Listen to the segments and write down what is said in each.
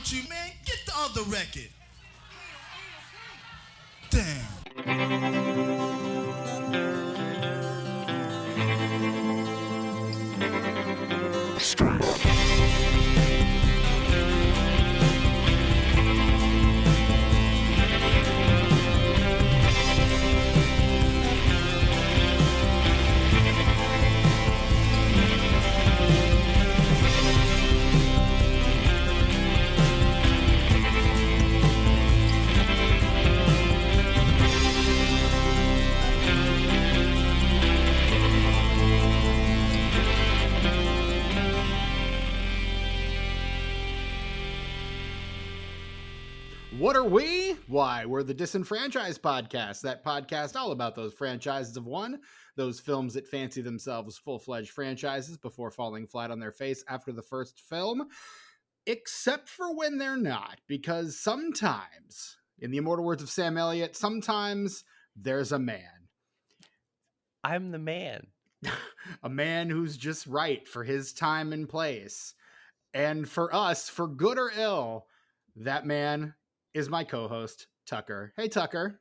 with you, man. Get the other record. Damn. What are we? Why, we're the Disenfranchised Podcast, that podcast all about those franchises of one, those films that fancy themselves full-fledged franchises before falling flat on their face after the first film, except for when they're not, because sometimes, in the immortal words of Sam Elliott, sometimes there's a man. I'm the man. A man who's just right for his time and place. And for us, for good or ill, that man is my co-host, Tucker. Hey, Tucker.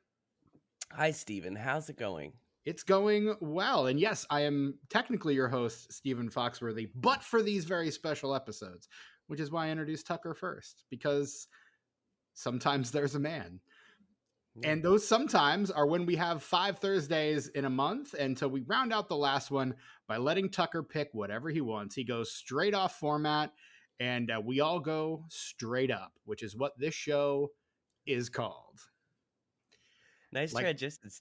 Hi, Steven. How's it going? It's going well. And yes, I am technically your host, Stephen Foxworthy, but for these very special episodes, which is why I introduced Tucker first, because sometimes there's a man. Yeah. And those sometimes are when we have 5 Thursdays in a month until we round out the last one by letting Tucker pick whatever he wants. He goes straight off format, and we all go straight up, which is what this show is called. Nice transition,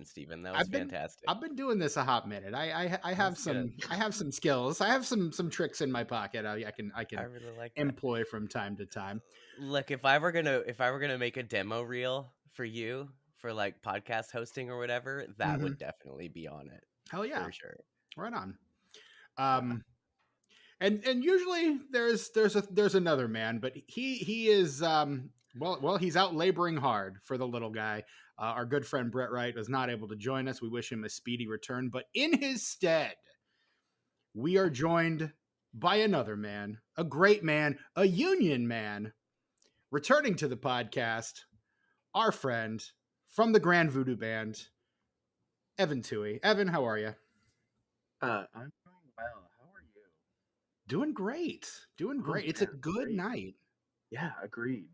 Stephen. That was fantastic. I've been doing this a hot minute. I have some skills. I have some tricks in my pocket. I can really like employ that from time to time. Look, if I were gonna make a demo reel for you for like podcast hosting or whatever, that would definitely be on it. Hell yeah, for sure. Right on. And usually there's another man, but he is well he's out laboring hard for the little guy. Our good friend Brett Wright was not able to join us. We wish him a speedy return, but in his stead, we are joined by another man, a great man, a union man, returning to the podcast, our friend from the Grand Voodoo Band, Evan Tuohy. Evan, how are you? I'm doing well. How are you? Doing great. It's a good night. Yeah, agreed.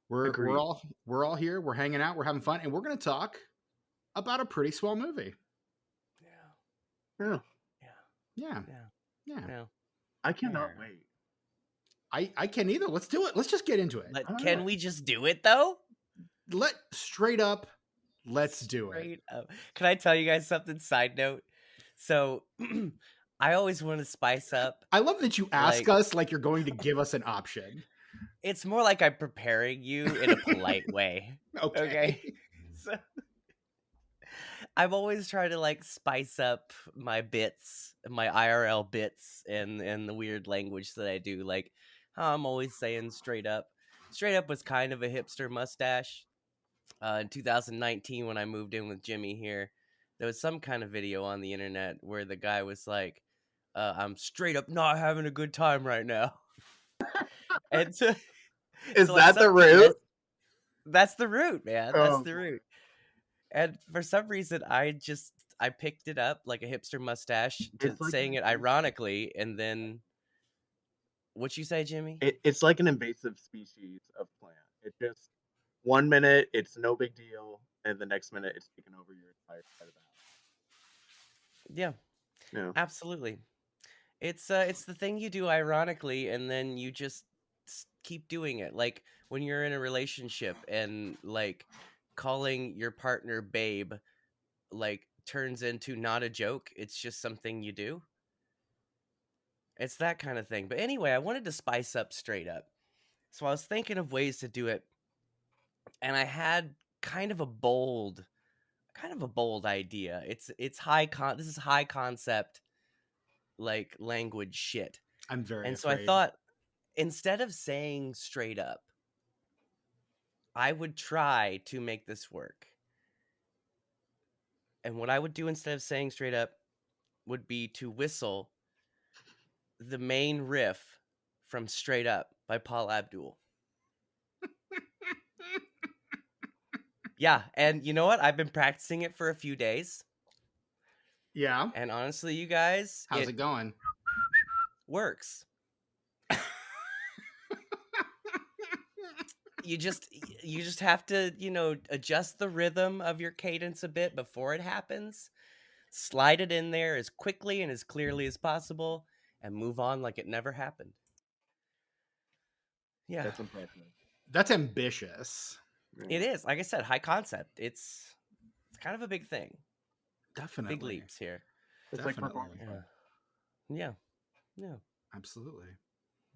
We're all here. We're hanging out. We're having fun, and we're going to talk about a pretty swell movie. Yeah. I cannot wait. I can't either. Let's do it. Let's just get into it. Can we just do it though? Straight up. Let's do it. Can I tell you guys something? Side note. So I always want to spice up. I love that you ask us like you're going to give us an option. It's more like I'm preparing you in a polite way. Okay. So I've always tried to like spice up my bits, my IRL bits, and the weird language that I do. Like how I'm always saying straight up. Straight up was kind of a hipster mustache. In 2019, when I moved in with Jimmy here, there was some kind of video on the internet where the guy was like, I'm straight up not having a good time right now. And so, is that the root? That's the root, man. That's the root. And for some reason, I picked it up like a hipster mustache, saying it ironically, and then what you say, Jimmy? It's like an invasive species of plant. It just 1 minute it's no big deal, and the next minute it's taking over your entire side of the house. Yeah, absolutely. It's the thing you do ironically, and then you just keep doing it. Like when you're in a relationship and like calling your partner babe like turns into not a joke. It's just something you do. It's that kind of thing. But anyway, I wanted to spice up straight up. So I was thinking of ways to do it, and I had kind of a bold idea. This is high concept like language shit. I'm very And afraid. So I thought, instead of saying straight up, I would try to make this work. And what I would do instead of saying straight up would be to whistle the main riff from Straight Up by Paul Abdul. Yeah, and you know what? I've been practicing it for a few days, Yeah. and honestly, you guys, How's it going? works. You just have to, adjust the rhythm of your cadence a bit before it happens. Slide it in there as quickly and as clearly as possible, and move on like it never happened. Yeah, That's impressive. That's ambitious. it is. Like I said, high concept. It's kind of a big thing. Definitely. Big leaps here. It's like Definitely. performance art. Yeah. Absolutely.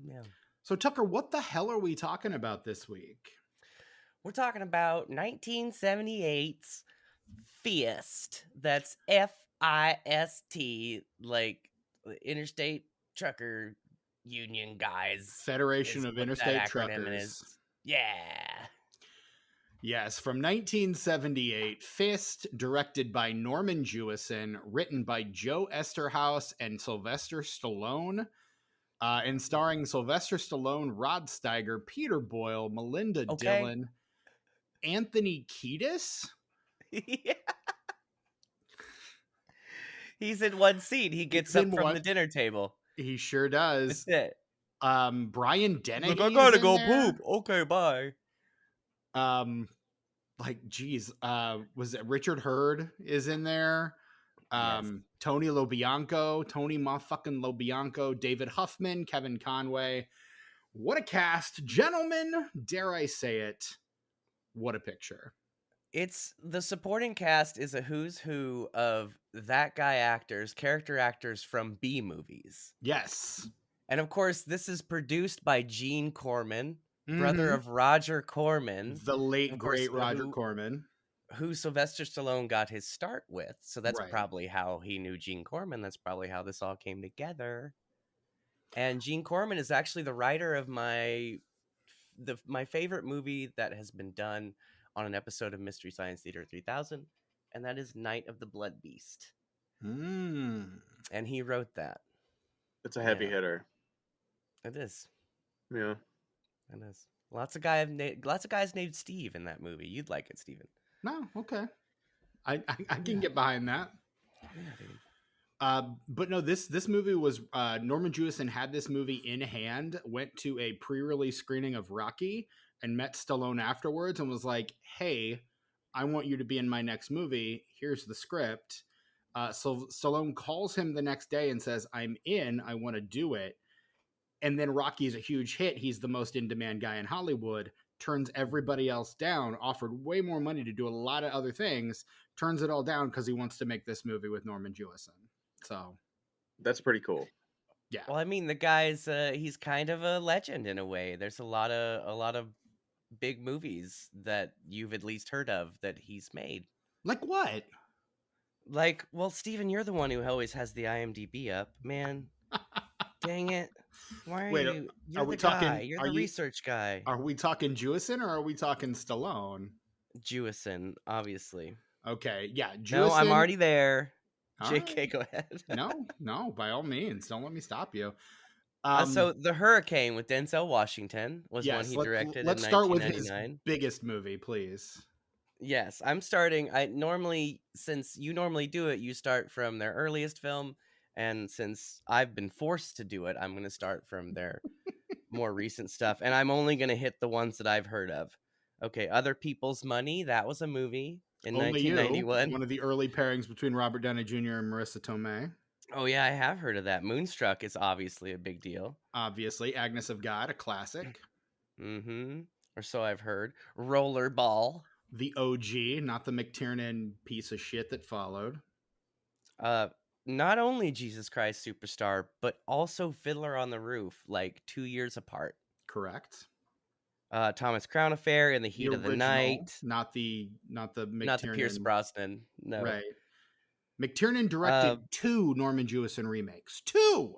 Yeah. So, Tucker, what the hell are we talking about this week? We're talking about 1978's F.I.S.T. That's F.I.S.T. Like Interstate Trucker Union guys. Federation is of what Interstate that acronym Truckers. is. Yeah. Yes, from 1978, F.I.S.T., directed by Norman Jewison, written by Joe Esterhaus and Sylvester Stallone, and starring Sylvester Stallone, Rod Steiger, Peter Boyle, Melinda Okay. Dillon, Anthony Kiedis. Yeah. He's in one scene. He gets He's up in from one- the dinner table. He sure does. That's it. Brian Dennehy. Look, I gotta go poop. Okay, bye. Geez, was it Richard Hurd is in there? Yes. Tony motherfucking Lobianco, David Huffman, Kevin Conway. What a cast, gentlemen! Dare I say it? What a picture! It's the supporting cast is a who's who of that guy actors, character actors from B movies. Yes, And of course, this is produced by Gene Corman, brother of Roger Corman, the late of course, great Roger Corman, who Sylvester Stallone got his start with. So that's Right. probably how he knew Gene Corman. That's probably how this all came together. And Gene Corman is actually the writer of my favorite movie that has been done on an episode of Mystery Science Theater 3000, and that is Night of the Blood Beast. And he wrote that. It's a heavy hitter. It is. Yeah. It is. Lots of guys named Steve in that movie. You'd like it, Steven. No, okay. I can get behind that. Yeah, dude. But no, this movie was Norman Jewison had this movie in hand, went to a pre-release screening of Rocky and met Stallone afterwards and was like, hey, I want you to be in my next movie. Here's the script. So Stallone calls him the next day and says, I'm in, I want to do it. And then Rocky's a huge hit. He's the most in-demand guy in Hollywood, turns everybody else down, offered way more money to do a lot of other things, turns it all down because he wants to make this movie with Norman Jewison. So that's pretty cool. Yeah. Well, I mean, the guy's he's kind of a legend in a way. There's a lot of big movies that you've at least heard of that he's made. Like what? Like, well, Steven, you're the one who always has the IMDb up, man. Dang it. Why are you? You're we the guy. talking- You're are the you- research guy. Are we talking Jewison or are we talking Stallone? Jewison, obviously. Okay, yeah. Jewison, No, I'm already there. All JK, right. go ahead. No, by all means, don't let me stop you. So The Hurricane with Denzel Washington was one yes, he directed let's in start with his 1999. biggest movie, please. Yes, I'm starting. Since you normally do it, you start from their earliest film, and since I've been forced to do it, I'm going to start from their more recent stuff, and I'm only going to hit the ones that I've heard of. Okay, Other People's Money, that was a movie in Only 1991. You, one of the early pairings between Robert Downey Jr. and Marissa Tomei. Oh yeah, I have heard of that. Moonstruck is obviously a big deal. Obviously, Agnes of God, a classic. Mm-hmm. Or so I've heard. Rollerball. The OG, not the McTiernan piece of shit that followed. Not only Jesus Christ Superstar, but also Fiddler on the Roof, like 2 years apart. Correct. Thomas Crown Affair, In the Heat of the Night. Not the McTiernan. Not the Pierce Brosnan. No. Right. McTiernan directed 2 Norman Jewison remakes. 2!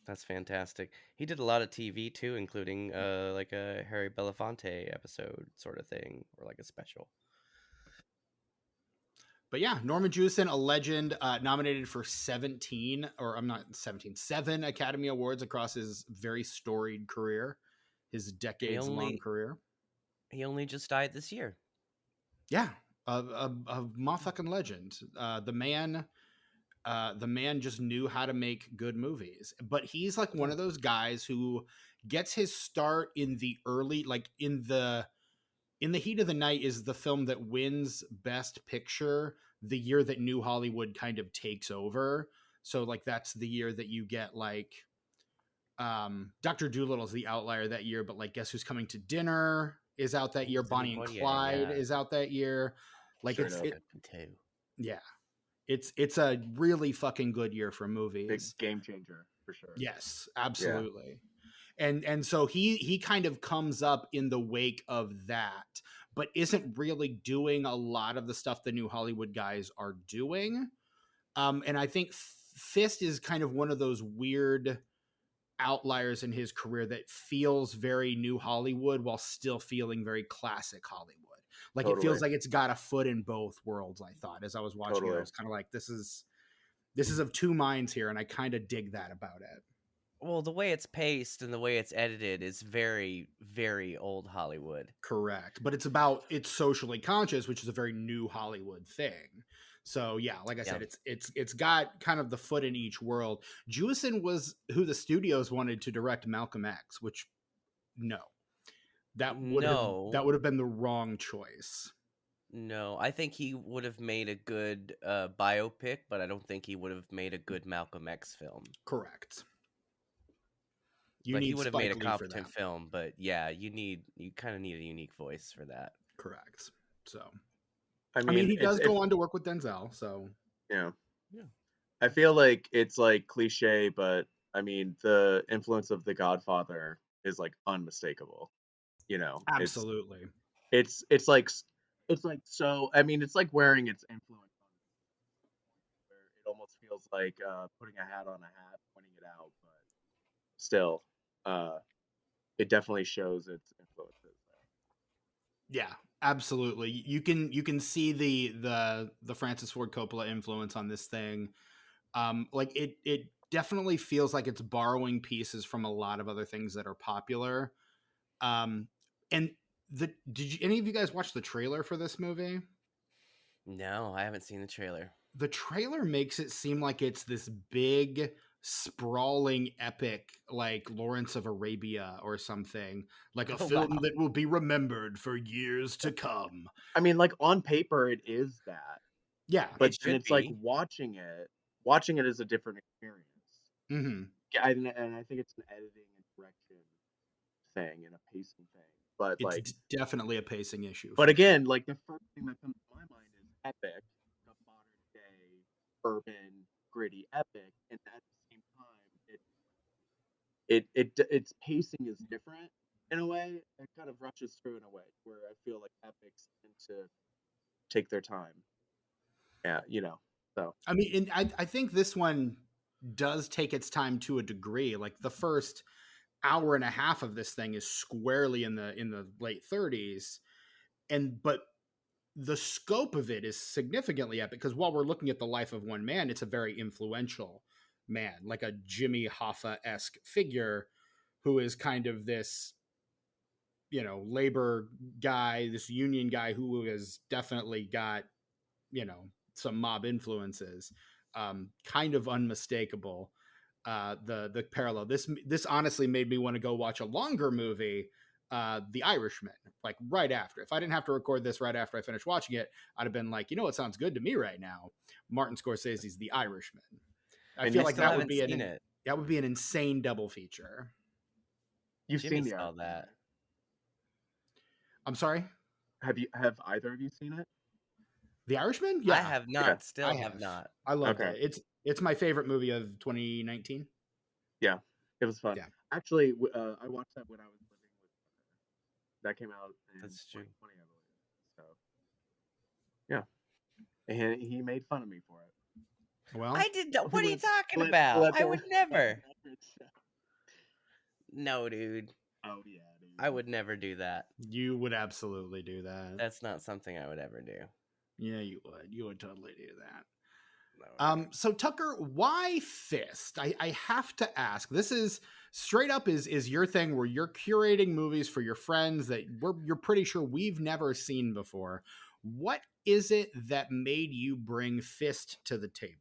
That's fantastic. He did a lot of TV too, including like a Harry Belafonte episode sort of thing, or like a special. But yeah, Norman Jewison, a legend, nominated for 17, or I'm not 17, 7 Academy Awards across his very storied career, his decades-long career. He only just died this year. Yeah, a motherfucking legend. The man just knew how to make good movies. But he's like one of those guys who gets his start in the early, like in the Heat of the Night is the film that wins Best Picture the year that New Hollywood kind of takes over. So like that's the year that you get like Dr. Doolittle's the outlier that year, but like Guess Who's Coming to Dinner is out that year. Bonnie and Clyde is out that year. Like yeah. It's a really fucking good year for movies. Big game changer for sure. Yes, absolutely. Yeah. And so he kind of comes up in the wake of that, but isn't really doing a lot of the stuff the New Hollywood guys are doing. And I think Fist is kind of one of those weird outliers in his career that feels very New Hollywood while still feeling very classic Hollywood. Like it feels like it's got a foot in both worlds. I thought as I was watching it, I was kind of like, this is of two minds here, and I kind of dig that about it. Well, the way it's paced and the way it's edited is very, very old Hollywood. Correct. But it's socially conscious, which is a very New Hollywood thing. So yeah, like I said, it's got kind of the foot in each world. Jewison was who the studios wanted to direct Malcolm X, which that would have been the wrong choice. No, I think he would have made a good biopic, but I don't think he would have made a good Malcolm X film. Correct. He would have made a competent film, but yeah, you kind of need a unique voice for that. Correct. So, I mean he does go on to work with Denzel, so yeah. I feel like it's like cliche, but I mean the influence of The Godfather is like unmistakable. Absolutely. It's like so. I mean, it's like wearing its influence on, where it almost feels like putting a hat on a hat, pointing it out, but still, it definitely shows its influences. Yeah, absolutely. You can see the Francis Ford Coppola influence on this thing. Like it definitely feels like it's borrowing pieces from a lot of other things that are popular. And did any of you guys watch the trailer for this movie? No, I haven't seen the trailer. The trailer makes it seem like it's this big, sprawling epic like Lawrence of Arabia or something, like a film that will be remembered for years to come. I mean, like on paper it is that. Yeah, but then it's like watching it is a different experience. Mm-hmm. And I think it's an editing and direction thing and a pacing thing, but it's like definitely a pacing issue. But again, like the first thing that comes to my mind is epic, the modern day urban gritty epic, and at the same time its pacing is different in a way. It kind of rushes through in a way where I feel like epics tend to take their time. Yeah, so I mean, and I think this one does take its time to a degree. Like the first hour and a half of this thing is squarely in the late 30s, but the scope of it is significantly epic because while we're looking at the life of one man, it's a very influential man, like a Jimmy Hoffa-esque figure who is kind of this, labor guy, this union guy who has definitely got, some mob influences, kind of unmistakable. The parallel. This honestly made me want to go watch a longer movie, The Irishman, like right after. If I didn't have to record this right after I finished watching it, I'd have been like, what sounds good to me right now? Martin Scorsese's The Irishman. I feel like that would be an insane double feature. You've Jimmy seen saw that. I'm sorry? Have either of you seen it? The Irishman? Yeah. I have not. Yeah, Still have not. I loved it. It's my favorite movie of 2019. Yeah, it was fun. Yeah. Actually, I watched that when I was living with that came out in 2020, I believe. So, yeah. And he made fun of me for it. Well, I did not. What are you talking about? I would never. No, dude. Oh, yeah, dude. I would never do that. You would absolutely do that. That's not something I would ever do. Yeah, you would. You would totally do that. No, So Tucker, why Fist? I have to ask. This is straight up is your thing where you're curating movies for your friends that you're pretty sure we've never seen before. What is it that made you bring Fist to the table?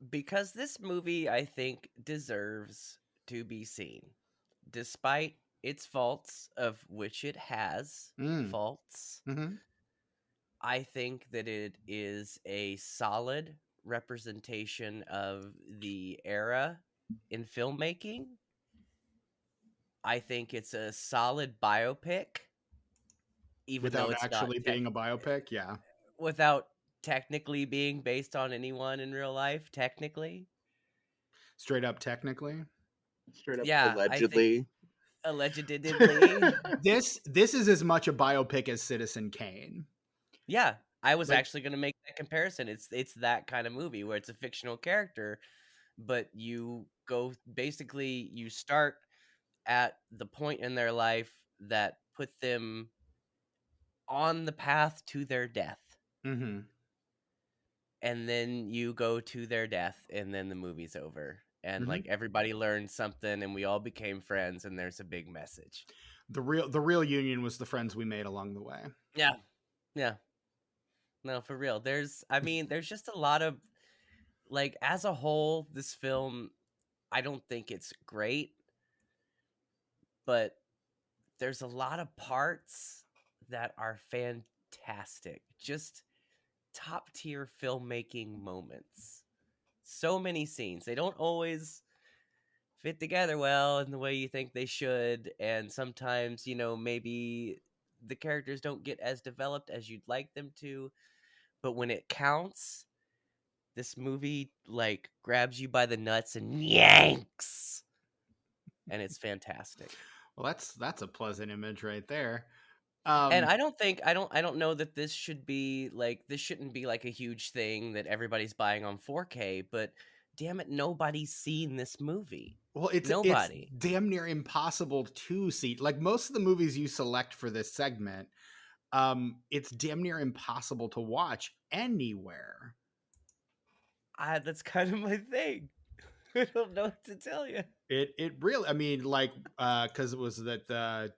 because this movie, I think, deserves to be seen, despite its faults, of which it has Mm. faults. Mm-hmm. I think that it is a solid representation of the era in filmmaking. I think it's a solid biopic, even though Without it's not actually being a biopic, yeah. without technically being based on anyone in real life. Technically, Straight up, technically. Straight up, yeah, I think allegedly. allegedly, This is as much a biopic as Citizen Kane. yeah. I was Like, actually going to make that comparison. It's that kind of movie where it's a fictional character, but you go basically you start at the point in their life that put them on the path to their death. mm-hmm. And then you go to their death, and then the movie's over. And Mm-hmm. like everybody learned something, and we all became friends, and there's a big message. The real union was the friends we made along the way. Yeah. Yeah. No, for real. There's just a lot of like as a whole, this film, I don't think it's great, but there's a lot of parts that are fantastic. Just top tier filmmaking moments. So many scenes. They don't always fit together well in the way you think they should. And sometimes, maybe the characters don't get as developed as you'd like them to. But when it counts, this movie like grabs you by the nuts and yanks. And it's fantastic. Well, that's a pleasant image right there. And I don't know that this shouldn't be like a huge thing that everybody's buying on 4K, but damn it, nobody's seen this movie. Well, it's Nobody. damn near impossible to see. Like most of the movies you select for this segment, it's damn near impossible to watch anywhere. That's kind of my thing. I don't know what to tell you. It really, I mean, like, because it was that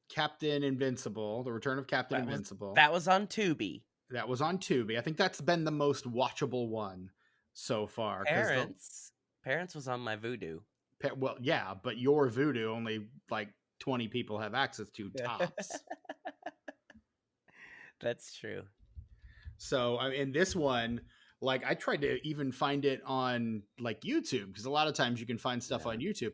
Captain Invincible, The Return of Captain Invincible, That was on Tubi. that was on Tubi. I think that's been the most watchable one so far. Because Parents was on my Voodoo. well, yeah, but your Voodoo only like 20 people have access to tops. That's true. So in this one, like I tried to even find it on like YouTube because a lot of times you can find stuff on YouTube.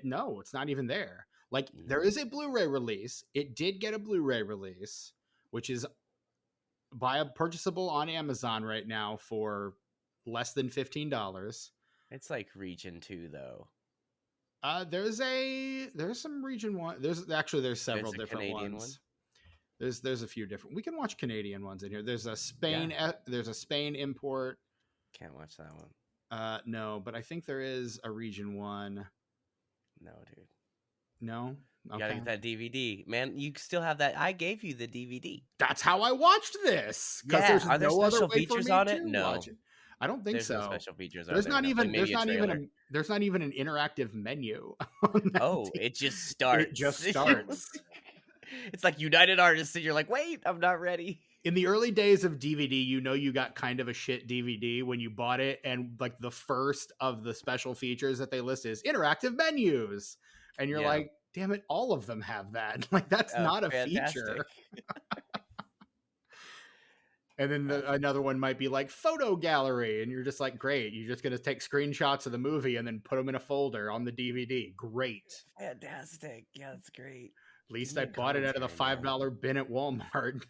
No, it's not even there. Like there is a Blu-ray release. It did get a Blu-ray release, which is purchasable on Amazon right now for less than $15. It's like Region 2 though. There's some region one. There's several There's a different Canadian ones. There's a few different. We can watch Canadian ones in here. There's a Spain. There's a Spain import. Can't watch that one. No, but I think there is a region one. No, dude. No, You gotta get that DVD, man. You still have that. I gave you the DVD. That's how I watched this. Yeah. There's Are there no other special way for features me on to it? No. watch it. I don't think There's so. no special features on There's there. not even. Maybe There's not even an interactive menu. On that Oh, DVD. it just starts. It just starts. It's like United Artists, and you're like, wait, I'm not ready. In the early days of DVD, you got kind of a shit DVD when you bought it, and like the first of the special features that they list is interactive menus, and you're like, damn it, all of them have that. Like that's not a feature. And then another one might be like photo gallery, and you're just like, great, you're just gonna take screenshots of the movie and then put them in a folder on the DVD. Great, Fantastic. Yeah, that's great. at least I bought it out of the $5 bin at Walmart.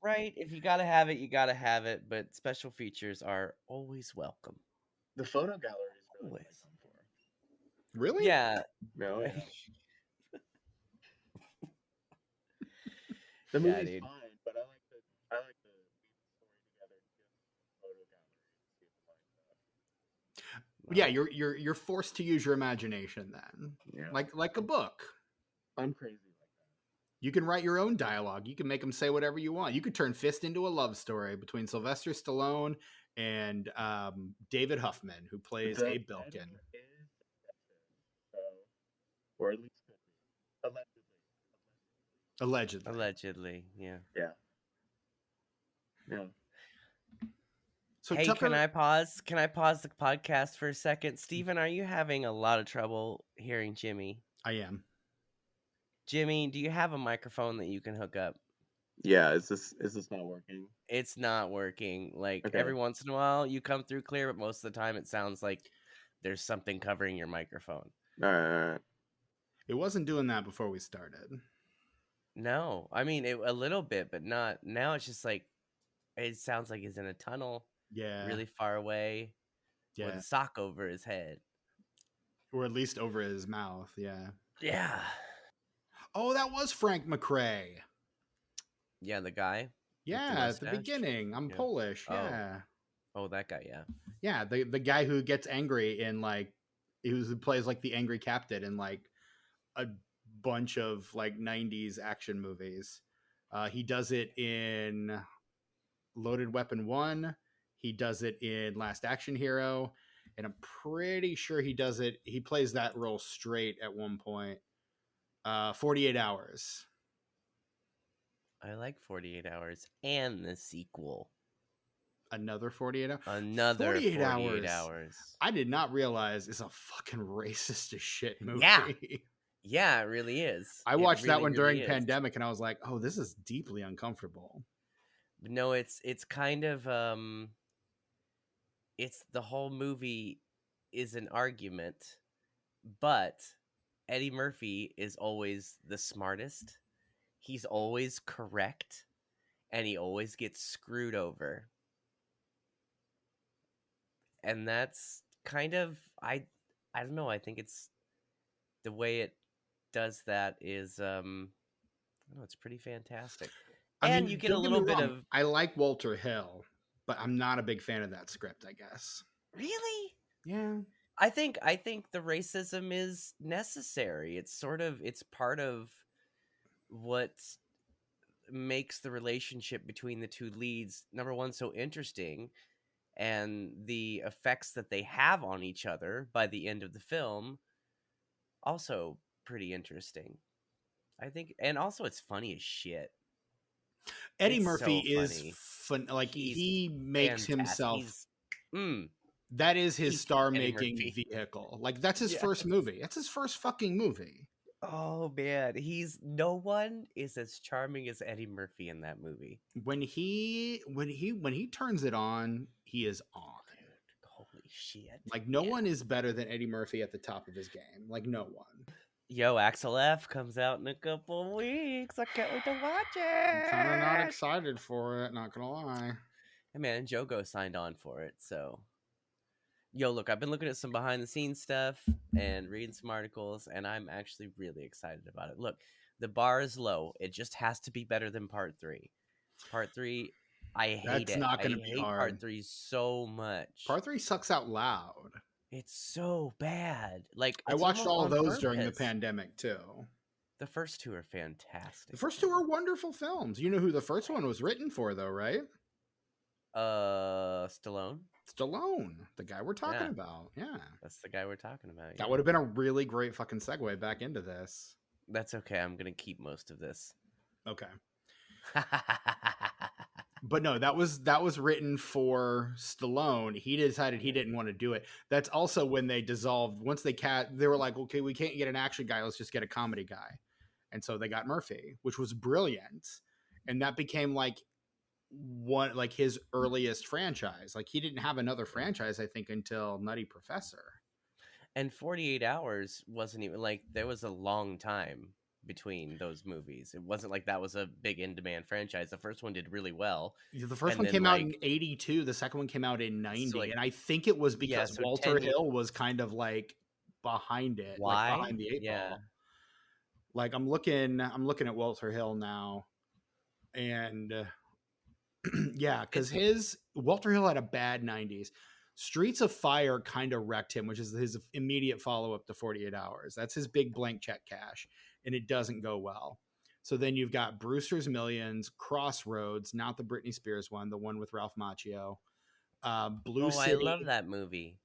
Right. If you gotta have it, you gotta have it. But special features are always welcome. The photo gallery is really Always. what I come for. Really? Yeah. No. Yeah. The movie's dude. fine, but I like to weave the story together and give the photo gallery and see if it Yeah, you're forced to use your imagination then. Yeah. Like a book. I'm crazy like that. You can write your own dialogue. You can make them say whatever you want. You could turn Fist into a love story between Sylvester Stallone and David Huffman, who plays The Abe Bilkin. setting is so, or at least could be. Allegedly. Allegedly. Yeah. Yeah. Yeah. So Hey, Tucker, can I pause? Can I pause the podcast for a second? Steven, are you having a lot of trouble hearing Jimmy? I am. Jimmy, do you have a microphone that you can hook up? Yeah. Is this not working? It's not working. Like Okay. every once in a while you come through clear, but most of the time it sounds like there's something covering your microphone. All right. It wasn't doing that before we started. No, I mean a little bit, but not now. It's just like it sounds like he's in a tunnel, Yeah. really far away, with Yeah. a sock over his head. Or at least over his mouth. Yeah. Yeah, Oh, that was Frank McRae. yeah, the guy. Yeah, at the mustache? beginning. I'm Yeah. Polish. Oh. Yeah. Oh, that guy. Yeah. Yeah, the guy who gets angry in like who plays like the angry captain in like a bunch of like 90s action movies. He does it in Loaded Weapon 1. He does it in Last Action Hero. And I'm pretty sure he plays that role straight at one point. 48 Hours. I like 48 Hours and the sequel. Another 48 Hours. Another 48 hours. I did not realize it's a fucking racist as shit movie. Yeah. Yeah, it really is. I It watched that really, one really during is. pandemic and I was like, oh, this is deeply uncomfortable. No, it's kind of it's the whole movie is an argument, but Eddie Murphy is always the smartest. He's always correct, and he always gets screwed over. And that's kind of I don't know, I think it's the way it does that is I don't know, it's pretty fantastic. And you get a don't me little bit wrong, of I like Walter Hill, but I'm not a big fan of that script, I guess. really. Yeah. I think the racism is necessary. It's part of what makes the relationship between the two leads, number one, so interesting, and the effects that they have on each other by the end of the film also pretty interesting. I think, and also it's funny as shit. Eddie It's Murphy so is funny. fun. Like He's he makes fantastic. himself. He's That is his peak star-making Eddie Murphy. vehicle. Like that's his Yeah. first movie. That's his first fucking movie. Oh man, no one is as charming as Eddie Murphy in that movie. When he turns it on, he is on. Dude, holy shit! Like no Yeah. one is better than Eddie Murphy at the top of his game. Like no one. Yo, Axel F comes out in a couple weeks. I can't wait to watch it. I'm kind of not excited for it. Not gonna lie. Hey man, Jogo signed on for it, so. Yo, look, I've been looking at some behind the scenes stuff and reading some articles, and I'm actually really excited about it. Look, the bar is low. It just has to be better than part 3. Part 3, I hate That's it. not gonna I be hate hard. part 3 so much. Part 3 sucks out loud. It's so bad. Like I it's watched all of almost on those during the purpose. pandemic too. The first 2 are fantastic. The first 2 are wonderful films. You know who the first one was written for, though, right? Stallone. Stallone, the guy we're talking Yeah. about. Yeah, That's the guy we're talking about. that would have been a really great fucking segue back into this. That's okay. I'm gonna keep most of this. Okay, but no, that was written for Stallone. He decided he didn't want to do it. That's also when they dissolved. Once they were like, okay, we can't get an action guy. Let's just get a comedy guy. And so they got Murphy, which was brilliant. And that became like his earliest franchise. Like he didn't have another franchise, I think, until Nutty Professor. And 48 Hours wasn't even like there was a long time between those movies. It wasn't like that was a big in-demand franchise. The first one did really well. The first And one then, came out like- in 82. The second one came out in 90. So, like- and I think it was Yeah, because so Walter 10 Hill was kind of like behind it. Why? Like behind the 8 Yeah. ball. Like I'm looking at Walter Hill now. And yeah, because Walter Hill had a bad 90s. Streets of Fire kind of wrecked him, which is his immediate follow-up to 48 Hours. That's his big blank check cash, and it doesn't go well. So then you've got Brewster's Millions, Crossroads, not the Britney Spears one, the one with Ralph Macchio, Blue Oh, I City. love that movie.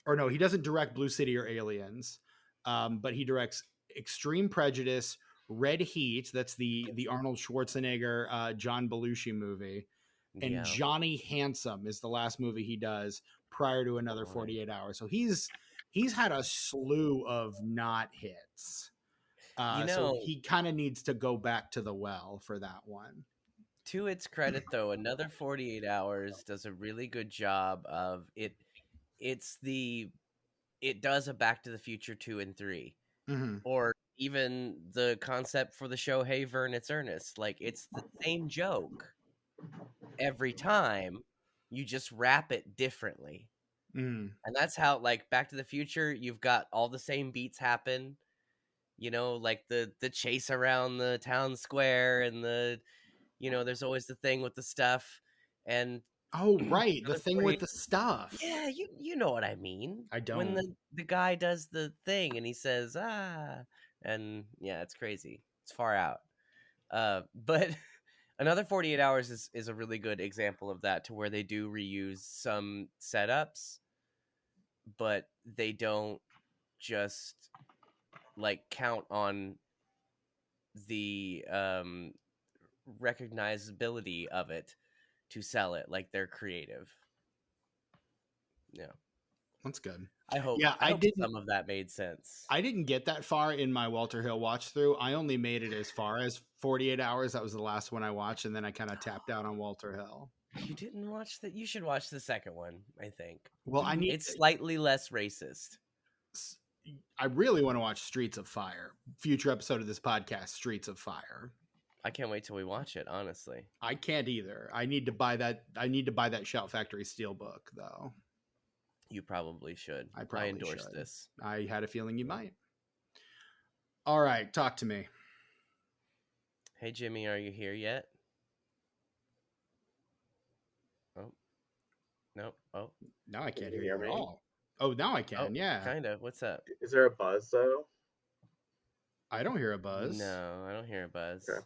Or no, he doesn't direct Blue City or Aliens, but he directs Extreme Prejudice, Red Heat. That's the Arnold Schwarzenegger, John Belushi movie, and Yeah. Johnny Handsome is the last movie he does prior to Another 48 Hours. So he's had a slew of not hits. So he kind of needs to go back to the well for that one. To its credit, though, Another 48 Hours does a really good job of it. It does a Back to the Future 2 and 3, or even the concept for the show Hey Vern, It's Ernest. Like, it's the same joke every time, you just wrap it differently. And that's how, like, Back to the Future, you've got all the same beats happen, like the chase around the town square, and there's always the thing with the stuff. And oh, right, the Another thing 48 with the stuff. Yeah, you know what I mean. I don't. When the guy does the thing and he says, and yeah, it's crazy. It's far out. But Another 48 Hours is a really good example of that, to where they do reuse some setups, but they don't just like count on the recognizability of it to sell it. Like, they're creative. Yeah. That's good. I hope. Yeah, I hope some of that made sense. I didn't get that far in my Walter Hill watch through. I only made it as far as 48 Hours. That was the last one I watched, and then I kind of tapped out on Walter Hill. You didn't watch that? You should watch the second one, I think. Well, it's slightly less racist. I really want to watch Streets of Fire. Future episode of this podcast, Streets of Fire. I can't wait till we watch it, honestly. I can't either. I need to buy that Shout Factory Steelbook, though. You probably should. I endorse should. this. I had a feeling you might. All right, talk to me. Hey, Jimmy, are you here yet? Oh. No. Oh. Now I can't hear you at all. Oh, now I can, yeah. Kind of. What's up? Is there a buzz, though? I don't hear a buzz. No, I don't hear a buzz. Okay.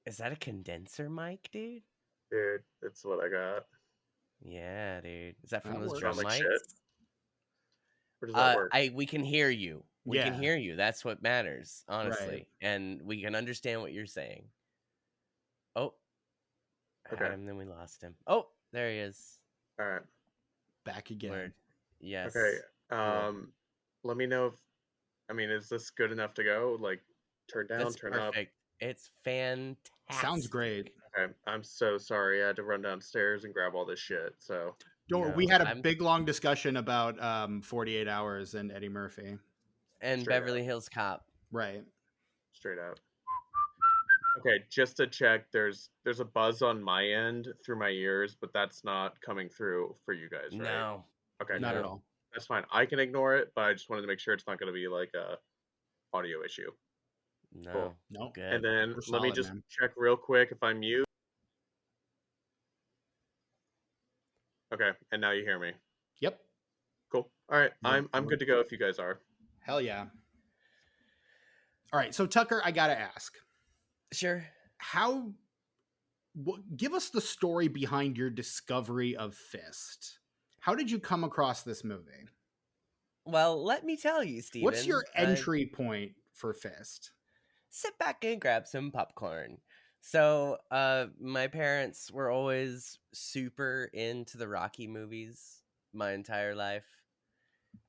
Is that a condenser mic, dude? Dude, that's what I got. Yeah, dude. Is that from That those works. drum Sound like mics? shit? Or does that work? We can hear you. We can Yeah. hear you. That's what matters, honestly. Right. And we can understand what you're saying. Oh. I had him, then we lost him. Oh, there he is. All right. Back again. Word. Yes. Okay. Let me know if, is this good enough to go? Like, turn down, That's turn perfect. up? It's fantastic. Sounds great. Okay. I'm so sorry. I had to run downstairs and grab all this shit. So Don't worry. We had a big long discussion about 48 Hours and Eddie Murphy. And Straight Beverly Hills Cop. Right. Straight out. Okay, just to check, there's a buzz on my end through my ears, but that's not coming through for you guys, right? No. Okay. Not at all. That's fine. I can ignore it, but I just wanted to make sure it's not going to be like a audio issue. No. Cool. Nope. Good. And then We're let me solid, just man. check real quick if I'm mute. Okay, and now you hear me. Yep. Cool. All right, Yep. I'm good to go if you guys are. Hell yeah. All right. So Tucker, I got to ask. Sure. Give us the story behind your discovery of F.I.S.T. How did you come across this movie? Well, let me tell you, Steven. What's your entry point for F.I.S.T? Sit back and grab some popcorn. So, my parents were always super into the Rocky movies my entire life.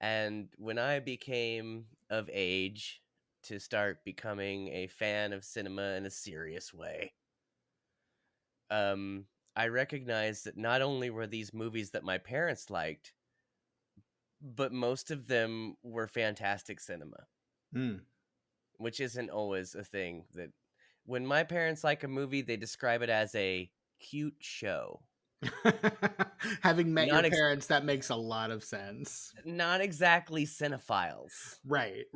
And when I became of age to start becoming a fan of cinema in a serious way, I recognized that not only were these movies that my parents liked, but most of them were fantastic cinema. Which isn't always a thing. That when my parents like a movie, they describe it as a cute show. Having met your parents, that makes a lot of sense. Not exactly cinephiles. Right.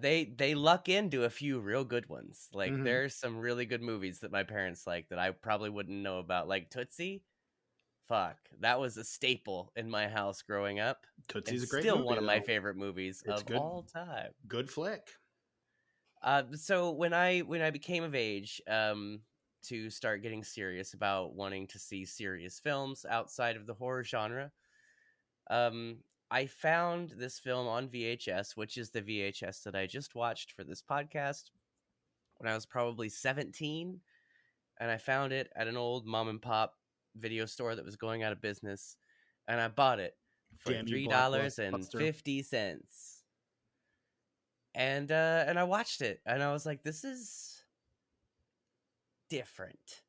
They luck into a few real good ones. Like, there's some really good movies that my parents like that I probably wouldn't know about. Like Tootsie. Fuck, that was a staple in my house growing up. Tootsie's a great still movie, one of my though. favorite movies It's of good. all time. Good flick. So when I became of age, to start getting serious about wanting to see serious films outside of the horror genre, um, I found this film on VHS, which is the VHS that I just watched for this podcast, when I was probably 17, and I found it at an old mom and pop video store that was going out of business, and I bought it for Damn you, Blockbuster. $3.50. And I watched it, and I was like, this is different.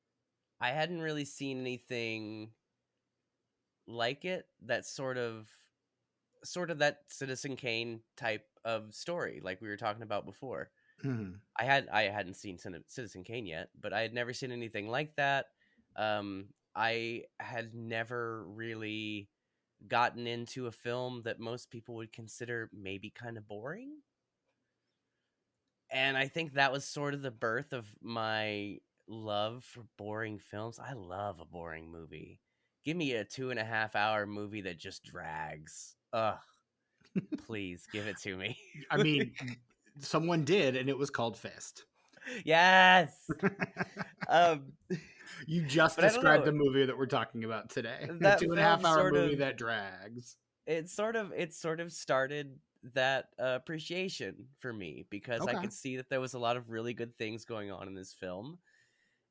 I hadn't really seen anything like it that sort of that Citizen Kane type of story, like we were talking about before. Mhm. I hadn't seen Citizen Kane yet, but I had never seen anything like that. I had never really gotten into a film that most people would consider maybe kind of boring. And I think that was sort of the birth of my love for boring films. I love a boring movie. Give me a 2.5 hour movie that just drags. Ugh. Please give it to me. I mean, someone did, and it was called Fist. Yes. You just But I don't described know. the movie that we're talking about today. A That 2.5 film hour sort movie of that drags. it sort of started that appreciation for me, because I Okay. could see that there was a lot of really good things going on in this film,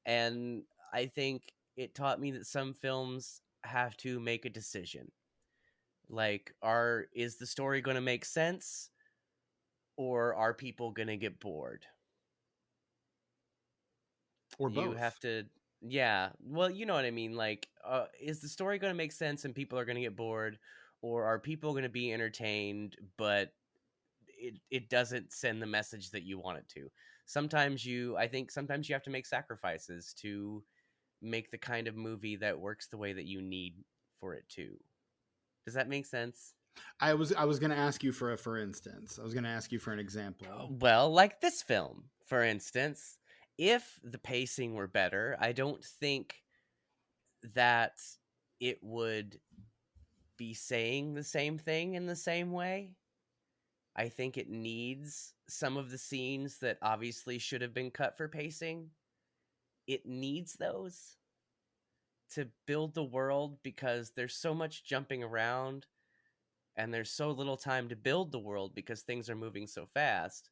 and I think it taught me that some films have to make a decision. Like, is the story going to make sense, or are people going to get bored? Or You both. have to, yeah, well, you know what I mean. Like, is the story going to make sense and people are going to get bored, or are people going to be entertained, but it doesn't send the message that you want it to? I think sometimes you have to make sacrifices to make the kind of movie that works the way that you need for it to. Does that make sense? I was going to ask you for instance. I was going to ask you for an example. Well, like this film, for instance, if the pacing were better, I don't think that it would be saying the same thing in the same way. I think it needs some of the scenes that obviously should have been cut for pacing. It needs those to build the world, because there's so much jumping around and there's so little time to build the world because things are moving so fast,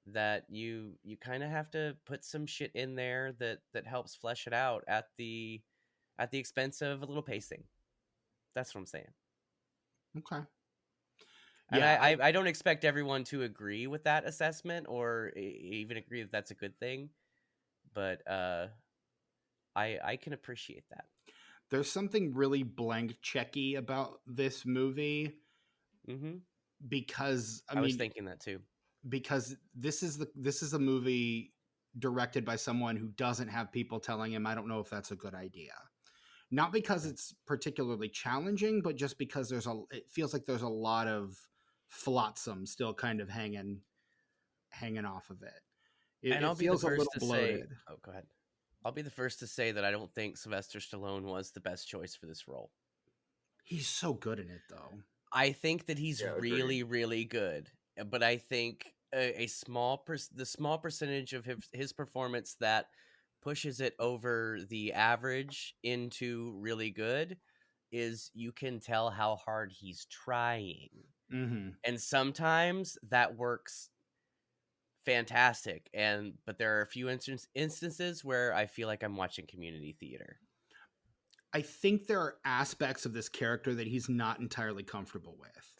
that you kind of have to put some shit in there that helps flesh it out at the expense of a little pacing. That's what I'm saying. Okay. And Yeah, I don't expect everyone to agree with that assessment, or even agree that that's a good thing, but I can appreciate that. there's something really blank checky about this movie Mm-hmm. because I was thinking that too. because this is a movie directed by someone who doesn't have people telling him, I don't know if that's a good idea. Not because it's particularly challenging, but just because it feels like there's a lot of flotsam still kind of hanging off of it. And I'll It be the feels a little first to say, bloated. oh, go ahead. I'll be the first to say that I don't think Sylvester Stallone was the best choice for this role. He's so good in it, though. I think that he's Yeah, agreed. really, really good, but I think the small percentage of his performance that pushes it over the average into really good is, you can tell how hard he's trying. Mm-hmm. And sometimes that works fantastic, but there are a few instances where I feel like I'm watching community theater. I think there are aspects of this character that he's not entirely comfortable with.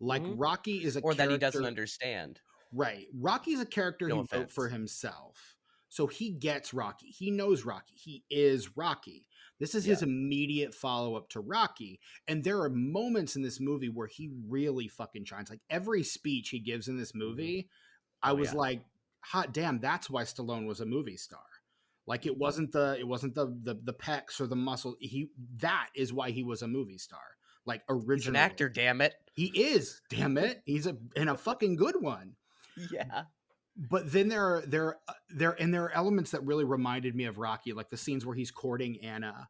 Like Mhm. Rocky is a Or character that he doesn't understand. Right. Rocky's a character No he wrote offense. for himself. So he gets Rocky. He knows Rocky. He is Rocky. This is his Yeah. immediate follow-up to Rocky. And there are moments in this movie where he really fucking shines. Like every speech he gives in this movie, I Oh, was yeah. like, hot damn, that's why Stallone was a movie star. Like it wasn't the pecs or the muscle. That is why he was a movie star. Like originally. He's an actor, damn it. He is, damn it. He's a fucking good one. Yeah. But then there are elements that really reminded me of Rocky, like the scenes where he's courting Anna,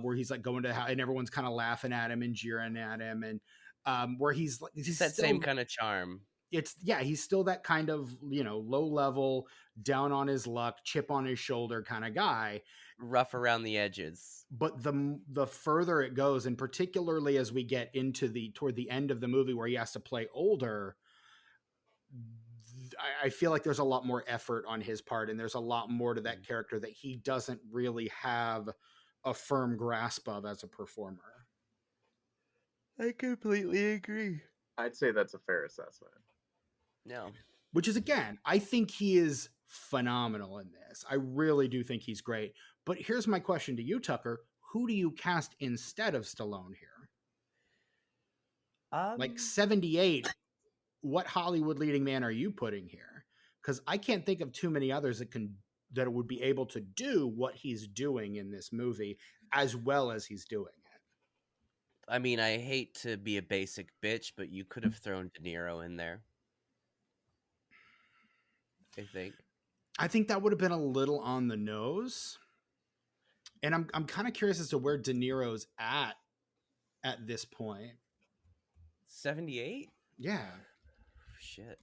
where he's like going to and everyone's kind of laughing at him and jeering at him, and where he's It's that still, same kind of charm. he's still that kind of, low level, down on his luck, chip on his shoulder kind of guy. Rough around the edges. But the further it goes, and particularly as we get into toward the end of the movie where he has to play older, I feel like there's a lot more effort on his part, and there's a lot more to that character that he doesn't really have a firm grasp of as a performer. I completely agree. I'd say that's a fair assessment. No. Which is, again, I think he is phenomenal in this. I really do think he's great. But here's my question to you, Tucker. Who do you cast instead of Stallone here? Like 78, what Hollywood leading man are you putting here? Because I can't think of too many others that would be able to do what he's doing in this movie as well as he's doing it. I mean, I hate to be a basic bitch, but you could have thrown De Niro in there. I think that would have been a little on the nose. And I'm kind of curious as to where De Niro's at this point. 78? Yeah. Shit.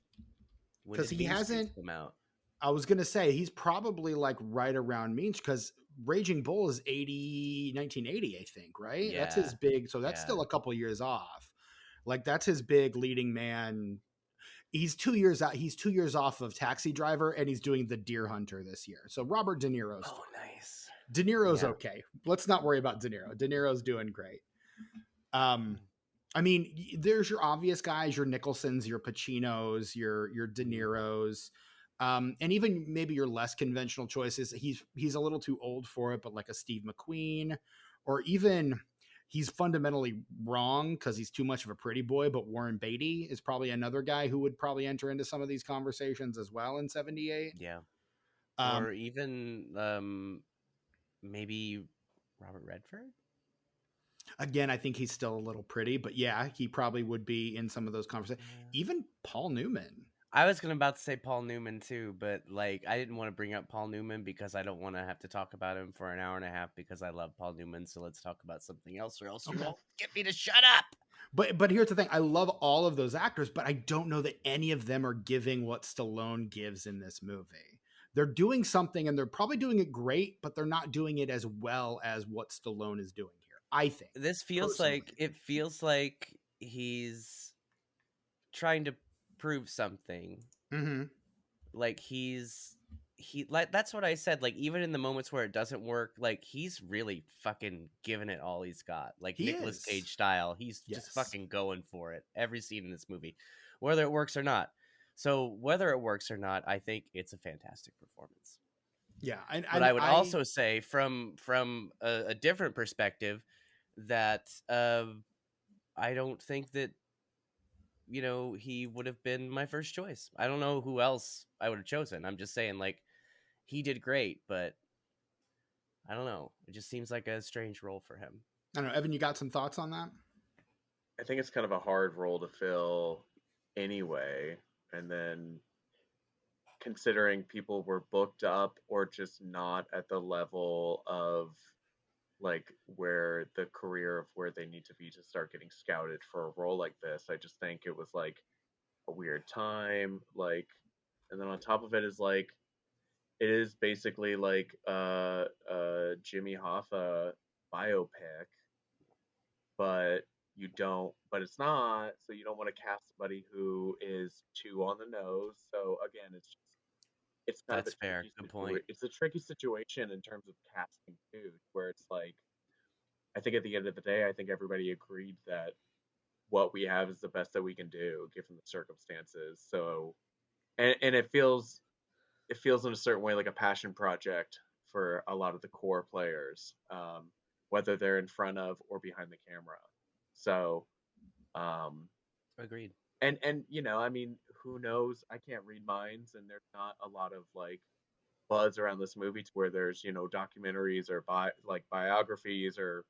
Because he hasn't come out. I was gonna say he's probably like right around Means, because Raging Bull is 1980, I think, right? Yeah. That's his big. So that's still a couple years off. Like that's his big leading man. He's 2 years out. He's 2 years off of Taxi Driver, and he's doing The Deer Hunter this year. So Robert De Niro's. Oh, nice. De Niro's okay. Let's not worry about De Niro. De Niro's doing great. I mean, there's your obvious guys, your Nicholsons, your Pacinos, your De Niros, and even maybe your less conventional choices. He's a little too old for it, but like a Steve McQueen, or even he's fundamentally wrong because he's too much of a pretty boy. But Warren Beatty is probably another guy who would probably enter into some of these conversations as well in 78. Yeah. Or even maybe Robert Redford. Again, I think he's still a little pretty, but yeah, he probably would be in some of those conversations. Yeah. Even Paul Newman. I was about to say Paul Newman too, but like I didn't want to bring up Paul Newman because I don't want to have to talk about him for an hour and a half because I love Paul Newman. So let's talk about something else, or else you won't get me to shut up. But here's the thing: I love all of those actors, but I don't know that any of them are giving what Stallone gives in this movie. They're doing something, and they're probably doing it great, but they're not doing it as well as what Stallone is doing here. I think this feels like he's trying to prove something. Mm-hmm. Like like that's what I said. Like even in the moments where it doesn't work, like he's really fucking giving it all he's got. Like Nicolas Cage style, he's just fucking going for it every scene in this movie, whether it works or not. So whether it works or not, I think it's a fantastic performance. Yeah, but I would also say from a different perspective that I don't think that he would have been my first choice. I don't know who else I would have chosen. I'm just saying, like, he did great, but I don't know. It just seems like a strange role for him. I don't know. Evan, you got some thoughts on that? I think it's kind of a hard role to fill anyway. And then considering people were booked up or just not at the level of like where the career of where they need to be to start getting scouted for a role like this, I just think it was like a weird time. Like, and then on top of it is like, it is basically like Jimmy Hoffa biopic, but it's not, so you don't want to cast somebody who is too on the nose. So again, it's kind That's of fair. Good point. It's a tricky situation in terms of casting too, where it's like, I think at the end of the day, I think everybody agreed that what we have is the best that we can do given the circumstances. So, and it feels in a certain way like a passion project for a lot of the core players, whether they're in front of or behind the camera. So, agreed. And I mean, who knows? I can't read minds, and there's not a lot of like buzz around this movie to where there's documentaries or biographies or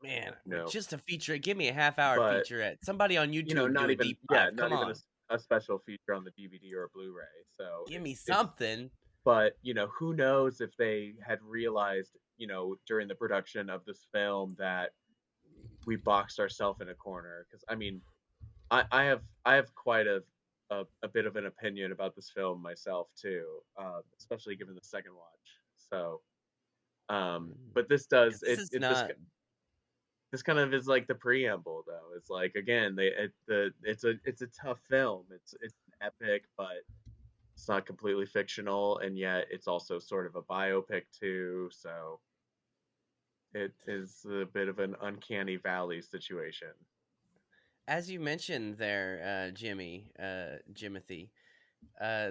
just a feature. Give me a half-hour featurette. Somebody on YouTube not do even a deep dive. not even a special feature on the DVD or a Blu-ray. So give me something. But who knows if they had realized during the production of this film that we boxed ourselves in a corner. Because I mean, I have quite a a bit of an opinion about this film myself too, especially given the second watch. So, but this Because does this is it not. this kind of is like the preamble though. It's like again, it's a tough film. It's an epic, but it's not completely fictional, and yet it's also sort of a biopic too. So it is a bit of an uncanny valley situation. As you mentioned there, Jimothy,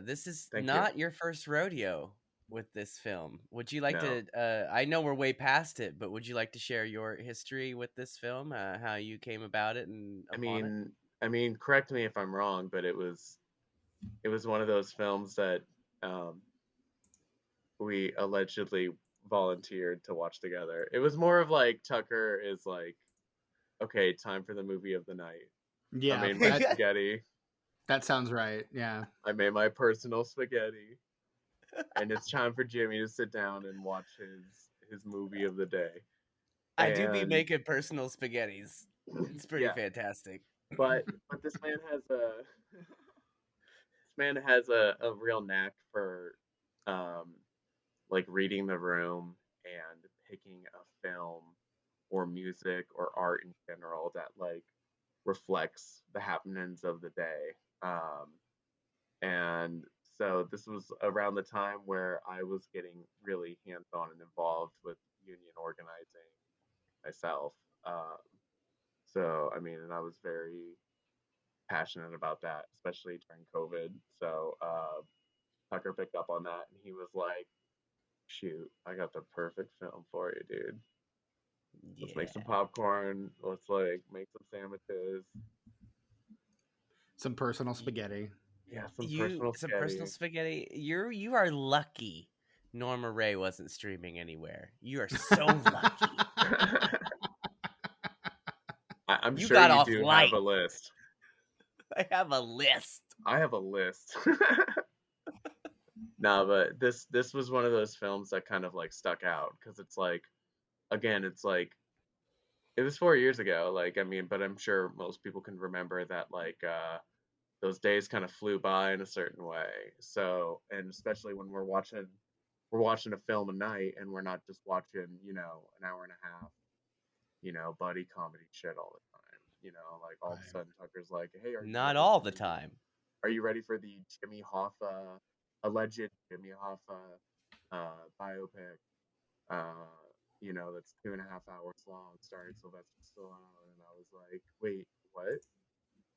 this is Thank you. not your first rodeo with this film. Would you like No, to? I know we're way past it, but would you like to share your history with this film? How you came about it and I upon it? mean, correct me if I'm wrong, but it was one of those films that um, we allegedly volunteered to watch together. It was more of like Tucker is like, okay, time for the movie of the night. I Yeah, made my spaghetti. that sounds right. Yeah. I made my personal spaghetti, and it's time for Jimmy to sit down and watch his movie of the day. I do be And making personal spaghettis. It's pretty yeah, fantastic. but this man has a real knack for um like reading the room and picking a film or music or art in general that like reflects the happenings of the day. And so this was around the time where I was getting really hands-on and involved with union organizing myself. Um, so I mean, and I was very passionate about that, especially during COVID. So Tucker picked up on that, and he was like, "Shoot, I got the perfect film for you, dude. Let's make some Yeah. popcorn. Let's like make some sandwiches. Some personal Y- spaghetti. Yeah, some You personal some personal spaghetti." spaghetti. You are lucky. Norma Ray wasn't streaming anywhere. You are so lucky. I'm You sure got you off do have light. a list. I have a list. I have a list. No, but this was one of those films that kind of like stuck out because it's like again, it's like it was 4 years ago. Like I mean, but I'm sure most people can remember that like those days kind of flew by in a certain way. So, and especially when we're watching a film a night and we're not just watching, an hour and a half, buddy comedy shit all the time. Like all of a Right. sudden Tucker's like, "Hey, Not all the time. are you ready for the Jimmy Hoffa alleged Jimmy Hoffa biopic? That's 2.5 hours long, starring Sylvester Stallone." And I was like, "Wait, what?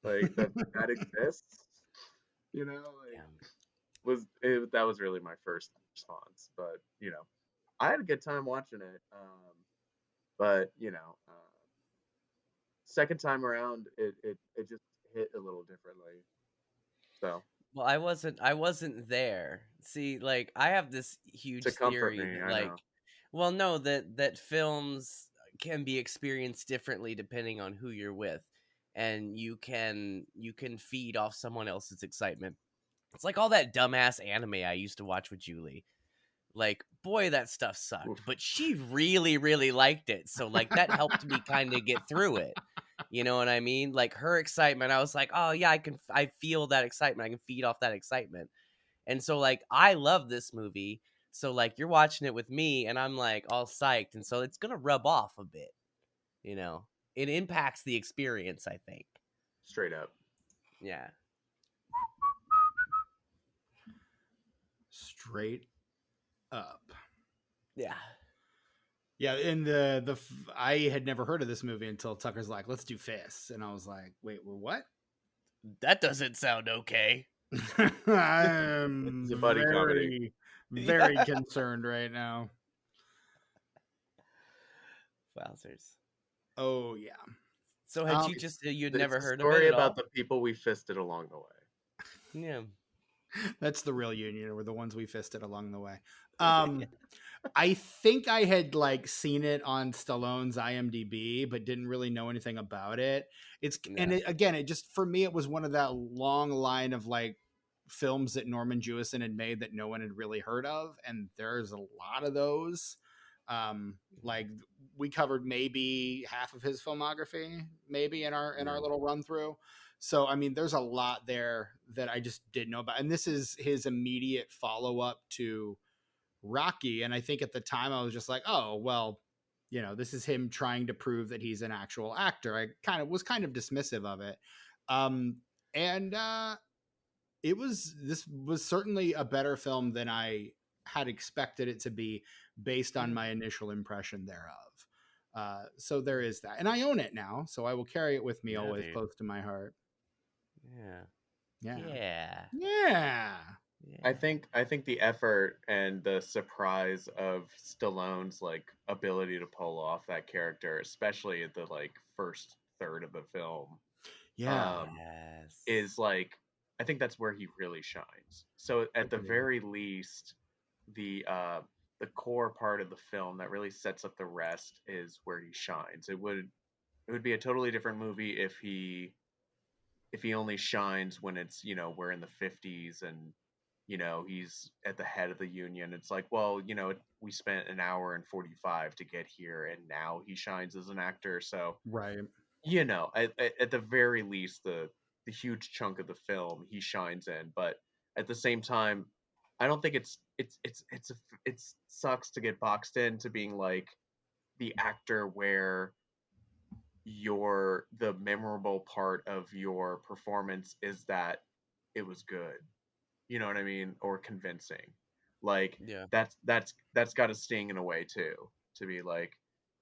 Like that exists?" Like Yeah. that was really my first response. But I had a good time watching it. But second time around, it just hit a little differently. So Well, I wasn't there. See, like I have this to huge comfort theory me, that I know. well, no, that films can be experienced differently depending on who you're with. And you can feed off someone else's excitement. It's like all that dumbass anime I used to watch with Julie. Like, boy, that stuff sucked, Oof. but she really, really liked it. So, like, that helped me kind of get through it. You know what I mean? Like her excitement, I was like, oh yeah, I feel that excitement. I can feed off that excitement. And so, like, I love this movie. So, like, you're watching it with me, and I'm like all psyched, and so it's gonna rub off a bit. You know, it impacts the experience. I think. Straight up. Yeah. Straight up. Yeah. Yeah, and I had never heard of this movie until Tucker's like, "Let's do fists," and I was like, "Wait, we're what?" That doesn't sound okay. I'm It's a buddy comedy. very, very concerned right now. Wowzers. Oh yeah. So had Um, you'd It's never a heard of it story at about all? the people we fisted along the way. Yeah. that's the real union. We're the ones we fisted along the way. I think I had like seen it on Stallone's IMDb, but didn't really know anything about it. Yeah. Again, it just for me, it was one of that long line of like films that Norman Jewison had made that no one had really heard of, and there's a lot of those. Like we covered maybe half of his filmography, maybe in our Yeah. little run through. So I mean, there's a lot there that I just didn't know about, and this is his immediate follow up to Rocky. And I think at the time I was just like, oh well, this is him trying to prove that he's an actual actor. I kind of dismissive of it. And this was certainly a better film than I had expected it to be based on my initial impression thereof. So there is that, and I own it now, so I will carry it with me Yeah, always dude. close to my heart. Yeah. Yeah. Yeah. Yeah. I think the effort and the surprise of Stallone's like ability to pull off that character, especially at the like first third of the film, Yeah. Yes. is like I think that's where he really shines. So at the Agreed. very least, the core part of the film that really sets up the rest is where he shines. It would be a totally different movie if he only shines when it's, we're in the 50s and he's at the head of the union. It's like, well, we spent an hour and 45 to get here and now he shines as an actor. So Right. at the very least, the huge chunk of the film he shines in, but at the same time, I don't think it sucks to get boxed into being like the actor where the memorable part of your performance is that it was good. You know what I mean? Or convincing. Like Yeah. that's got to sting in a way too. To be like,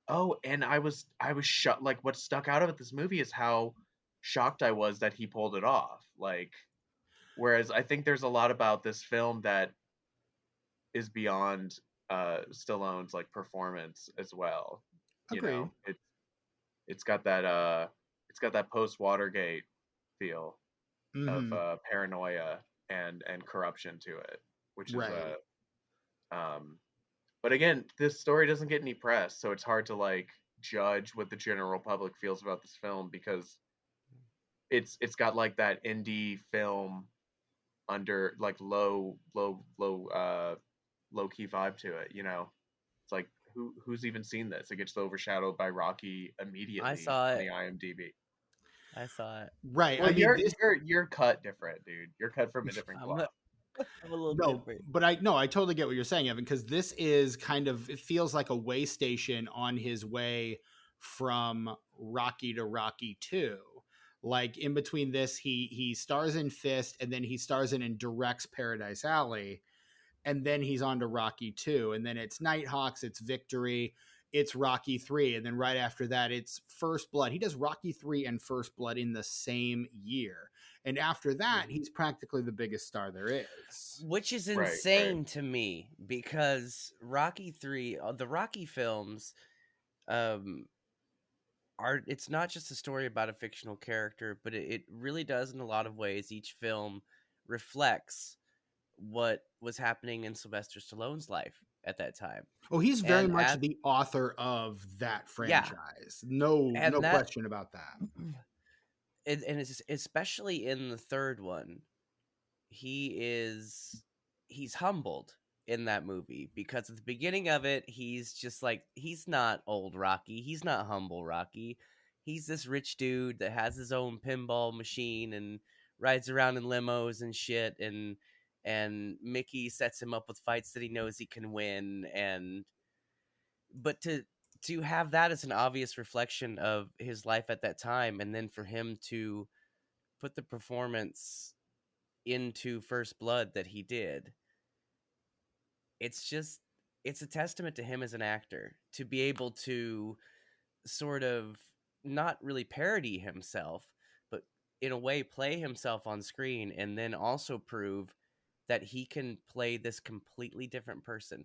oh, and I was shocked. Like what stuck out of this movie is how shocked I was that he pulled it off. Like, whereas I think there's a lot about this film that is beyond Stallone's like performance as well. Agreed. It's got that post Watergate feel of Mm-hmm. paranoia and corruption to it, which is Right. um but again, this story doesn't get any press, so it's hard to like judge what the general public feels about this film because it's got like that indie film under like low key vibe to it, It's like who's even seen this? It gets overshadowed by Rocky I immediately saw on it. the IMDb. I saw it. Right. Well, I mean, this you're cut different, dude. You're cut from a different I'm cloth. I'm a little no, different. but I totally get what you're saying, Evan, because this is it feels like a way station on his way from Rocky to Rocky 2. Like in between this, he stars in Fist, and then he stars in and directs Paradise Alley, and then he's on to Rocky 2, and then it's Nighthawks, it's Victory, it's Rocky 3, and then right after that it's First Blood. He does Rocky 3 and First Blood in the same year. And after that, he's practically the biggest star there is. Which is Right, insane to me because Rocky 3, the Rocky films it's not just a story about a fictional character, but it really does in a lot of ways. Each film reflects what was happening in Sylvester Stallone's life at that time. Oh, he's very And much the author of that Yeah. franchise. No And that- question about that. and it's especially in the third one, he's humbled in that movie because at the beginning of it, he's just like, he's not old Rocky, he's not humble Rocky. He's this rich dude that has his own pinball machine and rides around in limos and shit, and Mickey sets him up with fights that he knows he can win. But to have that as an obvious reflection of his life at that time, and then for him to put the performance into First Blood that he did, it's a testament to him as an actor to be able to sort of not really parody himself, but in a way play himself on screen, and then also prove that he can play this completely different person.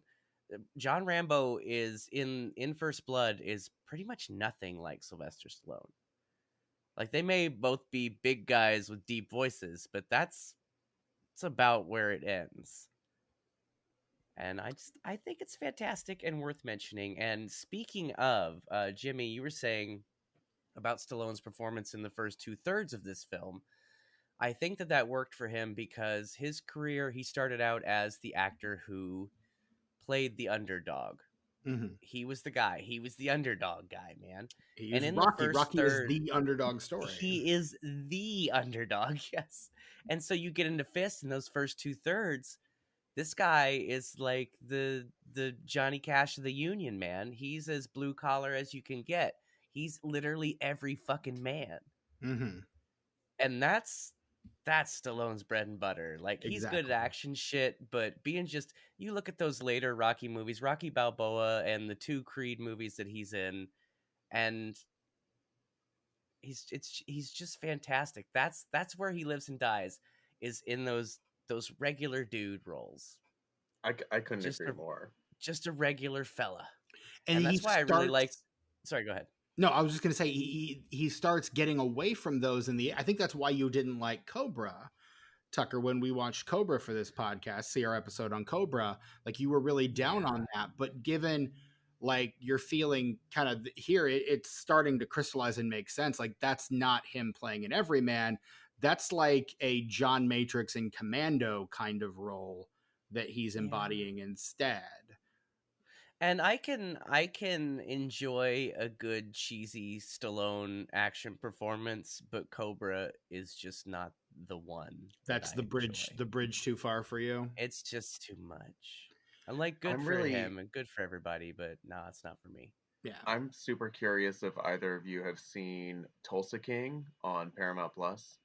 John Rambo is in First Blood is pretty much nothing like Sylvester Stallone. Like, they may both be big guys with deep voices, but it's about where it ends. And I think it's fantastic and worth mentioning. And speaking of, Jimmy, you were saying about Stallone's performance in the first 2/3 of this film. I think that worked for him because his career, he started out as the actor who played the underdog. Mhm. He was the guy. He was the underdog guy, man. And He's in the Rocky. first Rocky is third, the underdog story. he is the underdog, yes. And so you get into Fist in those first 2/3. This guy is like the Johnny Cash of the Union, man. He's as blue collar as you can get. He's literally every fucking man. Mm-hmm. And that's Stallone's bread and butter. Like, he's good Exactly. at action shit, but being just, you look at those later Rocky movies, Rocky Balboa and the 2 Creed movies that he's in, and he's just fantastic. That's where he lives and dies, is in those regular dude roles. I couldn't Just agree more. a regular fella. And And he that's why I really liked. starts. Sorry, go ahead. No, I was just gonna say he starts getting away from those in the. I think that's why you didn't like Cobra, Tucker, when we watched Cobra for this podcast. See our episode on Cobra. Like, you were really down on that, but given like you're feeling kind of here, it's starting to crystallize and make sense. Like, that's not him playing an everyman. That's like a John Matrix in Commando kind of role that he's Yeah. embodying instead. And I can enjoy a good cheesy Stallone action performance, but Cobra is just not the one. That's the bridge. Enjoy. The bridge too far for you. It's just too much. I'm like, good I'm for really- him and good for everybody, but no, it's not for me. Yeah. I'm super curious if either of you have seen Tulsa King on Paramount Plus.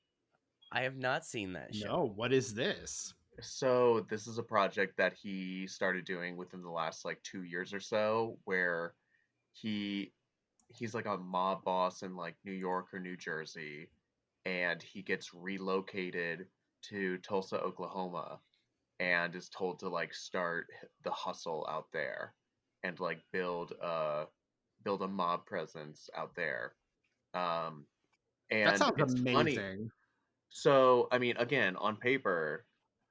I have not seen that show. No, what is this? So this is a project that he started doing within the last like 2 years or so, where he's like a mob boss in like New York or New Jersey, and he gets relocated to Tulsa, Oklahoma, and is told to like start the hustle out there and like build a mob presence out there. And That sounds it's funny. amazing. So I mean, again, on paper,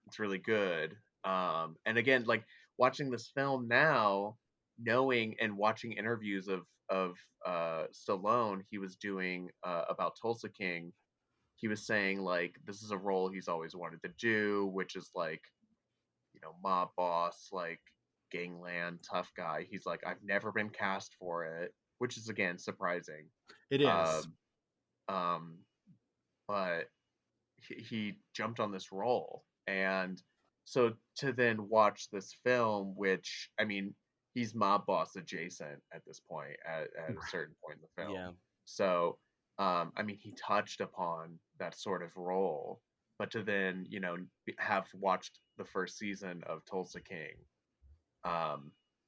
it's really good. And again, like watching this film now, knowing and watching interviews of Stallone, he was doing about Tulsa King. He was saying like this is a role he's always wanted to do, which is like, you know, mob boss, like gangland tough guy. He's like, I've never been cast for it, which is again surprising. It is. But he jumped on this role, and so to then watch this film, which I mean, he's mob boss adjacent at this point at a certain point in the film. Yeah. So I mean, he touched upon that sort of role, but to then, you know, have watched the first season of Tulsa King,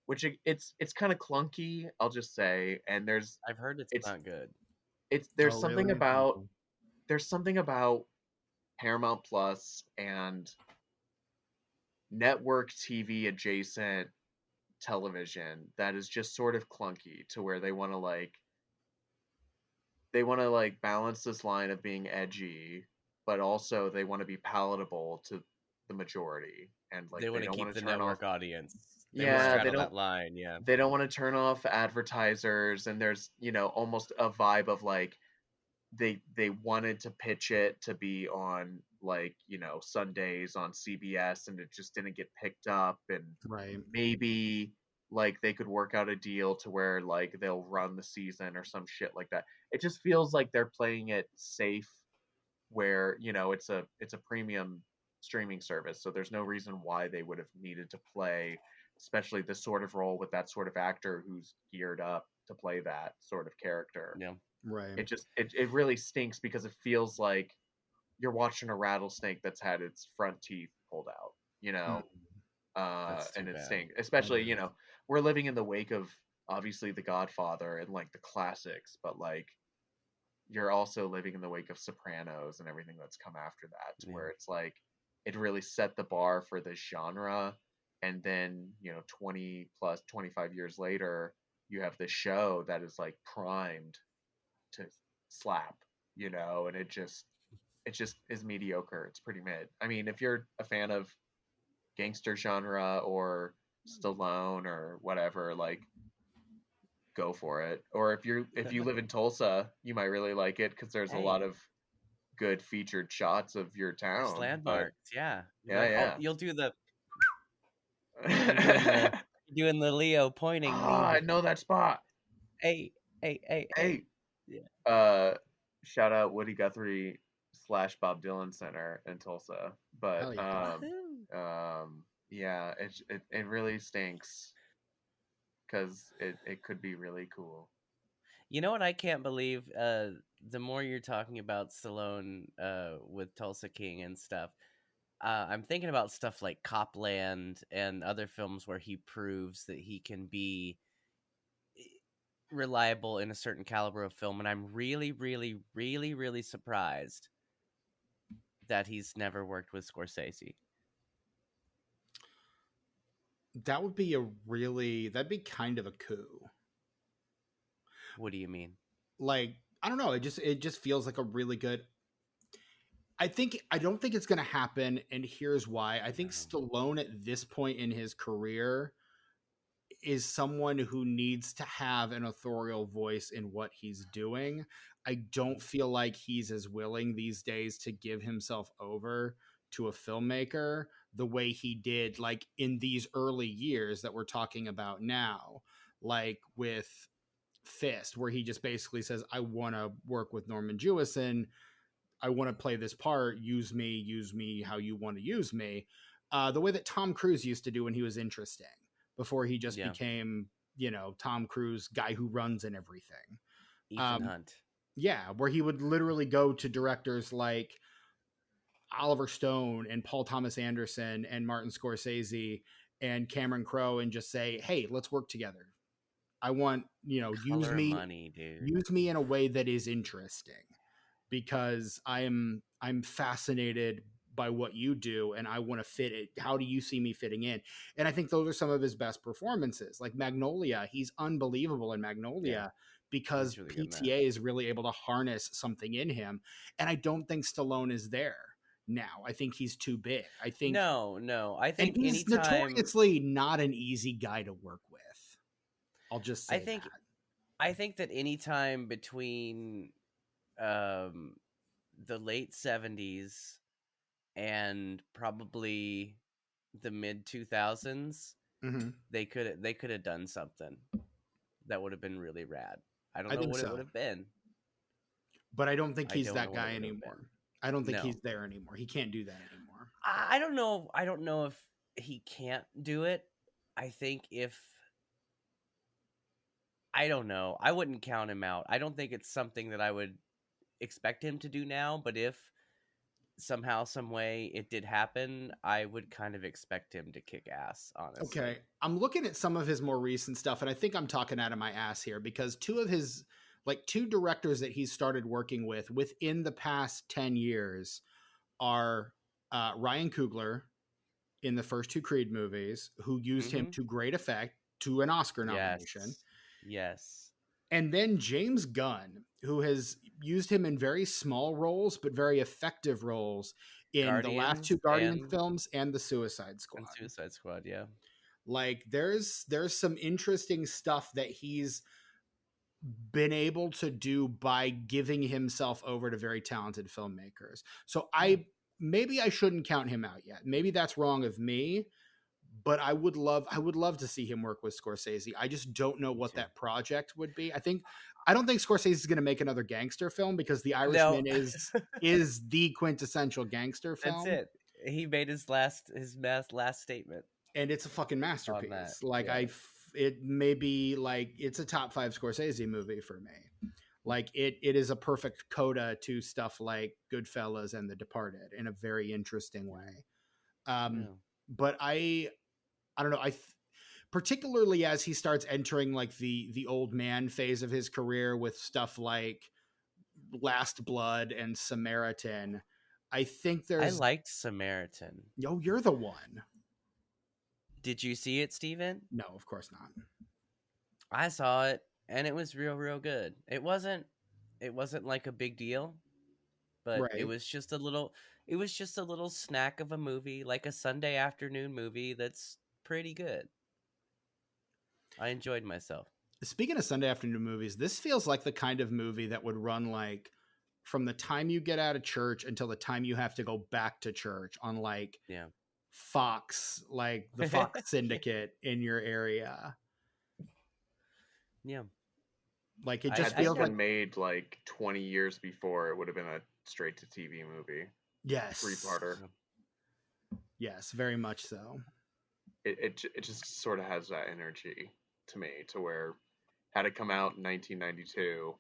which it's kind of clunky, I'll just say, and I've heard it's not good. there's Oh, something really? about Paramount Plus and network TV adjacent television that is just sort of clunky, to where they want to balance this line of being edgy, but also they want to be palatable to the majority, and like They want to don't keep wanna the turn network off, audience. Yeah, wanna they straddle don't- that line. Yeah. they don't want to turn off advertisers, and there's, you know, almost a vibe of like they wanted to pitch it to be on, like, you know, Sundays on CBS, and it just didn't get picked up, and Right. maybe like they could work out a deal to where like they'll run the season or some shit like that. It just feels like they're playing it safe, where, you know, it's a premium streaming service, so there's no reason why they would have needed to play, especially this sort of role with that sort of actor who's geared up to play that sort of character. Yeah. Right. It just it really stinks, because it feels like you're watching a rattlesnake that's had its front teeth pulled out, you know. That's too And it bad. stinks, especially, That you is. know, we're living in the wake of obviously The Godfather and like the classics, but like you're also living in the wake of Sopranos and everything that's come after that, to Yeah. where it's like it really set the bar for this genre, and then, you know, 20 plus 25 years later, you have this show that is like primed to slap, you know, and it just is mediocre. It's pretty mid. I mean, if you're a fan of gangster genre or Stallone or whatever, like, go for it. Or if you live in Tulsa, you might really like it, because there's a lot Hey. of good featured shots of your There's town. But landmarks. Yeah. Yeah, Like, yeah. oh, you'll do the You're doing the Leo pointing I knee. know that spot. Hey, hey, hey, hey. Hey, Yeah. shout out Woody Guthrie / Bob Dylan Center in Tulsa. But Hell yeah. Woohoo. yeah, it really stinks because it could be really cool. You know what I can't believe? The more you're talking about Stallone with Tulsa King and stuff, I'm thinking about stuff like Copland and other films where he proves that he can be reliable in a certain caliber of film, and I'm really, really, really, really surprised that he's never worked with Scorsese. That'd be kind of a coup. What do you mean? Like, I don't know, it just feels like a really good. I don't think it's going to happen, and here's why. I think No. Stallone at this point in his career is someone who needs to have an authorial voice in what he's doing. I don't feel like he's as willing these days to give himself over to a filmmaker the way he did like in these early years that we're talking about now, like with Fist, where he just basically says, I want to work with Norman Jewison. I want to play this part. Use me how you want to use me. The way that Tom Cruise used to do when he was interesting before he just Yeah. became, Tom Cruise, guy who runs and everything. Ethan Hunt. Yeah, where he would literally go to directors like Oliver Stone and Paul Thomas Anderson and Martin Scorsese and Cameron Crowe and just say, hey, let's work together. I want, Color money, dude. use me in a way that is interesting, because I'm fascinated by what you do and I want to fit it. How do you see me fitting in? And I think those are some of his best performances. Like Magnolia, he's unbelievable in Magnolia because He's really good in that. PTA is really able to harness something in him. And I don't think Stallone is there now. I think he's too big. I think No. I and think he's anytime notoriously not an easy guy to work with. I'll just say that. I think that anytime between um the late 70s and probably the mid 2000s, Mm-hmm. they could have done something that would have been really rad. I don't I know think what it would so. have been. But I don't think I he's don't know that what it guy would have anymore. been. I don't think No. he's there anymore. He can't do that anymore. I don't know. I don't know if he can't do it. I think if I don't know. I wouldn't count him out. I don't think it's something that I would expect him to do now, but if somehow, some way it did happen, I would kind of expect him to kick ass, honestly. Okay. I'm looking at some of his more recent stuff, and I think I'm talking out of my ass here because two directors that he's started working with within the past 10 years are Ryan Coogler in the first two Creed movies, who used him Mm-hmm. to great effect to an Oscar nomination. Yes. And then James Gunn, who has used him in very small roles, but very effective roles in the last two Guardian films and the Suicide Squad. And Suicide Squad, yeah. Like there's some interesting stuff that he's been able to do by giving himself over to very talented filmmakers. So maybe I shouldn't count him out yet. Maybe that's wrong of me, but I would love to see him work with Scorsese. I just don't know what that project would be. I don't think Scorsese is going to make another gangster film because The Irishman is the quintessential gangster film. That's it. He made his last statement, and it's a fucking masterpiece. That, like yeah. It may be like it's a top 5 Scorsese movie for me. Like it is a perfect coda to stuff like Goodfellas and The Departed in a very interesting way. But I don't know. Particularly as he starts entering like the old man phase of his career with stuff like Last Blood and Samaritan. I think I liked Samaritan. Yo, you're the one. Did you see it, Steven? No, of course not. I saw it and it was real good. It wasn't like a big deal, but Right. it was just a little snack of a movie, like a Sunday afternoon movie that's pretty good. I enjoyed myself. Speaking of Sunday afternoon movies, this feels like the kind of movie that would run like from the time you get out of church until the time you have to go back to church on like Fox, like the Fox syndicate in your area. Yeah. Like it I- just Had this feels like been made like 20 years before, it would have been a straight to TV movie. yes, 3-parter. yes, very much so. It just sort of has that energy to me, to where had it come out in 1992,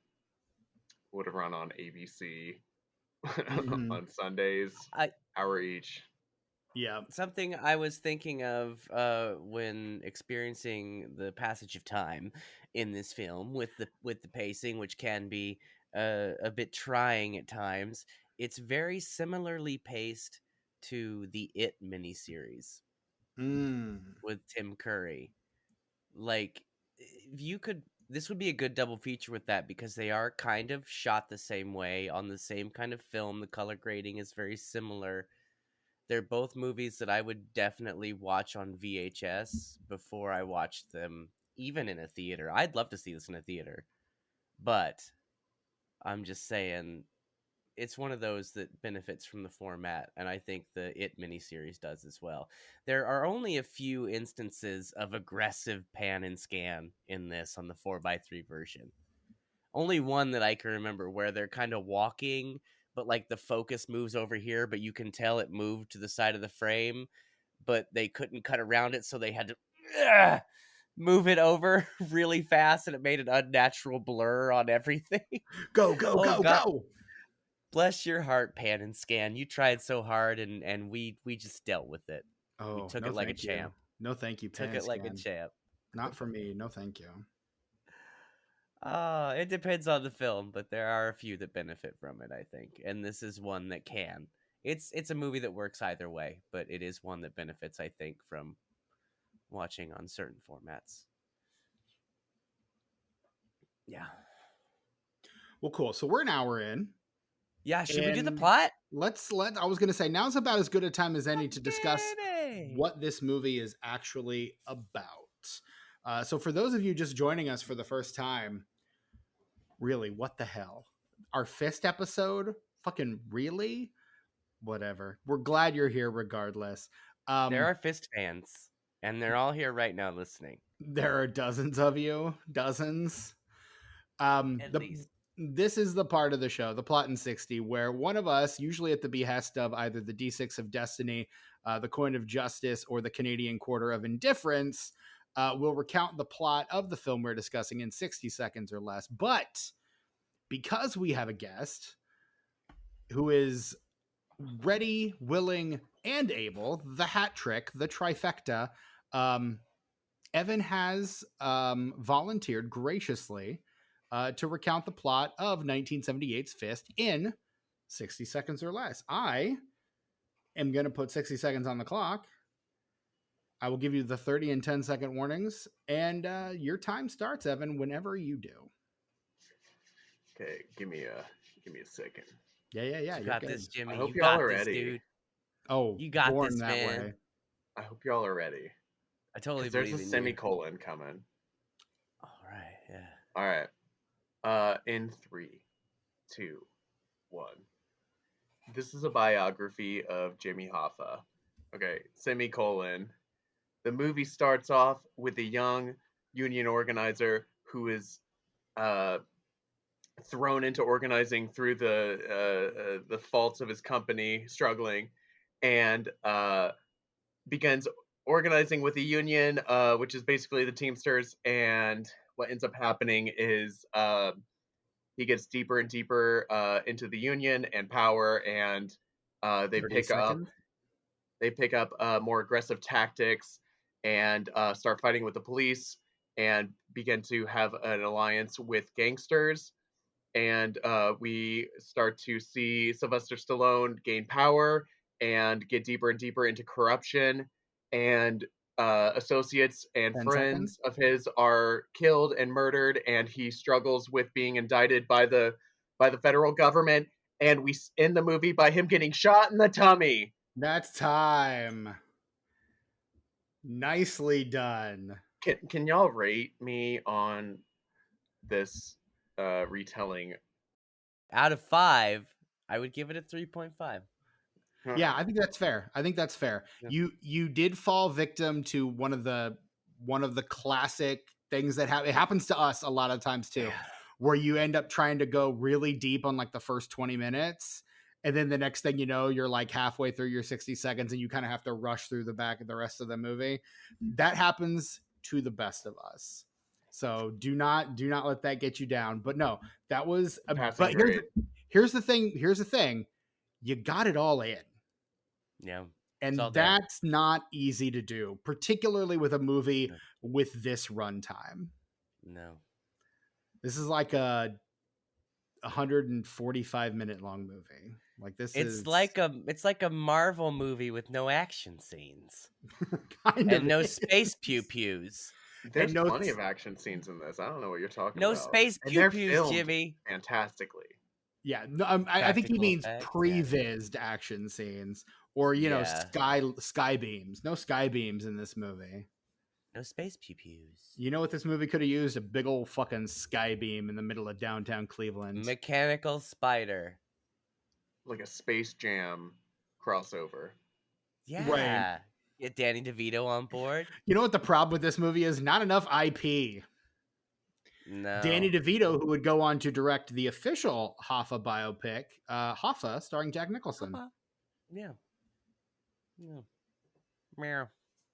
would have run on ABC Mhm. on Sundays, I hour each. Yeah. Something I was thinking of when experiencing the passage of time in this film with the pacing, which can be a bit trying at times. It's very similarly paced to the It miniseries Mm. with Tim Curry. Like, if you could, this would be a good double feature with that, because they are kind of shot the same way on the same kind of film. The color grading is very similar. They're both movies that I would definitely watch on VHS before I watched them even in a theater. I'd love to see this in a theater, but I'm just saying it's one of those that benefits from the format, and I think the It miniseries does as well. There are only a few instances of aggressive pan and scan in this on the 4:3 version. Only one that I can remember where they're kind of walking, but like the focus moves over here, but you can tell it moved to the side of the frame, but they couldn't cut around it, so they had to move it over really fast, and it made an unnatural blur on everything. Go, Oh God, go. bless your heart, pan and scan. You tried so hard, and we just dealt with it. We Oh, took no it like a thank you. champ. No thank you, Took Pan it like a Scan. champ. Not for me. No thank you. It depends on the film, but there are a few that benefit from it, I think, and this is one that can. It's a movie that works either way, but it is one that benefits, I think, from watching on certain formats. Yeah. Well, cool. So we're an hour in. Yeah, should we do the And plot? I was going to say, now's about as good a time as any to discuss Baby! what this movie is actually about. So for those of you just joining us for the first time, really, what the hell? Our Fist episode? Fucking really? Whatever. We're glad you're here regardless. There are Fist fans, and they're all here right now listening. There are dozens of you. Dozens. At least. This is the part of the show, the Plot in 60, where one of us, usually at the behest of either the D6 of Destiny, the Coin of Justice, or the Canadian Quarter of Indifference, will recount the plot of the film we're discussing in 60 seconds or less. But because we have a guest who is ready, willing, and able, the hat trick, the trifecta, Evan has volunteered graciously to recount the plot of 1978's Fist in 60 seconds or less. I am going to put 60 seconds on the clock. I will give you the 30 and 10-second warnings, and your time starts, Evan, whenever you do. Okay, give me a second. Yeah, You you're got good. this, Jimmy. I hope You y'all got are this, ready. dude. Oh, You got born this, that man. way. I hope y'all are ready. I totally Because there's believe a in you. semicolon coming. All right, yeah. All right. In 3, 2, 1. This is a biography of Jimmy Hoffa. Okay, semicolon. The movie starts off with a young union organizer who is thrown into organizing through the faults of his company, struggling, and begins organizing with a union, which is basically the Teamsters. And what ends up happening is he gets deeper and deeper into the union and power, and they 30 pick up seconds. more aggressive tactics and start fighting with the police and begin to have an alliance with gangsters. And we start to see Sylvester Stallone gain power and get deeper and deeper into corruption. And associates and 10 friends seconds. of his are killed and murdered, and he struggles with being indicted by the federal government. And we end the movie by him getting shot in the tummy. That's time. Nicely done. Can y'all rate me on this retelling? Out of 5, I would give it a 3.5. Yeah, I think that's fair. I think that's fair. Yeah. You did fall victim to one of the classic things that it happens to us a lot of times too, Yeah. where you end up trying to go really deep on like the first 20 minutes, and then the next thing you know, you're like halfway through your 60 seconds and you kind of have to rush through the back of the rest of the movie. That happens to the best of us. So do not let that get you down. But no, that was Passing but grade. here's the thing. You got it all in. Yeah. It's And all there. that's not easy to do, particularly with a movie with this runtime. No. This is like a 145-minute long movie. Like this It's is like a Marvel movie with no action scenes kind of and no is. space pew pews. There's no- plenty of action scenes in this. I don't know what you're talking No about. space And pew they're pews, filmed Jimmy. fantastically. Yeah, no, I think he Practical means effects, yeah. pre-vised action scenes, or Yeah. sky beams. No sky beams in this movie. No space pew pews. You know what this movie could have used? A big old fucking sky beam in the middle of downtown Cleveland. Mechanical spider. Like a Space Jam crossover. Yeah. Right. Get Danny DeVito on board. You know what the problem with this movie is? Not enough IP. No. Danny DeVito, who would go on to direct the official Hoffa biopic, Hoffa, starring Jack Nicholson. Yeah. Yeah. Meow.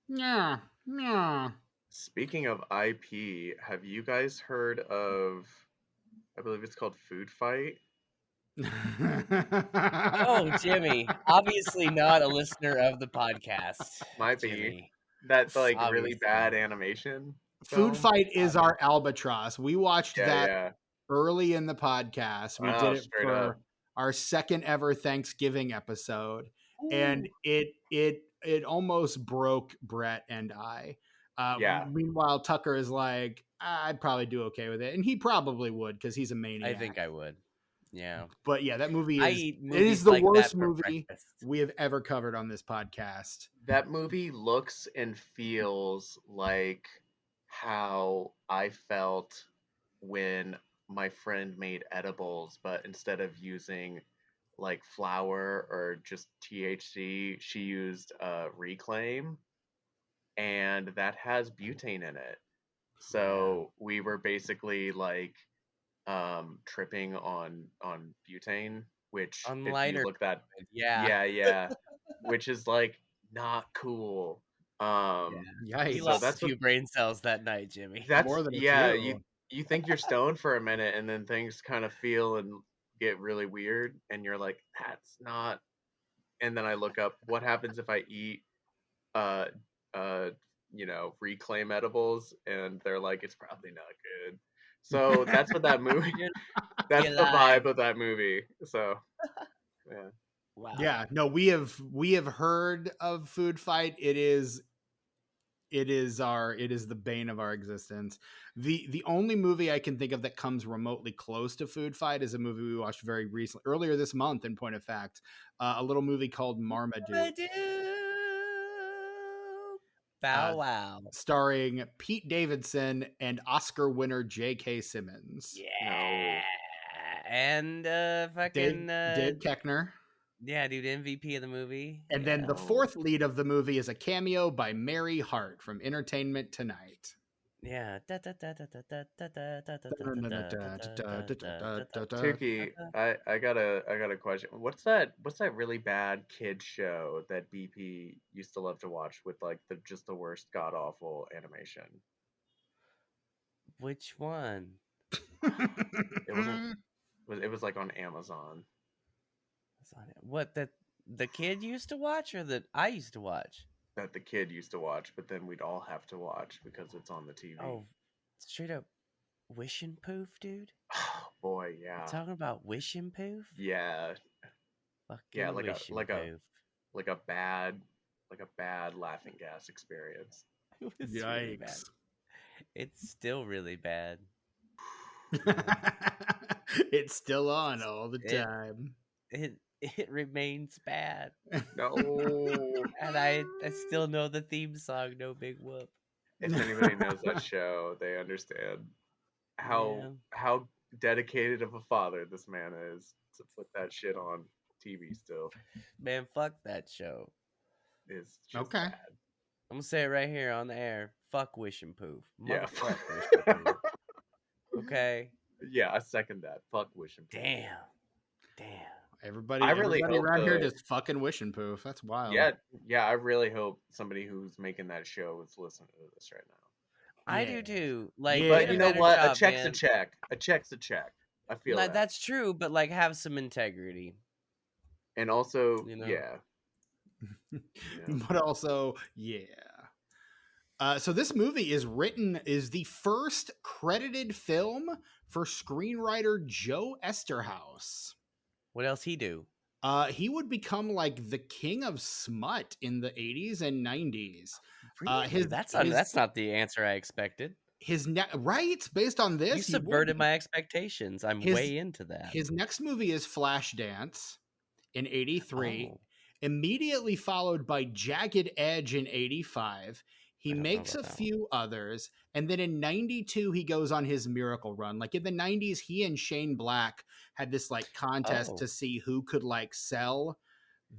Yeah, yeah. Speaking of IP, have you guys heard of, I believe it's called Food Fight? Oh, Jimmy. Obviously not a listener of the podcast. Might be. Jimmy. That like really Obviously. bad animation Food film? Fight is our albatross. We watched that Yeah. early in the podcast. We Wow, did it straight for up. our second ever Thanksgiving episode, and it almost broke Brett and I. Yeah. Meanwhile, Tucker is like, I'd probably do okay with it, and he probably would because he's a maniac. I think I would. Yeah. But yeah, that movie I is eat it is movies the like worst that for movie breakfast. we have ever covered on this podcast. That movie looks and feels like how I felt when my friend made edibles, but instead of using like flour or just THC, she used Reclaim, and that has butane in it. So we were basically like tripping on butane, which On if you lighter. look that Yeah. which is like not cool. Yikes. You So lost that's a few what brain cells that night, Jimmy. that's More than a yeah, few. you think you're stoned for a minute and then things kind of feel and get really weird and you're like, that's not. And then I look up what happens if I eat uh Reclaim edibles, and they're like, it's probably not good. So that's what that movie that's You're the alive. vibe of that movie. So yeah. Wow. Yeah, no, we have heard of Food Fight. It is the bane of our existence. The only movie I can think of that comes remotely close to Food Fight is a movie we watched very recently, earlier this month. In point of fact, a little movie called Marmaduke, Bow wow. starring Pete Davidson and Oscar winner J.K. Simmons. Yeah. And fucking Dave Koechner. yeah, dude, MVP of the movie. And then the fourth lead of the movie is a cameo by Mary Hart from Entertainment Tonight. Yeah. Tuki, I got a question. What's that really bad kid show that BP used to love to watch with like the worst god awful animation? Which one? It wasn't it was like on Amazon. What that the kid used to watch or that I used to watch? That the kid used to watch, but then we'd all have to watch because it's on the TV. Oh, straight up Wish and Poof, dude. Oh boy, yeah. You're talking about Wish and Poof? Yeah. Fucking Yeah, Wish and Poof. like a bad laughing gas experience. It was Yikes. really bad. It's still really bad. It's still on all the time. It remains bad. No. And I still know the theme song, No Big Whoop. If anybody knows that show, they understand how dedicated of a father this man is to put that shit on TV still. Man, fuck that show. It's just Okay. bad. I'm gonna say it right here on the air. Fuck Wish and Poof. Yeah. Motherfuck Wish and Poof. Okay. Yeah, I second that. Fuck Wish and Poof. Damn. Everybody, I really everybody hope around here the- just fucking wishing poof. That's wild. Yeah, I really hope somebody who's making that show is listening to this right now. I Yeah. do too. Like, Yeah. get But a you know better what? job, A check's man. a check. A check's a check. I feel that. That's true, but like, have some integrity. And also, You know? yeah. But also, yeah. So this movie is the first credited film for screenwriter Joe Esterhaus. What else he do? He would become like the king of smut in the 80s and 90s. Really? That's not the answer I expected. Right? Based on this, You subverted my expectations. I'm way into that. His next movie is Flashdance in 83, Oh. immediately followed by Jagged Edge in 85. He makes a few others, and then in 92 he goes on his miracle run. Like in the 90s, he and Shane Black had this like contest to see who could like sell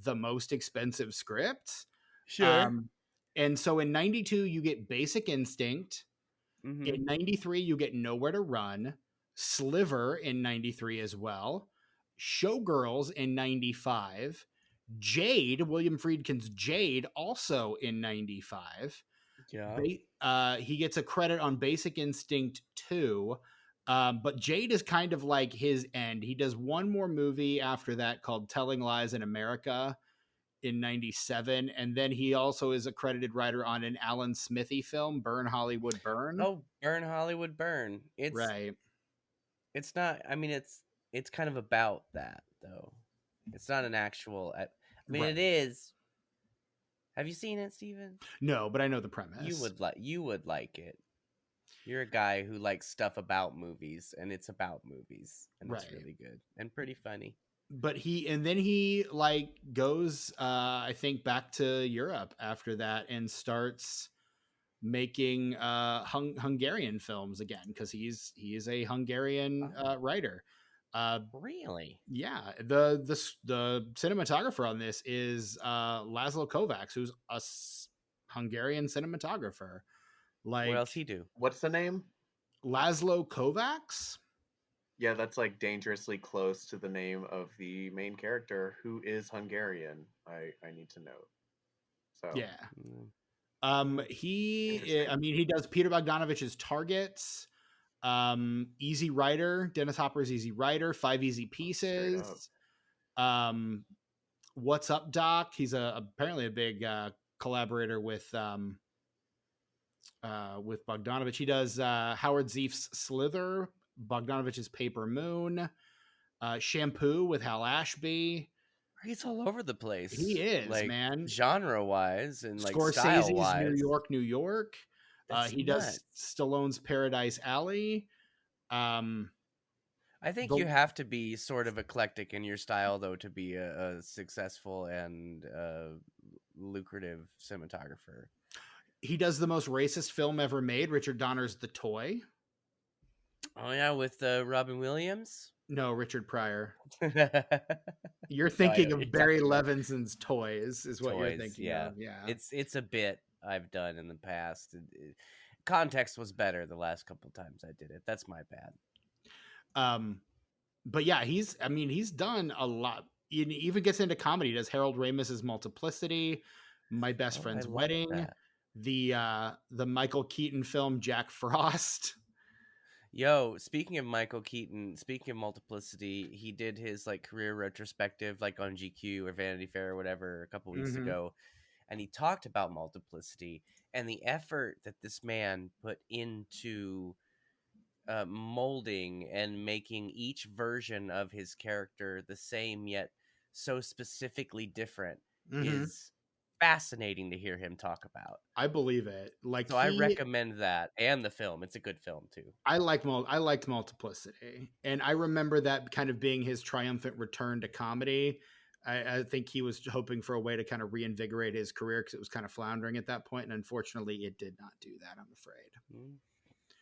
the most expensive scripts. Sure. And so in 92 you get Basic Instinct. Mm-hmm. In 93 you get Nowhere to Run, Sliver in 93 as well, Showgirls in 95, Jade, William Friedkin's Jade, also in 95. Yeah. He gets a credit on Basic Instinct 2, but Jade is kind of like his end. He does one more movie after that called Telling Lies in America in 97, and then he also is a credited writer on an Alan Smithy film, Burn Hollywood Burn. Oh, Burn Hollywood Burn. It's right. It's not. I mean, it's kind of about that though. It's not an actual. I mean, Right. it is. Have you seen it, Steven? No, but I know the premise. You would like it. You're a guy who likes stuff about movies, and it's about movies, and it's really good and pretty funny. But he like goes, I think, back to Europe after that and starts making Hungarian films again because he is a Hungarian writer. Really? Yeah. The cinematographer on this is Laszlo Kovacs, who's a Hungarian cinematographer. Like, what else he do? What's the name? Laszlo Kovacs. Yeah, that's like dangerously close to the name of the main character, who is Hungarian. I need to know. So yeah. He does Peter Bogdanovich's Targets, Easy Rider, Dennis Hopper's Easy Rider, 5 Easy Pieces. What's Up, Doc? He's apparently a big collaborator with Bogdanovich. He does Howard Zief's Slither, Bogdanovich's Paper Moon, Shampoo with Hal Ashby. He's all over the place. He is, like, man. Genre-wise and like Scorsese's style-wise. New York. He does Stallone's Paradise Alley. I think you have to be sort of eclectic in your style, though, to be a successful and lucrative cinematographer. He does the most racist film ever made, Richard Donner's The Toy. Oh, yeah, with Robin Williams? No, Richard Pryor. You're thinking of Barry Levinson's Toys, is what you're thinking of. Yeah. It's a bit I've done in the past. Context was better the last couple times I did it. That's my bad. But yeah, he's done a lot. He even gets into comedy. He does Harold Ramis's Multiplicity, My Best Friend's Wedding, the Michael Keaton film Jack Frost. Yo, speaking of Michael Keaton, speaking of Multiplicity, he did his like career retrospective like on GQ or Vanity Fair or whatever a couple weeks ago, and he talked about Multiplicity and the effort that this man put into molding and making each version of his character the same yet so specifically different is fascinating to hear him talk about. I believe it. So I recommend that and the film. It's a good film too. I liked Multiplicity, and I remember that kind of being his triumphant return to comedy. I think he was hoping for a way to kind of reinvigorate his career because it was kind of floundering at that point, and unfortunately, it did not do that. I'm afraid,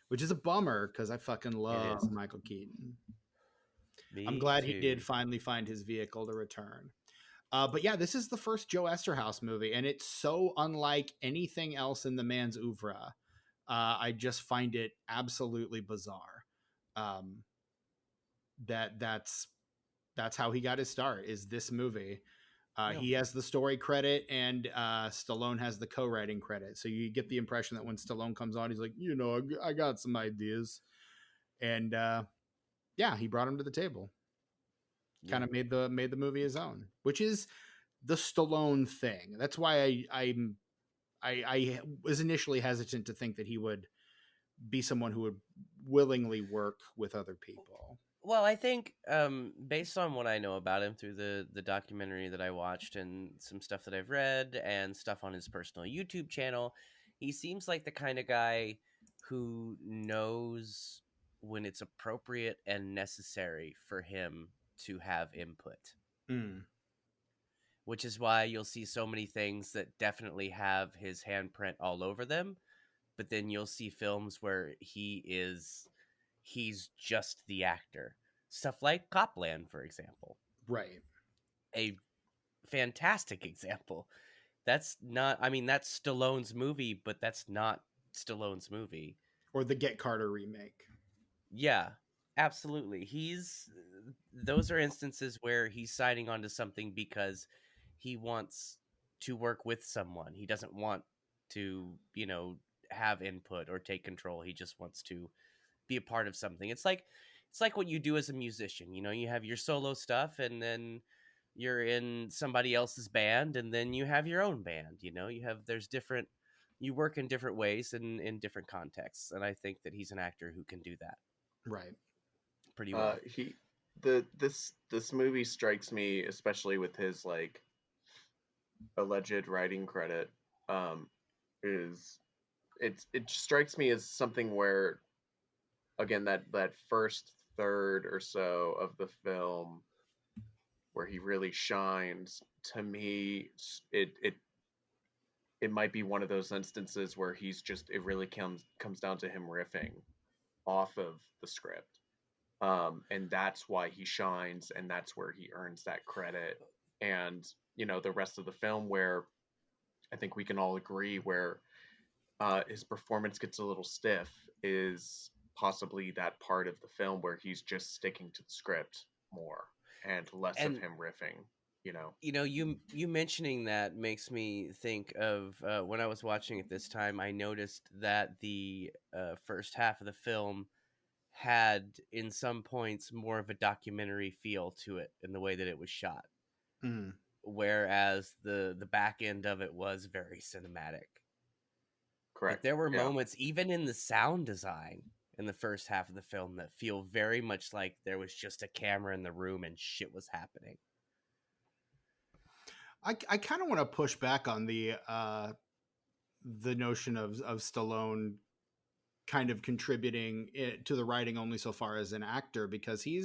which is a bummer because I fucking love Michael Keaton. I'm Me glad he did too. finally find his vehicle to return. But yeah, this is the first Joe Esterhaus movie, and it's so unlike anything else in the man's oeuvre. I just find it absolutely bizarre. Um, that's how he got his start. Is this movie? No. He has the story credit, and Stallone has the co-writing credit. So you get the impression that when Stallone comes on, he's like, I got some ideas, and yeah, he brought him to the table. Yeah. Kind of made the movie his own, which is the Stallone thing. That's why I was initially hesitant to think that he would be someone who would willingly work with other people. Well, I think based on what I know about him through the documentary that I watched and some stuff that I've read and stuff on his personal YouTube channel, he seems like the kind of guy who knows when it's appropriate and necessary for him to have input, Mm, which is why you'll see so many things that definitely have his handprint all over them, but then you'll see films where he's just the actor. Stuff like Copland, for example. right. A fantastic example. That's not, I mean, that's Stallone's movie, but that's not Stallone's movie. Or the Get Carter remake. Yeah, absolutely. Those are instances where he's signing on to something because he wants to work with someone. He doesn't want to, have input or take control. He just wants to be a part of something. It's like what you do as a musician. You have your solo stuff, and then you're in somebody else's band, and then you have your own band. You work in different ways and in different contexts, and I think that he's an actor who can do that Right. pretty well. He this movie strikes me, especially with his like alleged writing credit, um, is it strikes me as something where, again, that first third or so of the film where he really shines, to me, it might be one of those instances where it really comes down to him riffing off of the script, and that's why he shines, and that's where he earns that credit. And the rest of the film, where I think we can all agree, where his performance gets a little stiff, is possibly that part of the film where he's just sticking to the script more and less of And him riffing. you mentioning that makes me think of when I was watching it this time. I noticed that the first half of the film had, in some points, more of a documentary feel to it in the way that it was shot, Mm, whereas the back end of it was very cinematic. Like, Correct. there were Yeah. moments, even in the sound design in the first half of the film, that feel very much like there was just a camera in the room and shit was happening. I kind of want to push back on the notion of Stallone kind of contributing to the writing only so far as an actor, because he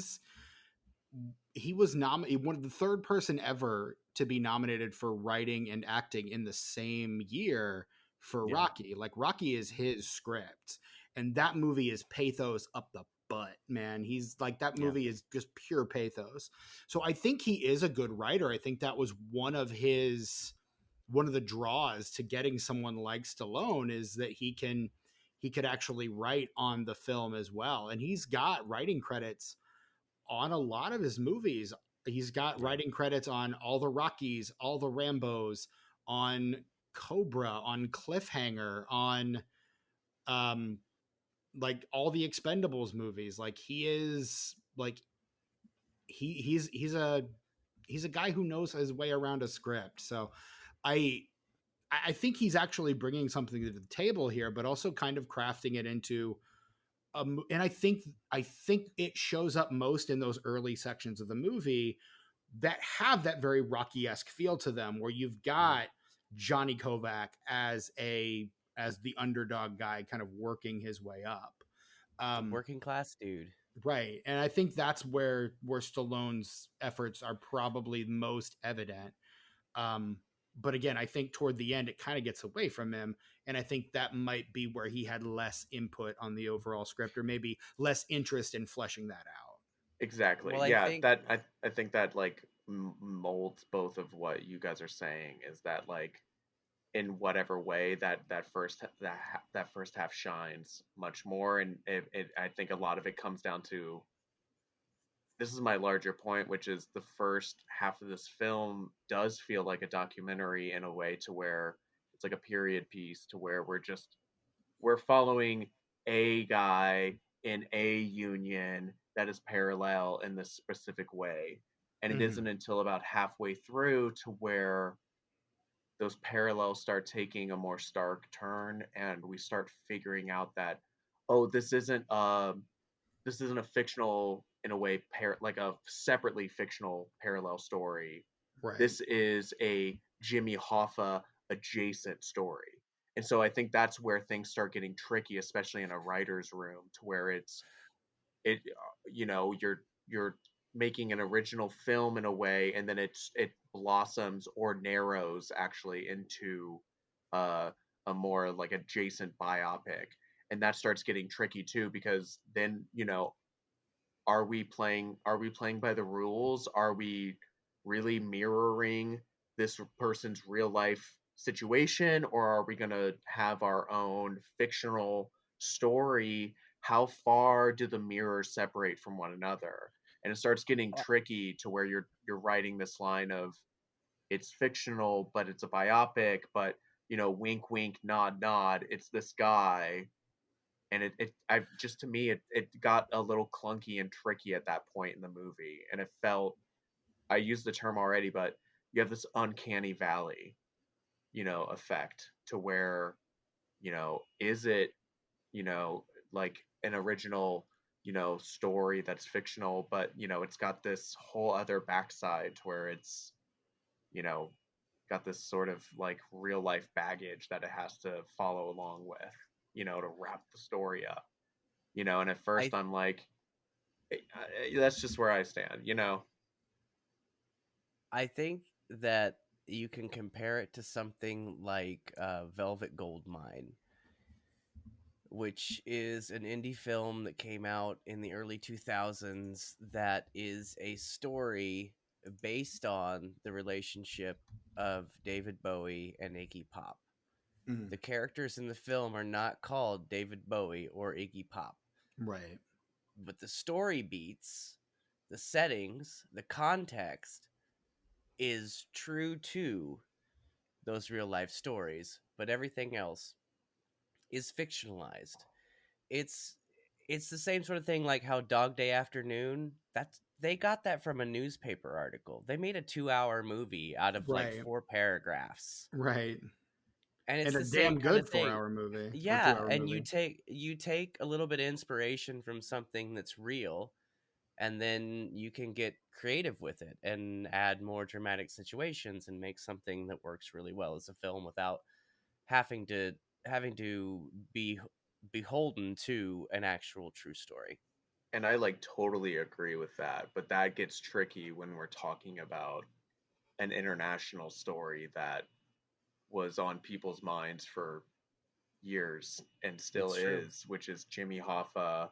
was one of the third person ever to be nominated for writing and acting in the same year for Yeah. Rocky. Like, Rocky is his script, and that movie is pathos up the butt, man. He's like, that Yeah. movie is just pure pathos. So I think he is a good writer. I think that was one of the draws to getting someone like Stallone, is that he could actually write on the film as well. And he's got writing credits on a lot of his movies. He's got writing credits on all the Rockies, all the Rambos, on Cobra, on Cliffhanger, on like all the Expendables movies. Like, he is like he's a guy who knows his way around a script. So I think he's actually bringing something to the table here, but also kind of crafting it into and I think it shows up most in those early sections of the movie that have that very Rocky-esque feel to them, where you've got Johnny Kovak as the underdog guy, kind of working his way up. The working class dude. Right. And I think that's where Stallone's efforts are probably most evident. But again, I think toward the end, it kind of gets away from him. And I think that might be where he had less input on the overall script, or maybe less interest in fleshing that out. Exactly. Well, I Yeah, think that I think that like molds both of what you guys are saying is that like in whatever way that first half shines much more, and I think a lot of it comes down to this is my larger point, which is the first half of this film does feel like a documentary in a way to where it's like a period piece to where we're following a guy in a union that is parallel in this specific way. And it Mm-hmm. isn't until about halfway through to where those parallels start taking a more stark turn and we start figuring out that, oh, this isn't a fictional in a way like a separately fictional parallel story. Right. This is a Jimmy Hoffa adjacent story. And so I think that's where things start getting tricky, especially in a writer's room, to where it you're making an original film in a way, and then it blossoms or narrows actually into uh, a more like adjacent biopic, and that starts getting tricky too because then are we playing by the rules? Are we really mirroring this person's real life situation, or are we going to have our own fictional story? How far do the mirrors separate from one another? And it starts getting tricky to where you're writing this line of it's fictional but it's a biopic, but wink wink nod nod, it's this guy. And I just to me it got a little clunky and tricky at that point in the movie, and it felt, I used the term already, but you have this uncanny valley, effect to where, is it, you know, like an original, story that's fictional, but it's got this whole other backside to where it's, you know, got this sort of like real life baggage that it has to follow along with, to wrap the story up. And at I first I'm like, that's just where I stand. I think that you can compare it to something like Velvet Goldmine, which is an indie film that came out in the early 2000s that is a story based on the relationship of David Bowie and Iggy Pop. Mm. The characters in the film are not called David Bowie or Iggy Pop, Right. but the story beats, the settings, the context is true to those real life stories, but everything else is fictionalized. It's it's the same sort of thing like how Dog Day Afternoon, that's they got that from a newspaper article. They made a 2-hour movie out of like Right. 4 paragraphs. Right. And it's And a the same damn kind of good thing. 4-hour movie or Yeah, 2-hour and movie. you take a little bit of inspiration from something that's real, and then you can get creative with it and add more dramatic situations and make something that works really well as a film without having to having to be beholden to an actual true story. And I like totally agree with that, but that gets tricky when we're talking about an international story that was on people's minds for years and still It's true. is, which is Jimmy Hoffa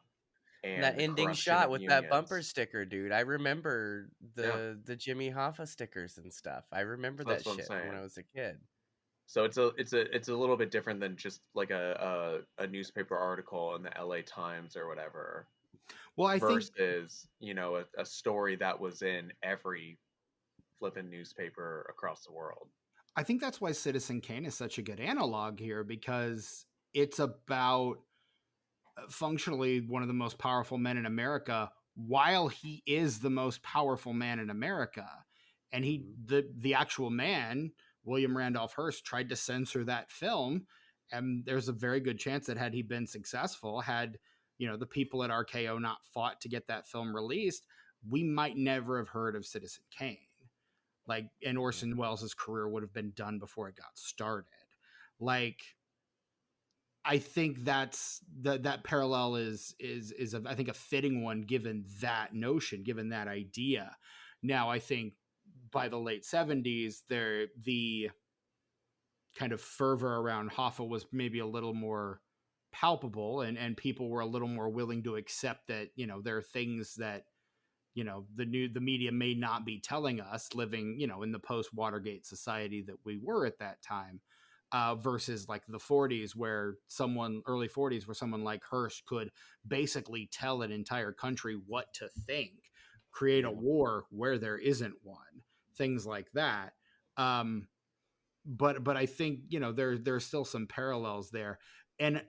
And and that the ending corruption shot of with that bumper unions. sticker, dude. I remember Yeah, the Jimmy Hoffa stickers and stuff. I remember so that that's what I'm shit from when I saying. was a kid. So it's a little bit different than just like a newspaper article in the LA Times or whatever Well, versus a story that was in every flipping newspaper across the world. I think that's why Citizen Kane is such a good analog here, because it's about functionally one of the most powerful men in America while he is the most powerful man in America. And Mhm. the actual man, William Randolph Hearst, tried to censor that film. And there's a very good chance that had he been successful, had the people at RKO not fought to get that film released, we might never have heard of Citizen Kane. Like, and Yeah. Orson Welles' career would have been done before it got started. Like, I think that parallel is I think a fitting one given that notion, given that idea. Now, I think by the late 70s, the kind of fervor around Hoffa was maybe a little more palpable, and people were a little more willing to accept that there are things that the media may not be telling us, living in the post Watergate society that we were at that time, versus like the 40s where early 40s where someone like Hearst could basically tell an entire country what to think, create a Yeah. war where there isn't one, things like that. But I think there's still some parallels there, and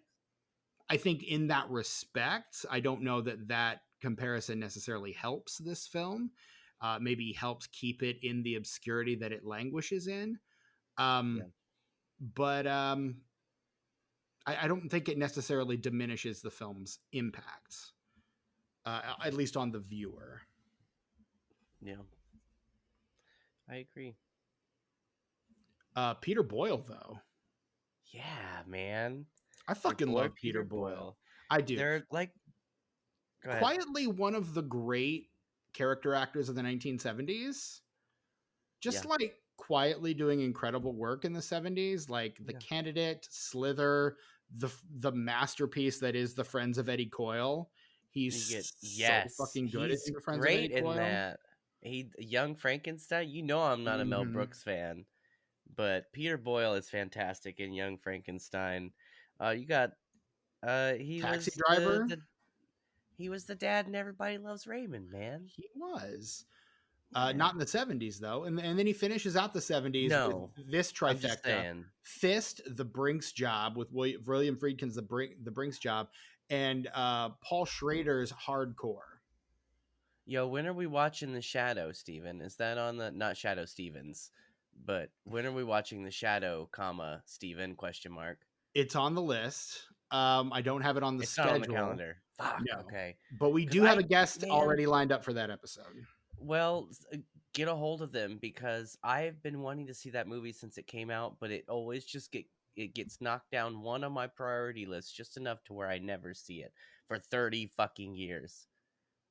I think in that respect, I don't know that comparison necessarily helps this film. Maybe helps keep it in the obscurity that it languishes in. Yeah. But I don't think it necessarily diminishes the film's impact, at least on the viewer. Yeah. I agree. Peter Boyle, though. Yeah, man. I fucking boy love Peter Boyle. I do. They're like, go ahead. Quietly one of the great character actors of the 1970s. Just Yeah. like quietly doing incredible work in the 70s, like The Yeah. Candidate, Slither, the masterpiece that is The Friends of Eddie Coyle. He's so fucking good he's in The Friends of great Eddie in Coyle. that. Young Frankenstein. I'm not a Mel Mhm. Brooks fan, but Peter Boyle is fantastic in Young Frankenstein. You got he Taxi was Driver. he was the dad in Everybody Loves Raymond, man. He was. Yeah. Not in the 70s though, and then he finishes out the 70s No, with this I'm just trifecta: saying. Fist, The Brinks Job with William Friedkin's The Brinks Job, and Paul Schrader's Hardcore. Yo, when are we watching The Shadow, Steven? Is that on the not Shadow Stevens, but when are we watching The Shadow, comma Steven question mark? It's on the list. I don't have it on the It's schedule. not on the calendar. Fuck. No. Okay. But we 'Cause do have a guest man, already lined up for that episode. Well, get a hold of them because I've been wanting to see that movie since it came out, but it always just gets knocked down one on my priority list just enough to where I never see it for 30 fucking years.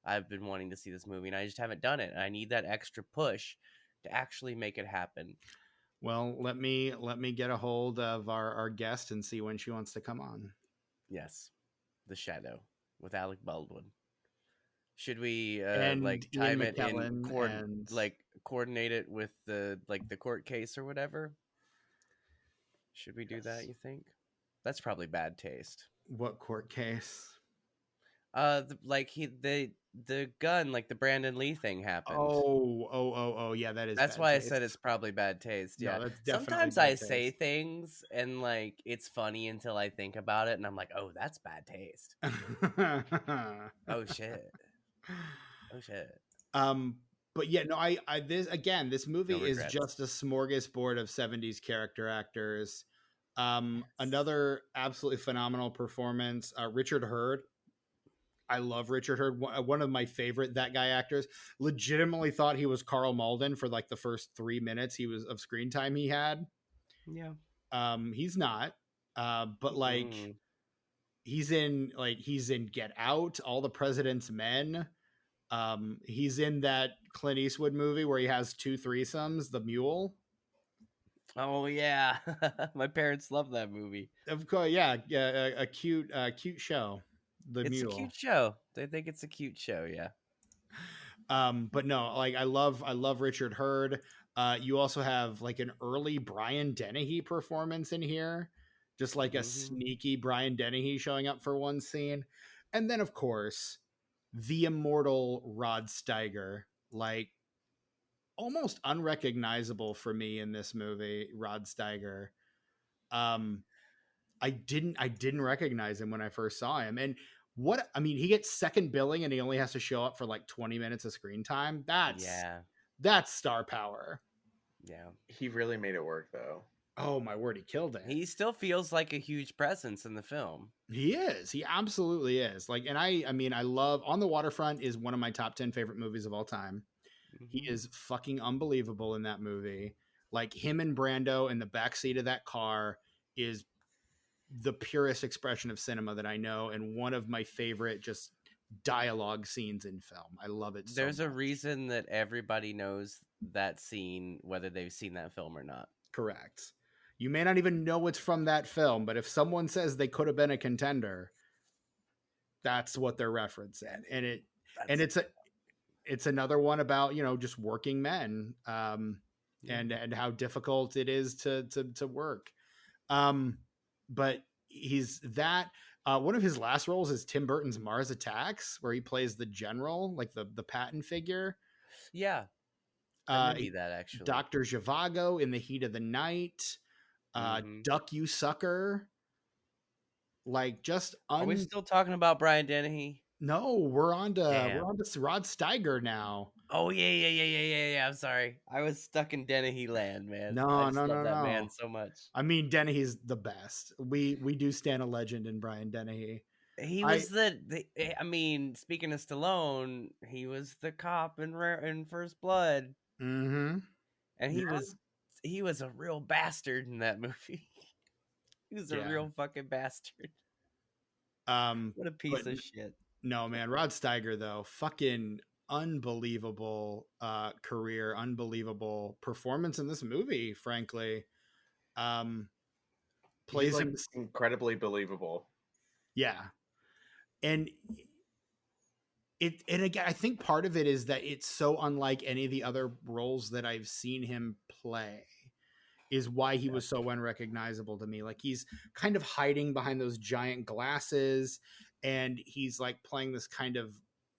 I've been wanting to see this movie and I just haven't done it. I need that extra push to actually make it happen. Well, let me get a hold of our guest and see when she wants to come on. Yes. The Shadow with Alec Baldwin. Should we And like Ian time it in McKellen and coordinate it with the court case or whatever? Should we do that, you think? That's probably bad taste. what court case? The gun, like the Brandon Lee thing happened. Oh, yeah, that is. That's bad why taste. I said it's probably bad taste. No, Yeah, that's definitely sometimes bad I taste. say things and like it's funny until I think about it, and I'm like, oh, that's bad taste. Oh shit. Oh shit. But yeah, no, this movie No is regrets. just a smorgasbord of 70s character actors. Another absolutely phenomenal performance. Richard Hurd. I love Richard Hurd. One of my favorite that guy actors. Legitimately thought he was Carl Malden for like the first 3 minutes of screen time he had. Yeah. He's not. But like he's in Get Out, All the President's Men. He's in that Clint Eastwood movie where he has 2 threesomes, The Mule. Oh yeah, my parents love that movie. Of course, yeah, a cute show. It's Mule. a cute show. They think it's a cute show. Yeah. But no, like I love Richard Hurd. You also have like an early Brian Dennehy performance in here, just like a sneaky Brian Dennehy showing up for one scene, and then of course the immortal Rod Steiger, like almost unrecognizable for me in this movie. Rod Steiger. I didn't recognize him when I first saw him, and he gets second billing and he only has to show up for like 20 minutes of screen time. That's star power. Yeah. He really made it work though. Oh my word, he killed it. He still feels like a huge presence in the film. He is. He absolutely is. Like, and I love On the Waterfront is one of my top 10 favorite movies of all time. He is fucking unbelievable in that movie. Like him and Brando in the backseat of that car is the purest expression of cinema that I know, and one of my favorite just dialogue scenes in film. I love it. There's so a much. reason that everybody knows that scene, whether they've seen that film or not. Correct. You may not even know it's from that film, but if someone says they could have been a contender, that's what they're referencing. And it's another one about, just working men, and how difficult it is to work. But he's that. One of his last roles is Tim Burton's Mars Attacks, where he plays the general, like the Patton figure. Yeah, I Uh, remember that actually. Dr. Zhivago in The Heat of the Night. Duck You Sucker. Like just Are we still talking about Brian Dennehy? No, we're on to Damn. Rod Steiger now. Oh yeah. I'm sorry, I was stuck in Dennehy land, man. No, I just no, love no, that no. man so much. I mean, Dennehy's the best. We do stand a legend in Brian Dennehy. He was I mean, speaking of Stallone, he was the cop in First Blood. Mm-hmm. And he was a real bastard in that movie. He was a real fucking bastard. What a piece of shit. No, man, Rod Steiger though, fucking unbelievable career, unbelievable performance in this movie, frankly. Plays He's, like, him incredibly believable. Yeah. And again, I think part of it is that it's so unlike any of the other roles that I've seen him play, is why he was so unrecognizable to me. Like, he's kind of hiding behind those giant glasses, and he's like playing this kind of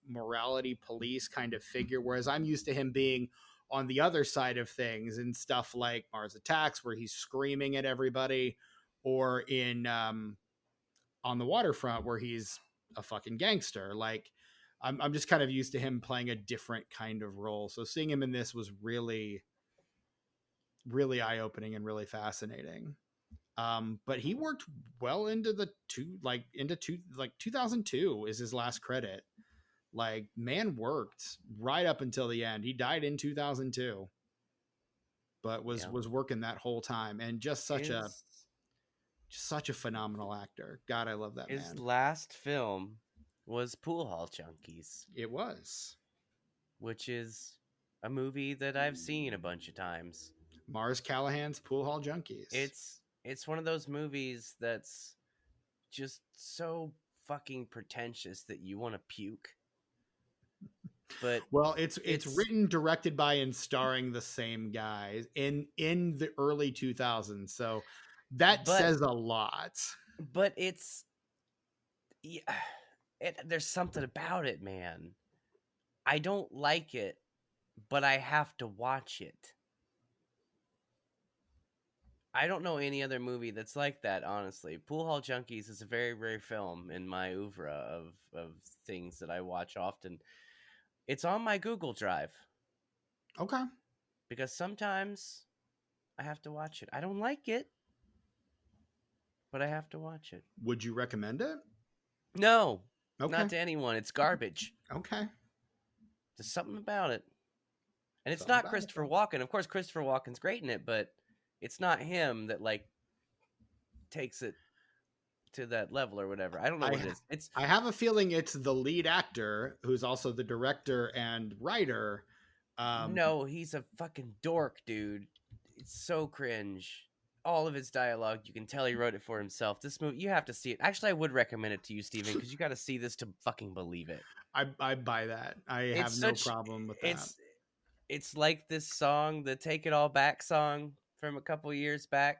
morality police kind of figure, whereas I'm used to him being on the other side of things in stuff like Mars Attacks, where he's screaming at everybody, or in On the Waterfront, where he's a fucking gangster. Like, I'm just kind of used to him playing a different kind of role. So seeing him in this was really, really eye-opening and really fascinating. But he worked well into 2002 is his last credit. Like, man worked right up until the end. He died in 2002, but was working that whole time, and just such a phenomenal actor. God, I love that man. His last film was Pool Hall Junkies. It was. Which is a movie that I've seen a bunch of times. Mars Callahan's Pool Hall Junkies. It's one of those movies that's just so fucking pretentious that you want to puke. But well, it's written, directed by, and starring the same guys in the early 2000s. So that says a lot. But there's something about it, man. I don't like it, but I have to watch it. I don't know any other movie that's like that, honestly. Pool Hall Junkies is a very rare film in my oeuvre of things that I watch often. It's on my Google Drive. Okay. Because sometimes I have to watch it. I don't like it, but I have to watch it. Would you recommend it? No. Okay. Not to anyone. It's garbage. Okay. There's something about it. And it's not Christopher Walken. Of course, Christopher Walken's great in it, but it's not him that, like, takes it to that level or whatever. I don't know what it is. I have a feeling it's the lead actor who's also the director and writer. No, he's a fucking dork, dude. It's so cringe. All of his dialogue, you can tell he wrote it for himself. This movie, you have to see it. Actually, I would recommend it to you, Steven, because you got to see this to fucking believe it. I buy that. I have no problem with that. It's like this song, the Take It All Back song from a couple years back,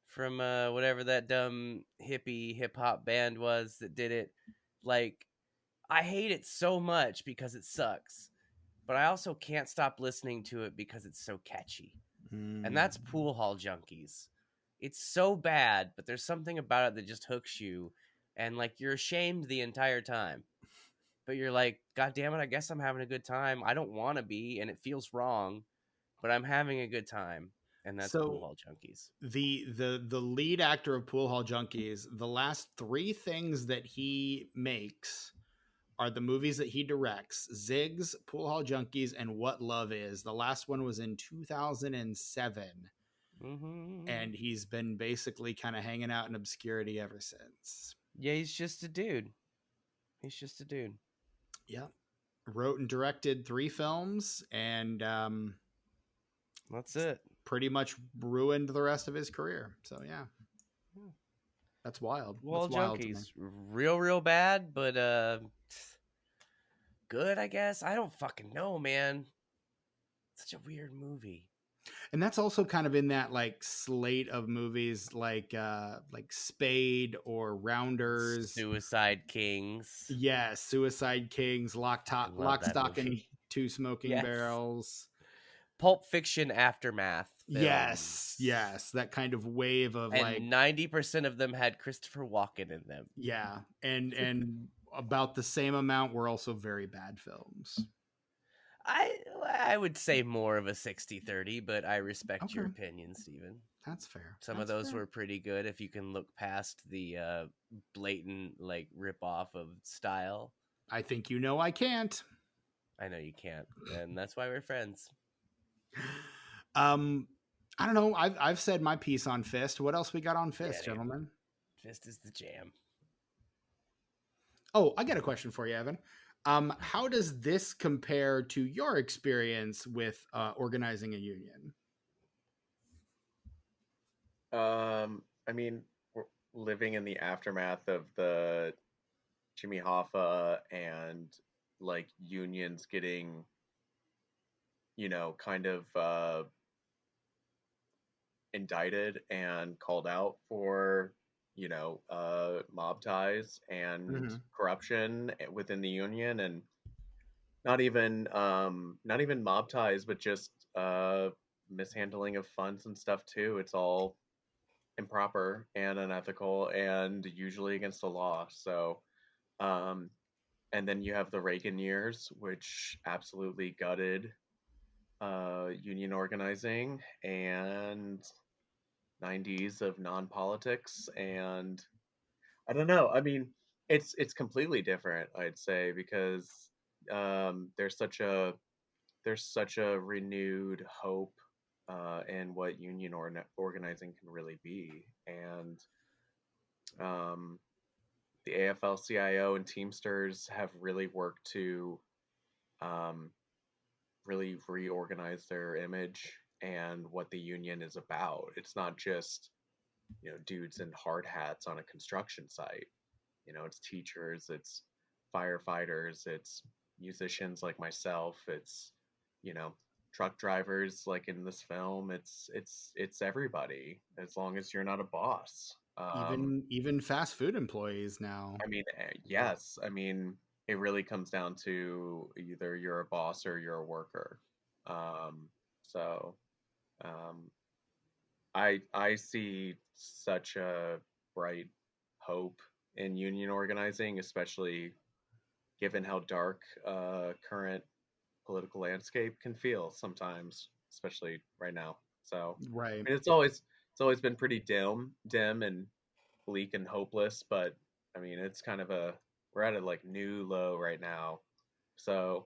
from whatever that dumb hippie hip-hop band was that did it. Like, I hate it so much because it sucks, but I also can't stop listening to it because it's so catchy. And that's Pool Hall Junkies. It's so bad, but there's something about it that just hooks you, and, like, you're ashamed the entire time. But you're like, God damn it, I guess I'm having a good time. I don't want to be, and it feels wrong, but I'm having a good time. And that's Pool Hall Junkies. The lead actor of Pool Hall Junkies, the last 3 things that he makes are the movies that he directs: Ziggs, Pool Hall Junkies, and What Love Is. The last one was in 2007. Mm-hmm. And he's been basically kind of hanging out in obscurity ever since. Yeah, he's just a dude. Yeah. Wrote and directed 3 films, and that's it. Pretty much ruined the rest of his career. So yeah. That's wild. Well, That's wild Junkies, real bad, but good, I guess. I don't fucking know, man. Such a weird movie. And that's also kind of in that like slate of movies like Spade or Rounders. Suicide Kings. Yes, Suicide Kings, Fucking love Lock, that Stock, and movie. Two Smoking Yes. Barrels. Pulp Fiction aftermath films. Yes, that kind of wave of like, And 90% of them had Christopher Walken in them. yeah, and about the same amount were also very bad films. I would say more of a 60-30, but I respect your Okay. opinion, Steven. That's fair. Some That's of those fair. were pretty good if you can look past the blatant like rip off of style. I think you know I can't. I know you can't, and that's why we're friends. I don't know. I've said my piece on Fist. What else we got on Fist, Yeah, dude. gentlemen? Fist is the jam. Oh, I got a question for you, Evan. How does this compare to your experience with organizing a union? I mean, we're living in the aftermath of the Jimmy Hoffa and like unions getting, kind of indicted and called out for, mob ties and Mm-hmm. corruption within the union, and not even mob ties, but just mishandling of funds and stuff too. It's all improper and unethical and usually against the law. So, um, and then you have the Reagan years, which absolutely gutted union organizing, and 90s of non-politics. And I don't know. I mean, it's completely different, I'd say, because there's such a renewed hope in what union organizing can really be. And um, the AFL-CIO and Teamsters have really worked to um, really reorganize their image and what the union is about. It's not just, dudes in hard hats on a construction site. It's teachers, it's firefighters, it's musicians like myself, it's, you know, truck drivers like in this film. It's everybody, as long as you're not a boss. Even fast food employees now. I mean, yes. I mean, it really comes down to either you're a boss or you're a worker. So um, I see such a bright hope in union organizing, especially given how dark current political landscape can feel sometimes, especially right now. So Right. I mean, it's always been pretty dim and bleak and hopeless, but I mean, it's kind of we're at a like new low right now. So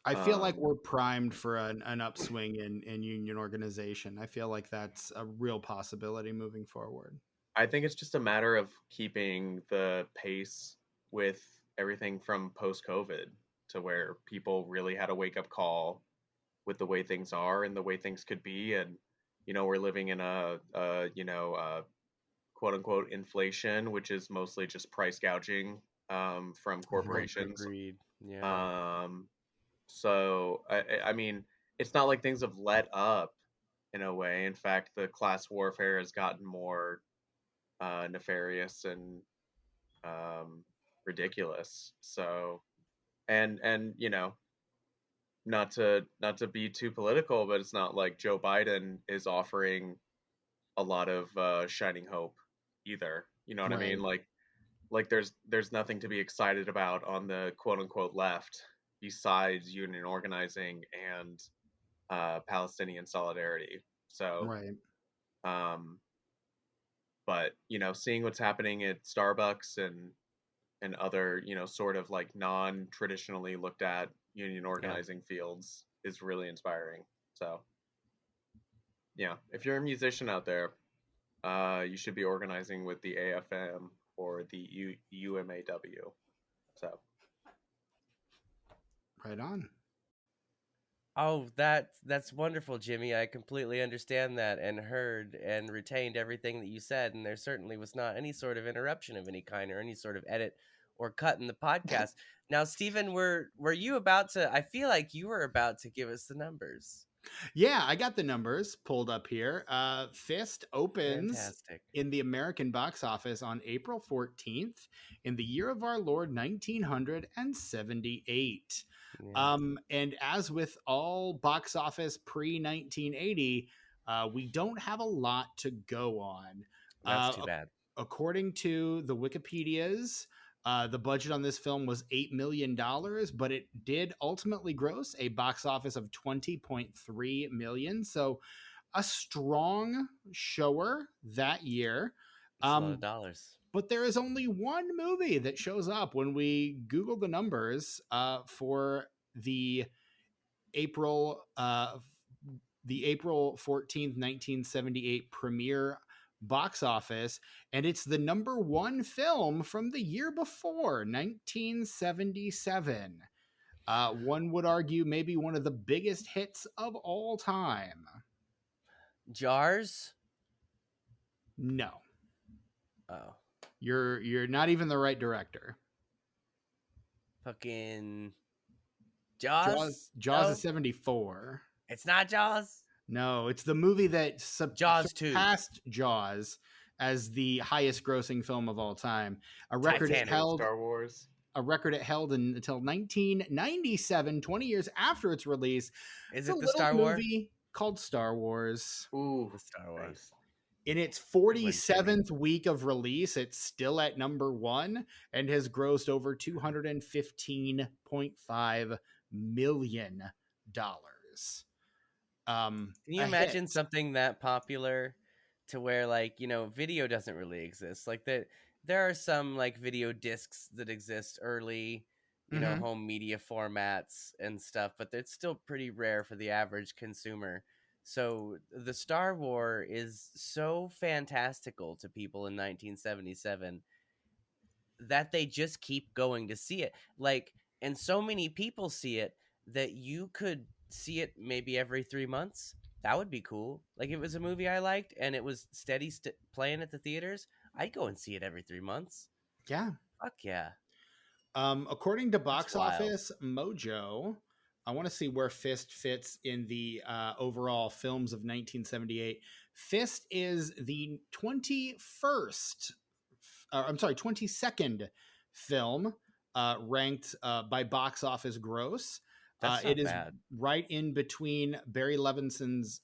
I feel like um, we're primed for an upswing in union organization. I feel like that's a real possibility moving forward. I think it's just a matter of keeping the pace with everything from post COVID, to where people really had a wake up call with the way things are and the way things could be. And, we're living in a quote unquote inflation, which is mostly just price gouging from corporations. Agreed. Yeah. Um, so, I mean, it's not like things have let up in a way. In fact, the class warfare has gotten more nefarious and um, ridiculous. So, and not to be too political, but it's not like Joe Biden is offering a lot of shining hope either. You know what I mean? Right. Like there's nothing to be excited about on the quote unquote left besides union organizing and Palestinian solidarity. So, Right. um, but seeing what's happening at Starbucks and other, sort of like non-traditionally looked at union Yeah. organizing fields is really inspiring. So, yeah, if you're a musician out there, you should be organizing with the AFM or the UMAW. So, Right on. Oh, that's wonderful, Jimmy. I completely understand that and heard and retained everything that you said, and there certainly was not any sort of interruption of any kind or any sort of edit or cut in the podcast. Now, Stephen, were you about to? I feel like you were about to give us the numbers. Yeah, I got the numbers pulled up here. Fist opens Fantastic. in the American box office on April 14th in the year of our Lord 1978. Yeah, And as with all box office pre 1980, we don't have a lot to go on. that's too bad. According to the Wikipedias, the budget on this film was $8 million, but it did ultimately gross a box office of $20.3 million. So a strong shower that year. It's a lot of dollars. But there is only one movie that shows up when we Google the numbers for the April April 14th, 1978 premiere box office, and it's the number one film from the year before, 1977. One would argue maybe one of the biggest hits of all time. Jars? No, Oh, you're not even the right director. fucking Jaws. Jaws No? is 74. It's not Jaws. No, it's the movie that Jaws 2. surpassed Jaws as the highest grossing film of all time. A record it Titanic. held Star Wars. until 1997, 20 years after its release. Is It's a it the little Star Wars? movie called Star Wars. Ooh, The Star Wars. nice. In its one, 47th week of release, it's still at number one and has grossed over $215.5 million. Can you A imagine hit. something that popular to where, like, video doesn't really exist? Like that there are some like video discs that exist early, Mhm. home media formats and stuff, but it's still pretty rare for the average consumer. So the Star Wars is so fantastical to people in 1977 that they just keep going to see it. Like, and so many people see it that you could see it maybe every 3 months. That would be cool. Like, if it was a movie I liked and it was steady playing at the theaters, I'd go and see it every 3 months. Yeah. Fuck yeah. According to Box wild. Office Mojo, I want to see where Fist fits in the overall films of 1978. Fist is the 22nd film ranked by Box Office Gross. That's It not is bad. right in between Barry Levinson's,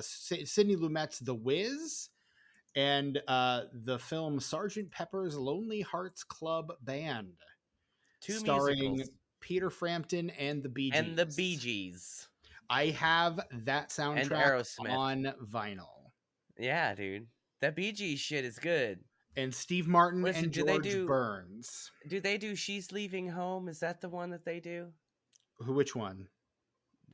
Sidney Lumet's The Wiz, and the film Sergeant Pepper's Lonely Hearts Club Band, Two starring musicals. Peter Frampton and the Bee Gees. And the Bee Gees. I have that soundtrack Aerosmith. on vinyl. Yeah, dude. That Bee Gees shit is good. And Steve Martin Listen, and do they George do- Burns. Do they do She's Leaving Home? Is that the one that they do? Which one?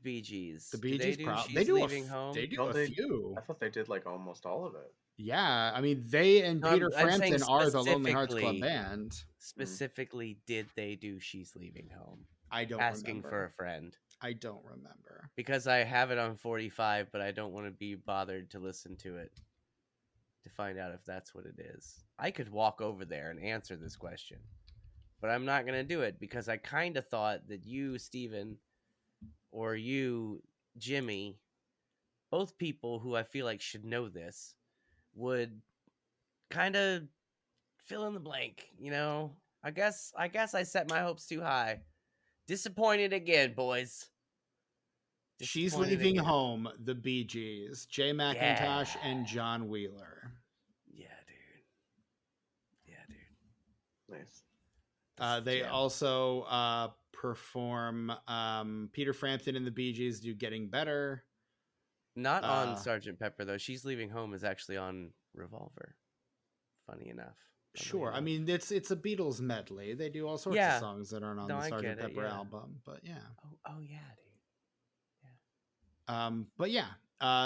Bee Gees. The Do Bee they Gees. do They She's do Leaving Home? They do Don't a they- few. I thought they did like almost all of it. Yeah, I mean, they and No, Peter I'm saying Frampton are the Lonely Hearts Club specifically- Band. Specifically, did they do She's Leaving Home? I don't Asking remember. for a friend. I don't remember. Because I have it on 45, but I don't want to be bothered to listen to it to find out if that's what it is. I could walk over there and answer this question, but I'm not going to do it because I kind of thought that you, Steven, or you, Jimmy, both people who I feel like should know this, would kind of fill in the blank, I guess I set my hopes too high. Disappointed again, boys. She's Disappointed Leaving again. Home, the Bee Gees, Jay McIntosh, and John Wheeler. Yeah, dude. Nice. They Jam. also perform Peter Frampton and the Bee Gees do Getting Better. Not on uh, Sergeant Pepper though. She's Leaving Home is actually on Revolver. Funny enough. Sure. I mean, it's a Beatles medley. They do all sorts Yeah. of songs that aren't on No, the I Sergeant get it, Pepper yeah. album, but yeah. Oh yeah, dude. But yeah.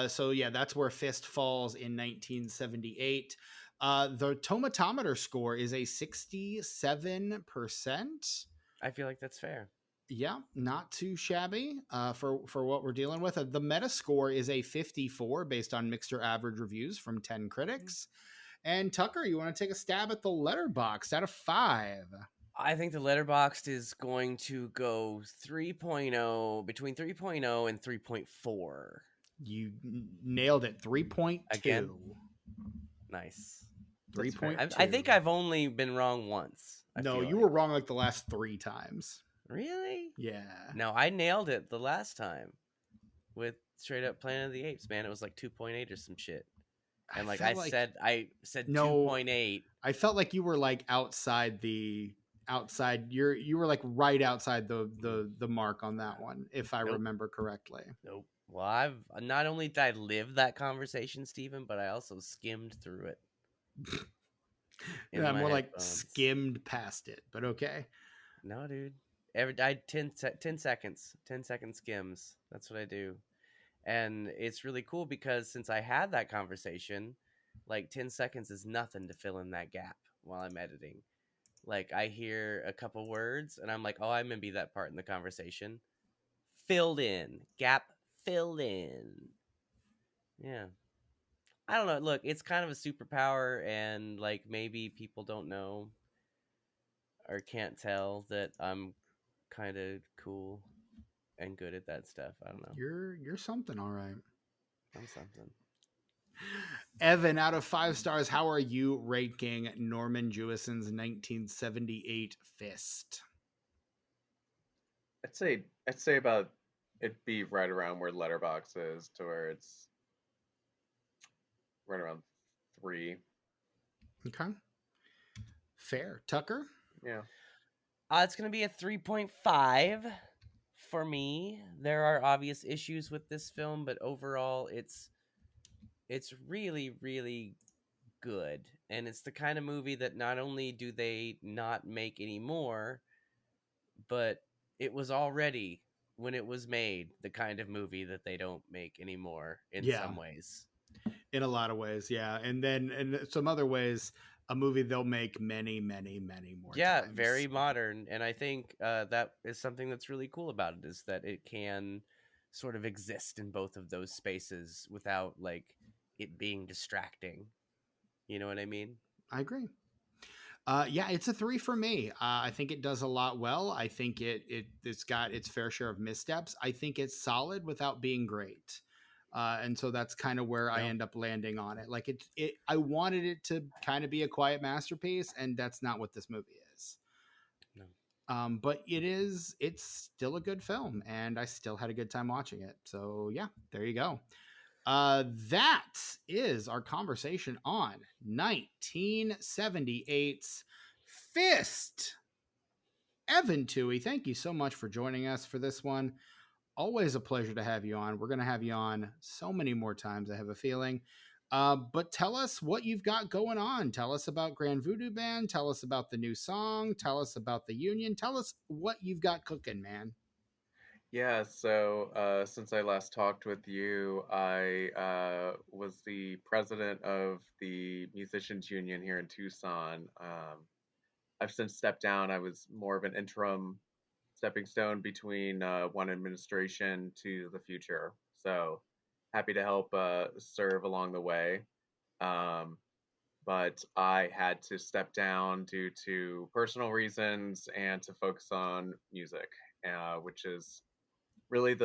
So yeah, that's where Fist falls in 1978. The tomatometer score is a 67%. I feel like that's fair. Yeah, not too shabby for what we're dealing with. The Metascore is a 54 based on mixed average reviews from 10 critics. And Tucker, you want to take a stab at the Letterboxd out of 5? I think the Letterboxd is going to go 3.0, between 3.0 and 3.4. You nailed it. 3.2. Again? Nice. That's fair. 3.2. I think I've only been wrong once. I No, feel you like. were wrong like the last 3 times. Really? Yeah. No, I nailed it the last time with straight up Planet of the Apes, man. It was like 2.8 or some shit. And like felt I said No. 2.8. I felt like you were like outside. You were like right outside the mark on that one, if I Nope. remember correctly. Nope. Well, I've not only did I live that conversation, Stephen, but I also skimmed through it. Yeah, more like skimmed past it, but okay. No, dude. I 10 seconds. 10-second skims. That's what I do. And it's really cool because since I had that conversation, like 10 seconds is nothing to fill in that gap while I'm editing. Like I hear a couple words and I'm like, oh, I'm gonna be that part in the conversation. Filled in. Gap filled in. Yeah. I don't know. Look, it's kind of a superpower, and like maybe people don't know or can't tell that I'm kind of cool and good at that stuff. I don't know. You're something, all right. I'm something. Evan, out of 5 stars, how are you ranking Norman Jewison's 1978 Fist? I'd say about it'd be right around where Letterboxd is, to where it's right around 3. Okay. Fair. Tucker? Yeah. It's going to be a 3.5 for me. There are obvious issues with this film, but overall it's really, really good. And it's the kind of movie that not only do they not make anymore, but it was already, when it was made, the kind of movie that they don't make anymore in some ways. In a lot of ways, yeah. And then in some other ways, a movie they'll make many, many, many more times. Very modern. And I think that is something that's really cool about it, is that it can sort of exist in both of those spaces without like it being distracting. You know what I mean? I agree. Yeah, it's a 3 for me. I think it does a lot well. I think it's got its fair share of missteps. I think it's solid without being great. And so that's kind of where I end up landing on it. Like I wanted it to kind of be a quiet masterpiece, and that's not what this movie is. No. But it's still a good film, and I still had a good time watching it. So yeah, there you go. That is our conversation on 1978's Fist. Evan Tuohy, thank you so much for joining us for this one. Always a pleasure to have you on. We're going to have you on so many more times, I have a feeling. But tell us what you've got going on. Tell us about Grand Voodoo Band. Tell us about the new song. Tell us about the Union. Tell us what you've got cooking, man. Yeah, so since I last talked with you, I was the president of the Musicians Union here in Tucson. I've since stepped down. I was more of an interim stepping stone between one administration to the future. So happy to help serve along the way. But I had to step down due to personal reasons and to focus on music, which is really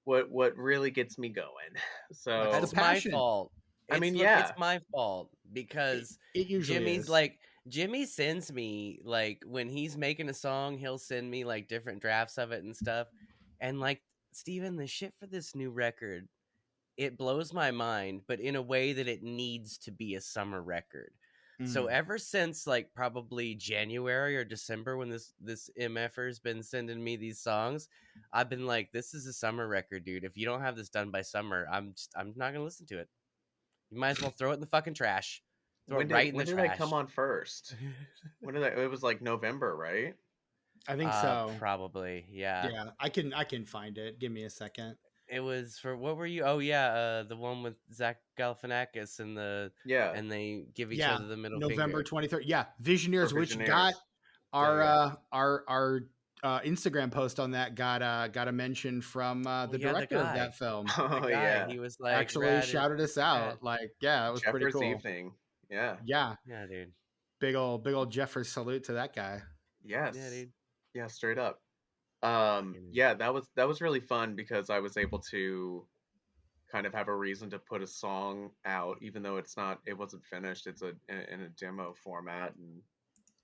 what really gets me going. So That's my fault. It's my fault because it usually Jimmy's is. like, Jimmy sends me, like, when he's making a song, he'll send me like different drafts of it and stuff. And like, Steven, the shit for this new record, it blows my mind, but in a way that it needs to be a summer record. So ever since like probably January or December, when this MFer's been sending me these songs, I've been like, this is a summer record, dude. If you don't have this done by summer, I'm not gonna listen to it. You might as well throw it in the fucking trash. Throw it right in the trash. When did I come on first? It was like November, right? I think so. Probably, yeah. Yeah, I can find it. Give me a second. It was for, what were you? Oh yeah, the one with Zach Galifianakis and and they give each other the middle November finger. 23rd. Yeah, Visioneers, which got our Instagram post on that got a mention from the director of that film. Oh yeah, he was like, actually shouted us out. Like, yeah, that was pretty cool. Evening. Yeah, dude. Big old Jeffers salute to that guy. Yes. Yeah, dude. Yeah, straight up. Fucking Yeah, that was really fun because I was able to kind of have a reason to put a song out, even though it wasn't finished. It's in a demo format, and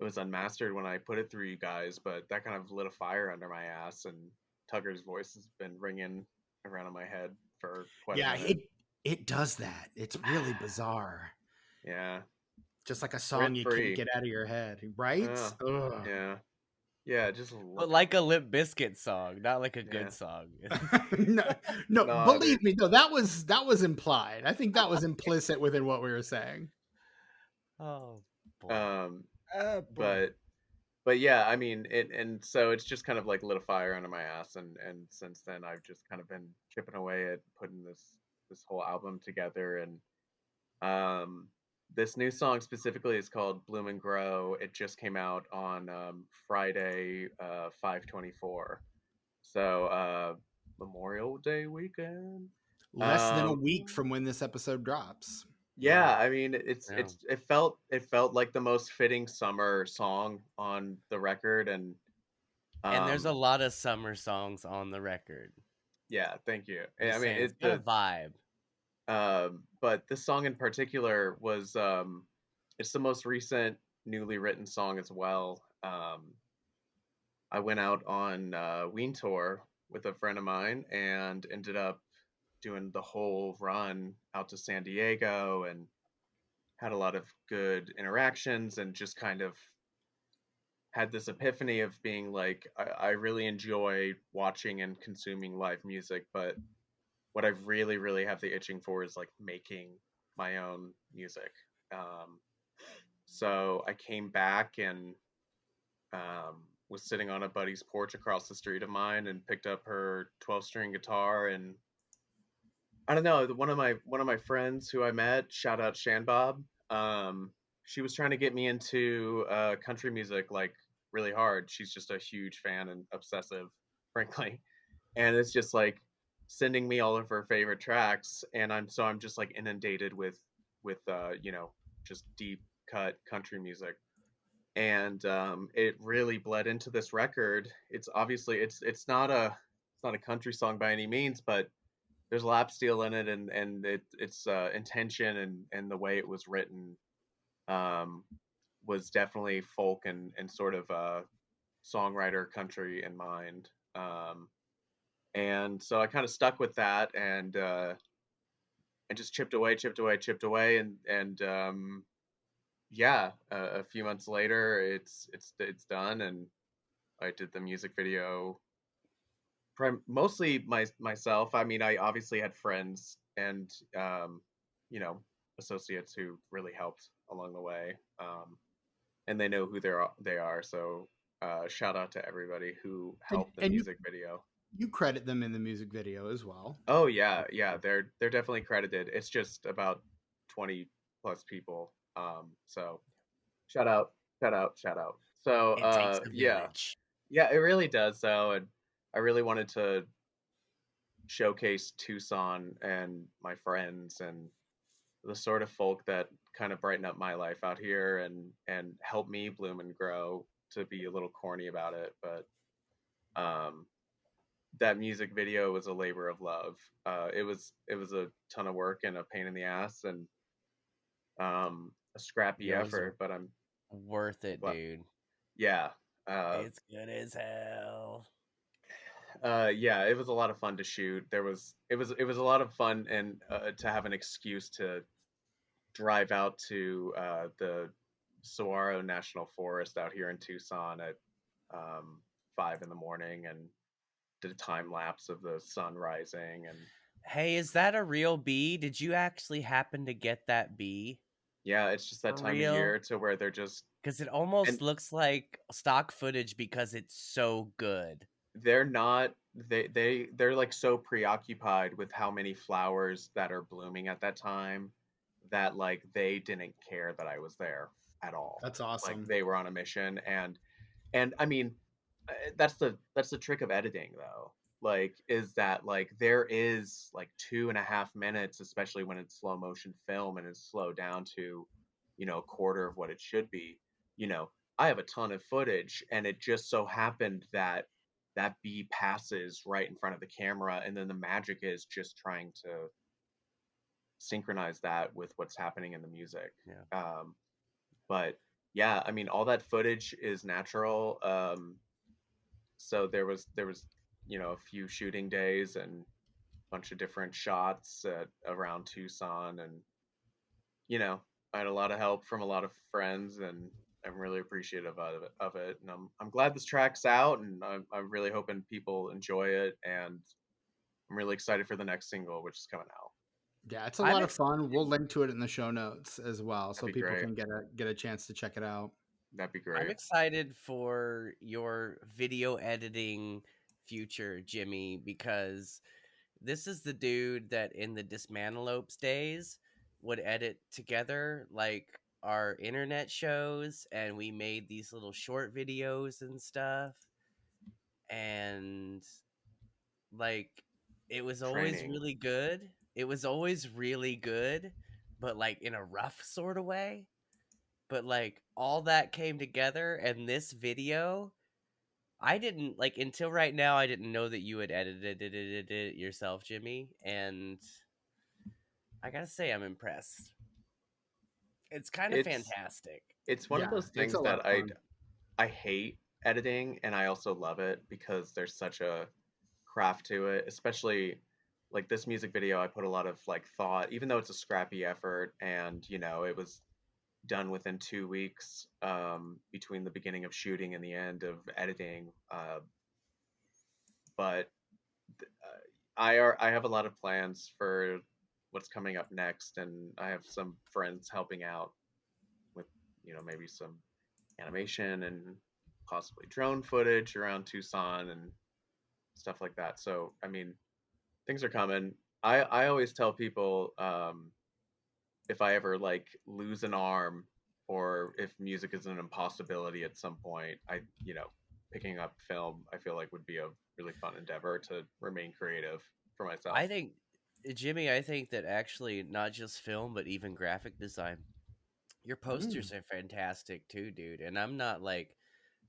it was unmastered when I put it through you guys. But that kind of lit a fire under my ass, and Tugger's voice has been ringing around in my head for quite a Yeah, minute. it does that. It's really bizarre. Yeah, Just like a song rent you can't free. get out of your head, right? Ugh. Yeah, yeah, just but look like at a it. Limp Bizkit song, not like a Yeah, good song. no, no, nah, believe dude. me, no, that was implied. I think that was implicit within what we were saying. Oh boy. Um, Oh boy. but yeah, I mean, and so it's just kind of like lit a fire under my ass, and since then I've just kind of been chipping away at putting this whole album together, and um, this new song specifically is called Bloom and Grow. It just came out on Friday, 5/24, so Memorial Day weekend. Less than a Um, week from when this episode drops. Yeah. yeah, I mean, Yeah. it felt like the most fitting summer song on the record, and And there's a um lot of summer songs on the record. yeah, thank you. I'm I just mean, saying, it's got a vibe. but this song in particular was it's the most recent newly written song as well. I went out on Ween tour with a friend of mine and ended up doing the whole run out to San Diego and had a lot of good interactions and just kind of had this epiphany of being like, I really enjoy watching and consuming live music, but what I really, really have the itching for is like making my own music. Um, so I came back and was sitting on a buddy's porch across the street of mine and picked up her 12-string guitar, and I don't know, one of my friends who I met, shout out Shanbob, she was trying to get me into country music like really hard. She's just a huge fan and obsessive, frankly, and it's just like sending me all of her favorite tracks, and I'm just like inundated with just deep cut country music, and it really bled into this record. It's obviously it's not a country song by any means, but there's lap steel in it, and its intention and the way it was written um, was definitely folk and sort of songwriter country in mind. And so I kind of stuck with that and just chipped away, chipped away, chipped away, and yeah, a few months later, it's done, and I did the music video mostly myself. I mean, I obviously had friends and you know associates who really helped along the way, and they know who they are. So shout out to everybody who helped the And music video. you credit them in the music video as well. Oh yeah, yeah, they're definitely credited. It's just about 20 plus people. So shout out, shout out, shout out. So It takes a yeah, village. yeah, it really does. So, and I really wanted to showcase Tucson and my friends and the sort of folk that kind of brighten up my life out here and help me bloom and grow, to be a little corny about it, but um that music video was a labor of love. It was a ton of work and a pain in the ass and a scrappy It was effort, but worth I'm it, glad. dude. Yeah. Uh It's good as hell. yeah, it was a lot of fun to shoot. It was a lot of fun, and to have an excuse to drive out to the Saguaro National Forest out here in Tucson at um, 5 in the morning and did a time lapse of the sun rising. And Hey, is that a real bee? Did you actually happen to get that bee? yeah, it's just that For time of real? year to where they're just, Because it almost and looks like stock footage because it's so good. they're not, they're like so preoccupied with how many flowers that are blooming at that time that like they didn't care that I was there at all. That's Like awesome. they were on a mission, and I mean, that's the trick of editing though. Like, is that like there is like 2.5 minutes, especially when it's slow motion film and it's slowed down to, a quarter of what it should be. You know, I have a ton of footage, and it just so happened that that bee passes right in front of the camera, and then the magic is just trying to synchronize that with what's happening in the music. Yeah. But yeah, I mean, all that footage is natural. So there was a few shooting days and a bunch of different shots around Tucson, and I had a lot of help from a lot of friends, and I'm really appreciative of it. And I'm glad this track's out, and I'm really hoping people enjoy it, and I'm really excited for the next single, which is coming out. Yeah, it's a I'm lot of fun. excited. We'll link to it in the show notes as well, That'd so be people great. can get a chance to check it out. That'd be I'm great. excited for your video editing future, Jimmy, because this is the dude that in the Dismantelopes days would edit together like our internet shows, and we made these little short videos and stuff. And like it was always Training. really good. It was always really good, but like in a rough sort of way. But like all that came together, and this video, I didn't like until right now. I didn't know that you had edited it yourself, Jimmy, and I gotta say I'm impressed. It's kind of It's fantastic. it's one of Yeah, those it's things a lot that of fun. I hate editing, and I also love it because there's such a craft to it, especially like this music video. I put a lot of like thought, even though it's a scrappy effort, and it was done within 2 weeks, between the beginning of shooting and the end of editing. But I have a lot of plans for what's coming up next, and I have some friends helping out with maybe some animation and possibly drone footage around Tucson and stuff like that. So I mean, things are coming. I always tell people, if I ever like lose an arm, or if music is an impossibility at some point, picking up film, I feel like would be a really fun endeavor to remain creative for myself. I think, Jimmy, I think that actually not just film, but even graphic design. Your Mm. posters are fantastic too, dude. And I'm not like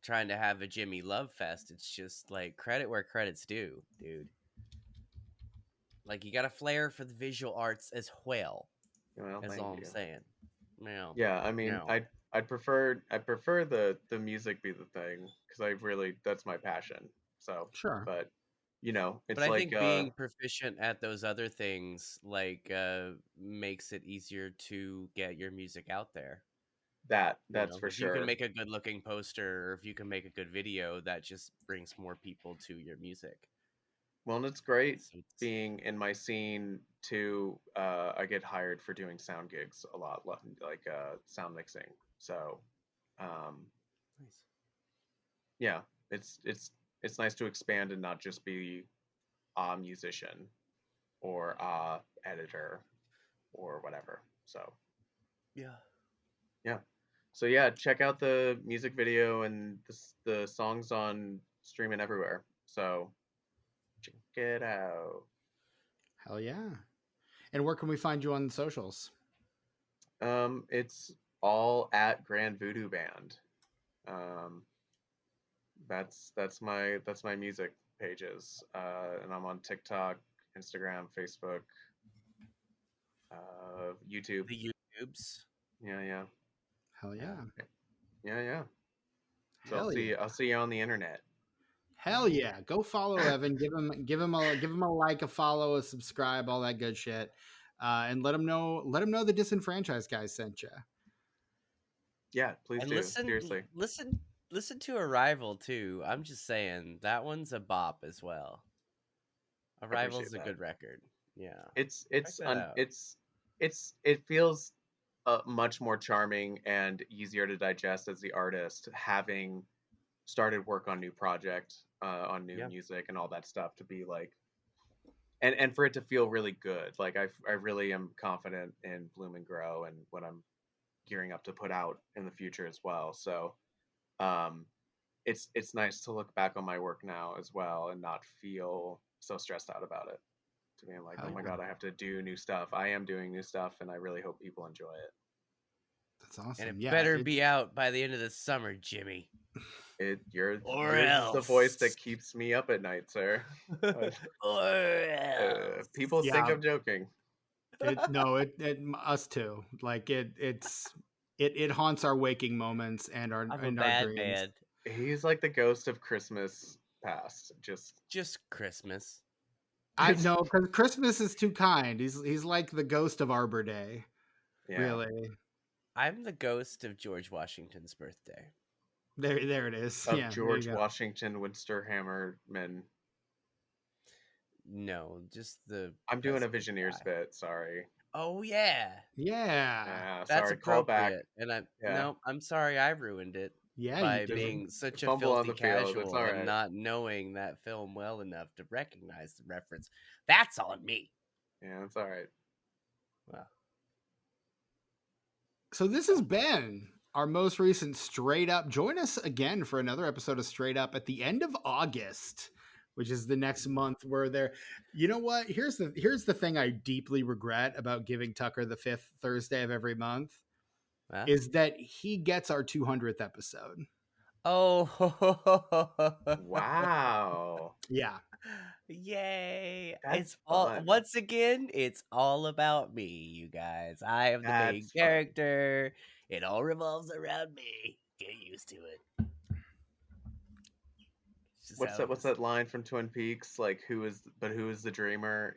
trying to have a Jimmy love fest. It's just like credit where credit's due, dude. Like you got a flair for the visual arts as well. Well, That's thank all I'm you. saying. No, Yeah, I mean, no. I prefer the music be the thing, because I really, that's my passion. So, Sure. but But it's I like think being proficient at those other things like makes it easier to get your music out there. that's for If you can sure. make a good looking poster or if you can make a good video, that just brings more people to your music. Well, and it's great So it's being in my scene too. I get hired for doing sound gigs a lot, like sound mixing. So, um, nice. yeah, it's nice to expand and not just be a musician or a editor or whatever. So, Yeah. yeah. So yeah, check out the music video and the songs on streaming everywhere. So check it out. Hell yeah. And where can we find you on the socials? It's all at Grand Voodoo Band. Um, that's my music pages, and I'm on TikTok, Instagram, Facebook, YouTube. The YouTubes. Yeah, yeah, Hell yeah, yeah. yeah, yeah. So I'll Hell see. yeah. I'll see you on the internet. Hell yeah. Go follow Evan. Give him a like, a follow, a subscribe, all that good shit. And let him know the disenfranchised guys sent you. Yeah, please And do. Seriously, listen to Arrival too. I'm just saying that one's a bop as well. I appreciate Arrival's a that. good record. Yeah. It's Check it's that un, out. it feels much more charming and easier to digest as the artist, having started work on new project, on new Yeah. music and all that stuff, to be like, and for it to feel really good. Like I really am confident in Bloom and Grow and what I'm gearing up to put out in the future as well. So um, it's nice to look back on my work now as well and not feel so stressed out about it. To being like, Hell oh my yeah. god, I have to do new stuff. I am doing new stuff, and I really hope people enjoy it. That's awesome. And it Yeah, better be out by the end of the summer, Jimmy. Yours Or is the voice else. that keeps me up at night, sir. Or else. People think Yeah. I'm joking. Us too. Like it haunts our waking moments and I'm a our bad dreams. man. He's like the ghost of Christmas past. Just Christmas. I know, because Christmas is too kind. He's like the ghost of Arbor Day. Yeah. Really. I'm the ghost of George Washington's birthday. There it is. Of Yeah, there George you go. Washington Winster Hammerman. No, just the. I'm doing a president Visioneers guy. bit. Sorry. Oh yeah, Yeah. that's Sorry. Call back. appropriate. And Yeah. no, I'm sorry I ruined it Yeah, by you did. being such a Fumble on filthy the field, it's casual all and right. not knowing that film well enough to recognize the reference. That's on me. Yeah, it's all right. Well, So this has been our most recent Straight Up. Join us again for another episode of Straight Up at the end of August, which is the next month. Where there, you know what? Here's the thing I deeply regret about giving Tucker the 5th Thursday of every month huh? is that he gets our 200th episode. Oh, Wow. Yeah. yay! That's It's all fun. once again, it's all about me, you guys. I am the main That's fun. character. It all revolves around me. Get used to it. It's just What's how it What's is. that line from Twin Peaks? Like, who is the dreamer?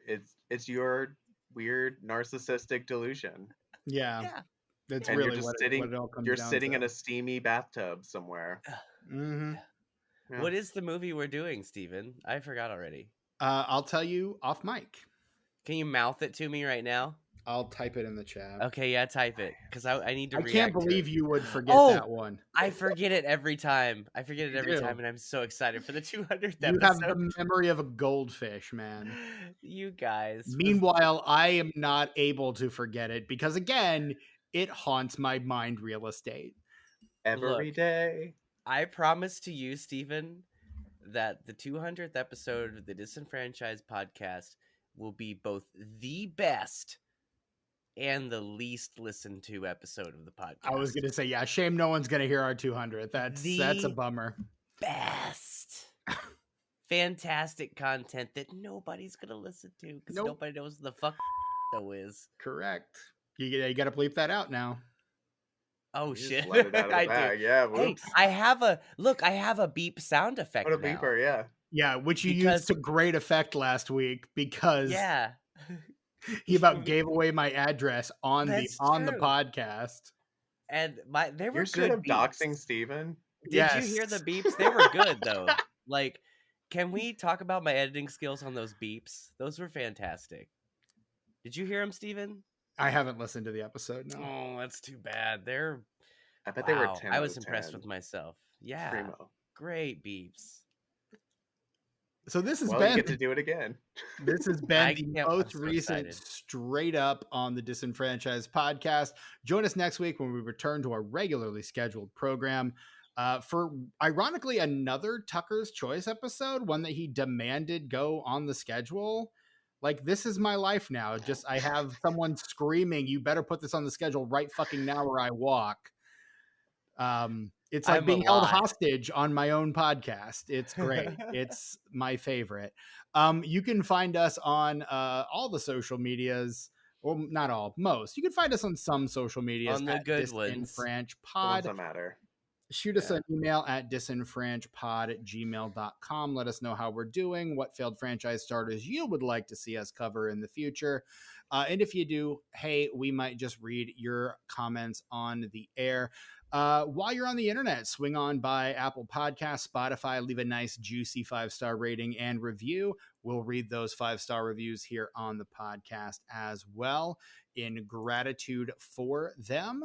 It's your weird narcissistic delusion, Yeah. Yeah. That's and really you're just what sitting. it all comes You're down sitting to. in a steamy bathtub somewhere. Mm-hmm. Yeah. What is the movie we're doing, Steven? I forgot already. I'll tell you off mic. Can you mouth it to me right now? I'll type it in the chat. Okay, yeah, type it because I need to. I react can't to believe it. you would forget Oh! that one. I forget it every time. You do. And I'm so excited for the 200th You episode. have the memory of a goldfish, man. You guys. Meanwhile, I am not able to forget it because, again, it haunts my mind real estate. Every Look. day. I promise to you, Stephen, that the 200th episode of the Disenfranchised podcast will be both the best and the least listened to episode of the podcast. I was going to say, yeah, shame no one's going to hear our 200th. That's a The bummer. best. Fantastic content that nobody's going to listen to because Nope. nobody knows what the fuck show is. Correct. You got to bleep that out now. Oh, You just shit. let it out of the I bag. do. Yeah, Hey, whoops. I have a beep sound effect What a now. beeper, yeah. Yeah, which you Because- used to great effect last week because Yeah. he about gave away my address on the That's true. podcast. And they were You're good straight up beeps. doxing Steven. Did you hear the Yes. beeps? They were good though. Like, can we talk about my editing skills on those beeps? Those were fantastic. Did you hear them, Steven? I haven't listened to the episode. No. Oh, that's too bad. They're I bet they were wow. 10 I out was of impressed 10. with myself. Yeah, Primo. great beeps. So this has Well, you been get to do it again. this has I been the can't- I'm most so recent excited. Straight Up on the Disenfranchised podcast. Join us next week when we return to our regularly scheduled program for ironically another Tucker's Choice episode, one that he demanded go on the schedule. Like, this is my life now. Just I have someone screaming, "You better put this on the schedule right fucking now or I walk." It's like I'm being held alive. hostage on my own podcast. It's great. It's my favorite. You can find us on all the social medias. Well, not all, most. You can find us on some social medias On the at good ones. The ones disenfranchpod. that matter. Shoot us an email at disenfranchpod@gmail.com. Let us know how we're doing, what failed franchise starters you would like to see us cover in the future. And if you do, hey, we might just read your comments on the air. While you're on the internet, swing on by Apple Podcasts, Spotify, leave a nice, juicy 5-star rating and review. We'll read those 5-star reviews here on the podcast as well in gratitude for them.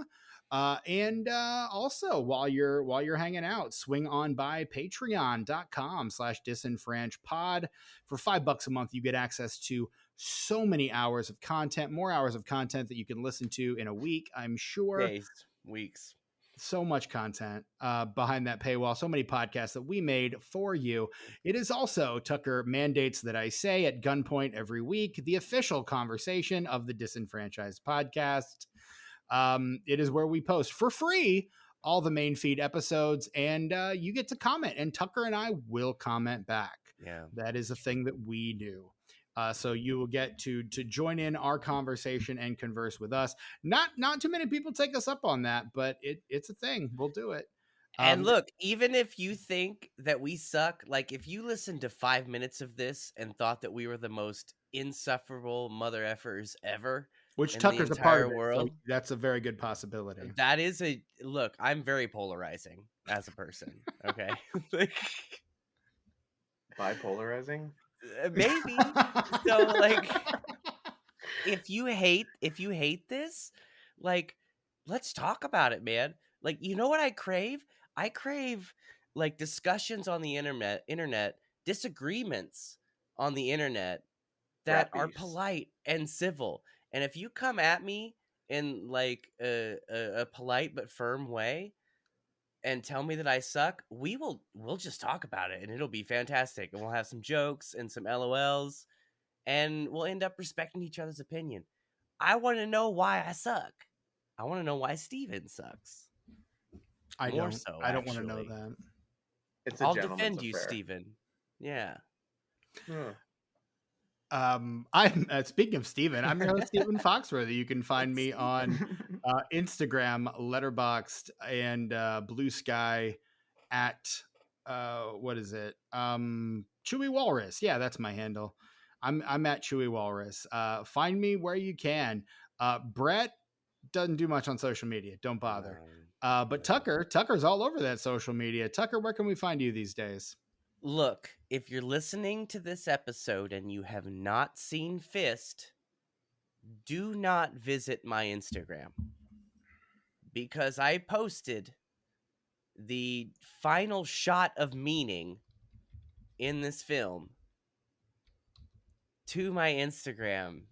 And also while you're hanging out, swing on by patreon.com/disenfranchpod. For $5 a month, you get access to so many hours of content, more hours of content that you can listen to in a week, I'm sure. Days, weeks. So much content behind that paywall, so many podcasts that we made for you. It is also Tucker Mandates That I Say at gunpoint every week, the official conversation of the Disenfranchised podcast. It is where we post for free all the main feed episodes, and you get to comment, and Tucker and I will comment back. Yeah. That is a thing that we do. So you will get to join in our conversation and converse with us. Not too many people take us up on that, but it's a thing. We'll do it. And look, even if you think that we suck, like if you listened to 5 minutes of this and thought that we were the most insufferable mother effers ever, which in Tucker's the a part entire of it, world, so that's a very good possibility. that is a look. I'm very polarizing as a person. Okay, like, Bipolarizing? maybe. So like, if you hate this, like, let's talk about it, man. Like, you know what I crave? I crave like discussions on the internet, disagreements on the internet that Rap are beefs. polite and civil. And if you come at me in like a polite but firm way and tell me that I suck, we'll just talk about it and it'll be fantastic. And we'll have some jokes and some LOLs and we'll end up respecting each other's opinion. I want to know why I suck. I want to know why Steven sucks. I More don't. so, I don't want to know actually. that. It's a I'll gentleman's defend you, affair. Steven. Yeah. I'm speaking of Steven, I'm your host, Steven Foxworthy. You can find me on Instagram, Letterboxd, and Blue Sky at what is it? Chewy Walrus. Yeah, that's my handle. I'm at Chewy Walrus. Find me where you can. Brett doesn't do much on social media. Don't bother. But Tucker's all over that social media. Tucker, where can we find you these days? Look, if you're listening to this episode and you have not seen Fist, do not visit my Instagram because I posted the final shot of meaning in this film to my Instagram.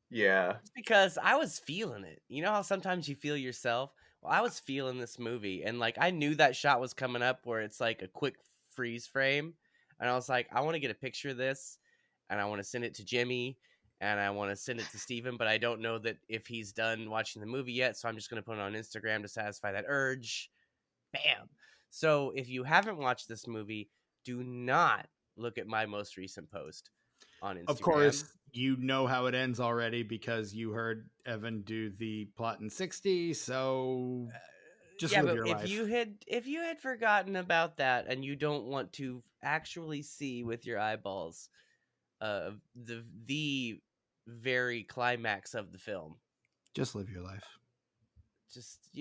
Yeah. Just because I was feeling it. You know how sometimes you feel yourself? Well, I was feeling this movie and like I knew that shot was coming up where it's like a quick freeze frame. And I was like, I want to get a picture of this and I want to send it to Jimmy and I want to send it to Steven, but I don't know that if he's done watching the movie yet, so I'm just going to put it on Instagram to satisfy that urge. Bam. So if you haven't watched this movie, do not look at my most recent post on Instagram. Of course, you know how it ends already because you heard Evan do the plot in 60. So just live your life. If you had forgotten about that and you don't want to actually see with your eyeballs the very climax of the film, just live your life.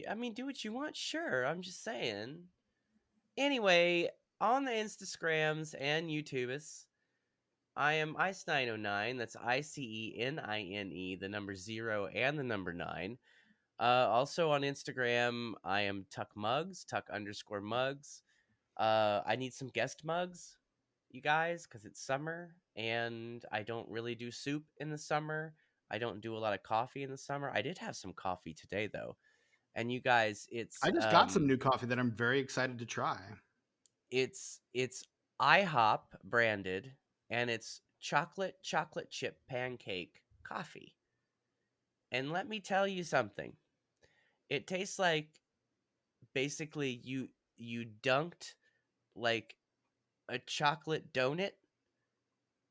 I mean, do what you want. Sure, I'm just saying. Anyway, on the Instagrams and YouTubes, I am Ice909. That's ICENINE, the number 0 and the number 9. Also on Instagram, I am Tuck Mugs, Tuck_Mugs. I need some guest mugs, you guys, because it's summer and I don't really do soup in the summer. I don't do a lot of coffee in the summer. I did have some coffee today though. And you guys, I just got some new coffee that I'm very excited to try. It's IHOP branded and it's chocolate chip pancake coffee. And let me tell you something. It tastes like basically you dunked like a chocolate donut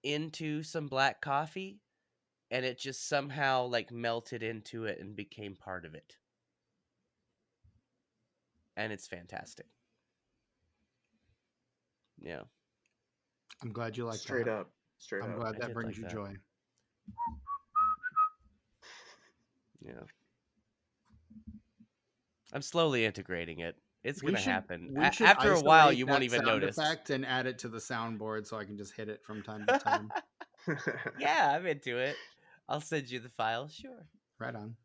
into some black coffee and it just somehow like melted into it and became part of it. And it's fantastic. Yeah. I'm glad you like Straight that. up. Straight I'm up. glad I that did brings like you that. joy. Yeah. I'm slowly integrating it. It's going to happen. After a while, you won't even notice. Effect and add it to the soundboard so I can just hit it from time to time. Yeah, I'm into it. I'll send you the file. Sure. Right on.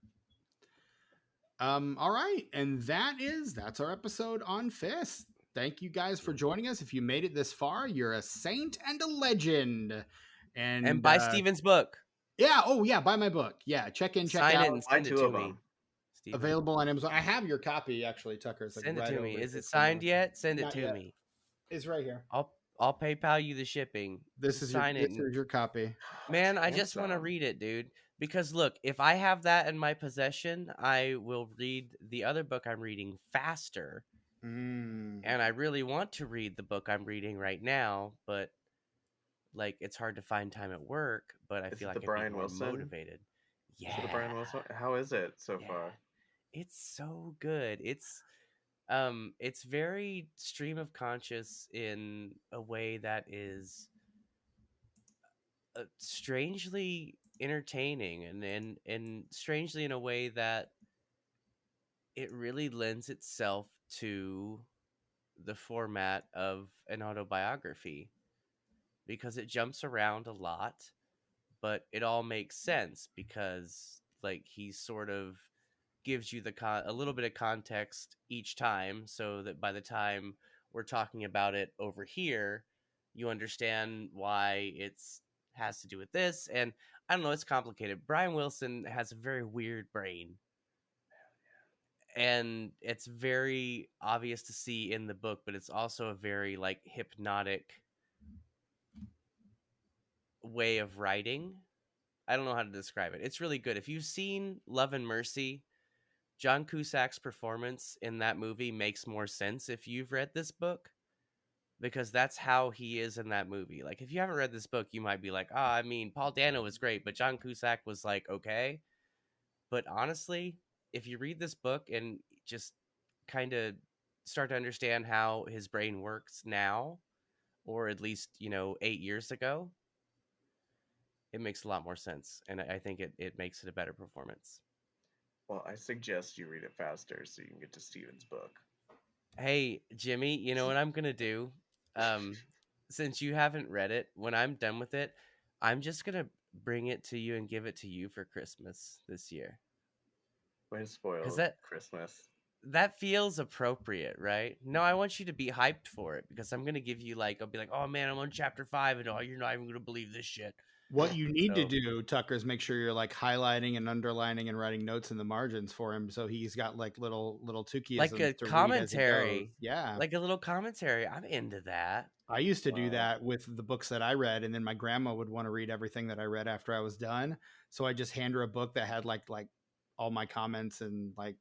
All right. And that's our episode on Fist. Thank you guys for joining us. If you made it this far, you're a saint and a legend. And buy Steven's book. Yeah. Oh, yeah. Buy my book. Yeah. Check in, check Sign out. it and send it to me. Steven. Available on Amazon. I have your copy, actually, Tucker. It's like send it right to me. over Is here it signed somewhere. yet? Send it Not to yet. me. It's right here. I'll PayPal you the shipping. This is Sign it. your copy. Man, I just want to Handsome. read it, dude. Because look, if I have that in my possession, I will read the other book I'm reading faster. Mm. And I really want to read the book I'm reading right now, but like it's hard to find time at work, but I Is feel it like the I'd be Brian more Wilson? motivated. Yeah. Is it the Brian Wilson? How is it so Yeah. far? It's so good. It's very stream of conscious in a way that is strangely entertaining and strangely in a way that it really lends itself to the format of an autobiography because it jumps around a lot, but it all makes sense because like he sort of gives you a little bit of context each time so that by the time we're talking about it over here, you understand why it's has to do with this. And I don't know, it's complicated. Brian Wilson has a very weird brain. And it's very obvious to see in the book, but it's also a very like hypnotic way of writing. I don't know how to describe it. It's really good. If you've seen Love and Mercy, John Cusack's performance in that movie makes more sense if you've read this book because that's how he is in that movie. Like if you haven't read this book, you might be like, I mean, Paul Dano was great, but John Cusack was like, okay. But honestly, if you read this book and just kind of start to understand how his brain works now, or at least, 8 years ago, it makes a lot more sense. And I think it makes it a better performance. Well, I suggest you read it faster so you can get to Steven's book. Hey, Jimmy, you know what I'm going to do? Since you haven't read it, when I'm done with it, I'm just going to bring it to you and give it to you for Christmas this year. Way to spoil Because Christmas. that feels appropriate, right? No, I want you to be hyped for it because I'm going to give you I'll be like, oh man, I'm on chapter 5 and you're not even going to believe this shit. What you need to do, Tucker, is make sure you're like highlighting and underlining and writing notes in the margins for him, so he's got like little Tukeyisms Like a to commentary. read as it goes. Yeah, like a little commentary. I'm into that. I used to do that with the books that I read, and then my grandma would want to read everything that I read after I was done. So I just hand her a book that had like all my comments and like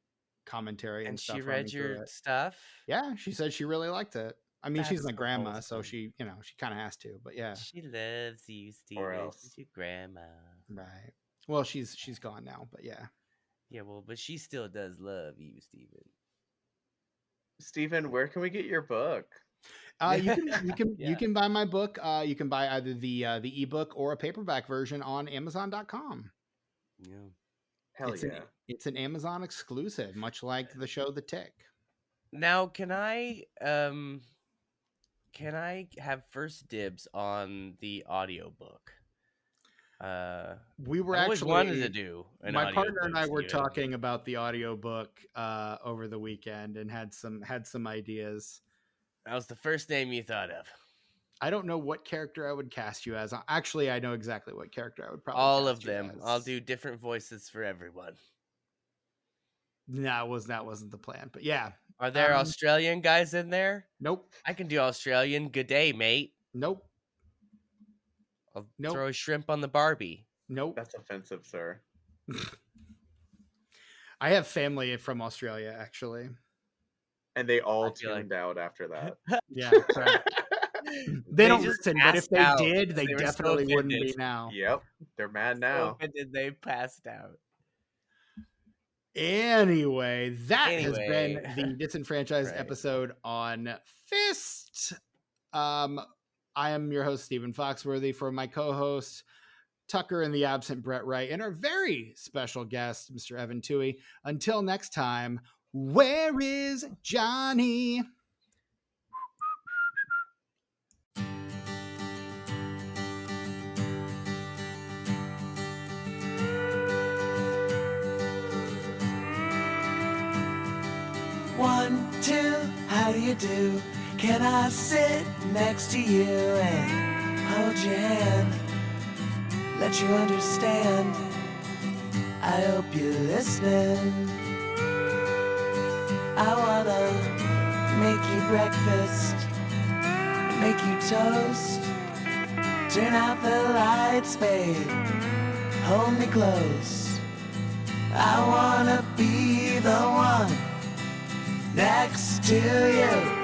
commentary and stuff. And she read your stuff? Yeah, she said she really liked it. I mean, she's That's my so grandma, wholesome. so she kind of has to. But yeah, she loves you, Steven. Or else. She's your grandma. Right. Well, she's gone now, but yeah. Yeah, well, but she still does love you, Steven. Steven, where can we get your book? You can buy my book. You can buy either the ebook or a paperback version on Amazon.com. Yeah. Hell yeah. It's an Amazon exclusive, much like the show The Tick. Now, can I have first dibs on the audiobook? We were I always actually wanted to do an my partner audiobook, and I were Steven. talking about the audiobook over the weekend and had some ideas. That was the first name you thought of. I don't know what character I would cast you as. Actually, I know exactly what character I would probably all cast of you them. as. I'll do different voices for everyone. That wasn't the plan, but yeah. Are there Australian guys in there? Nope. I can do Australian. Good day, mate. Nope. I'll throw a shrimp on the Barbie. Nope. That's offensive, sir. I have family from Australia, actually. And they all tuned out after that. Yeah. Right. They don't listen, but if they did, they definitely wouldn't be now. Yep. They're mad now. Did they passed out? Anyway, that has been the Disenfranchised episode on F.I.S.T. I am your host, Stephen Foxworthy, for my co-host, Tucker and the absent Brett Wright, and our very special guest, Mr. Evan Tuohy. Until next time, where is Johnny? One, two, how do you do? Can I sit next to you and hold your hand? Let you understand. I hope you're listening. I wanna make you breakfast, make you toast. Turn out the lights, babe. Hold me close. I wanna be the one next to you.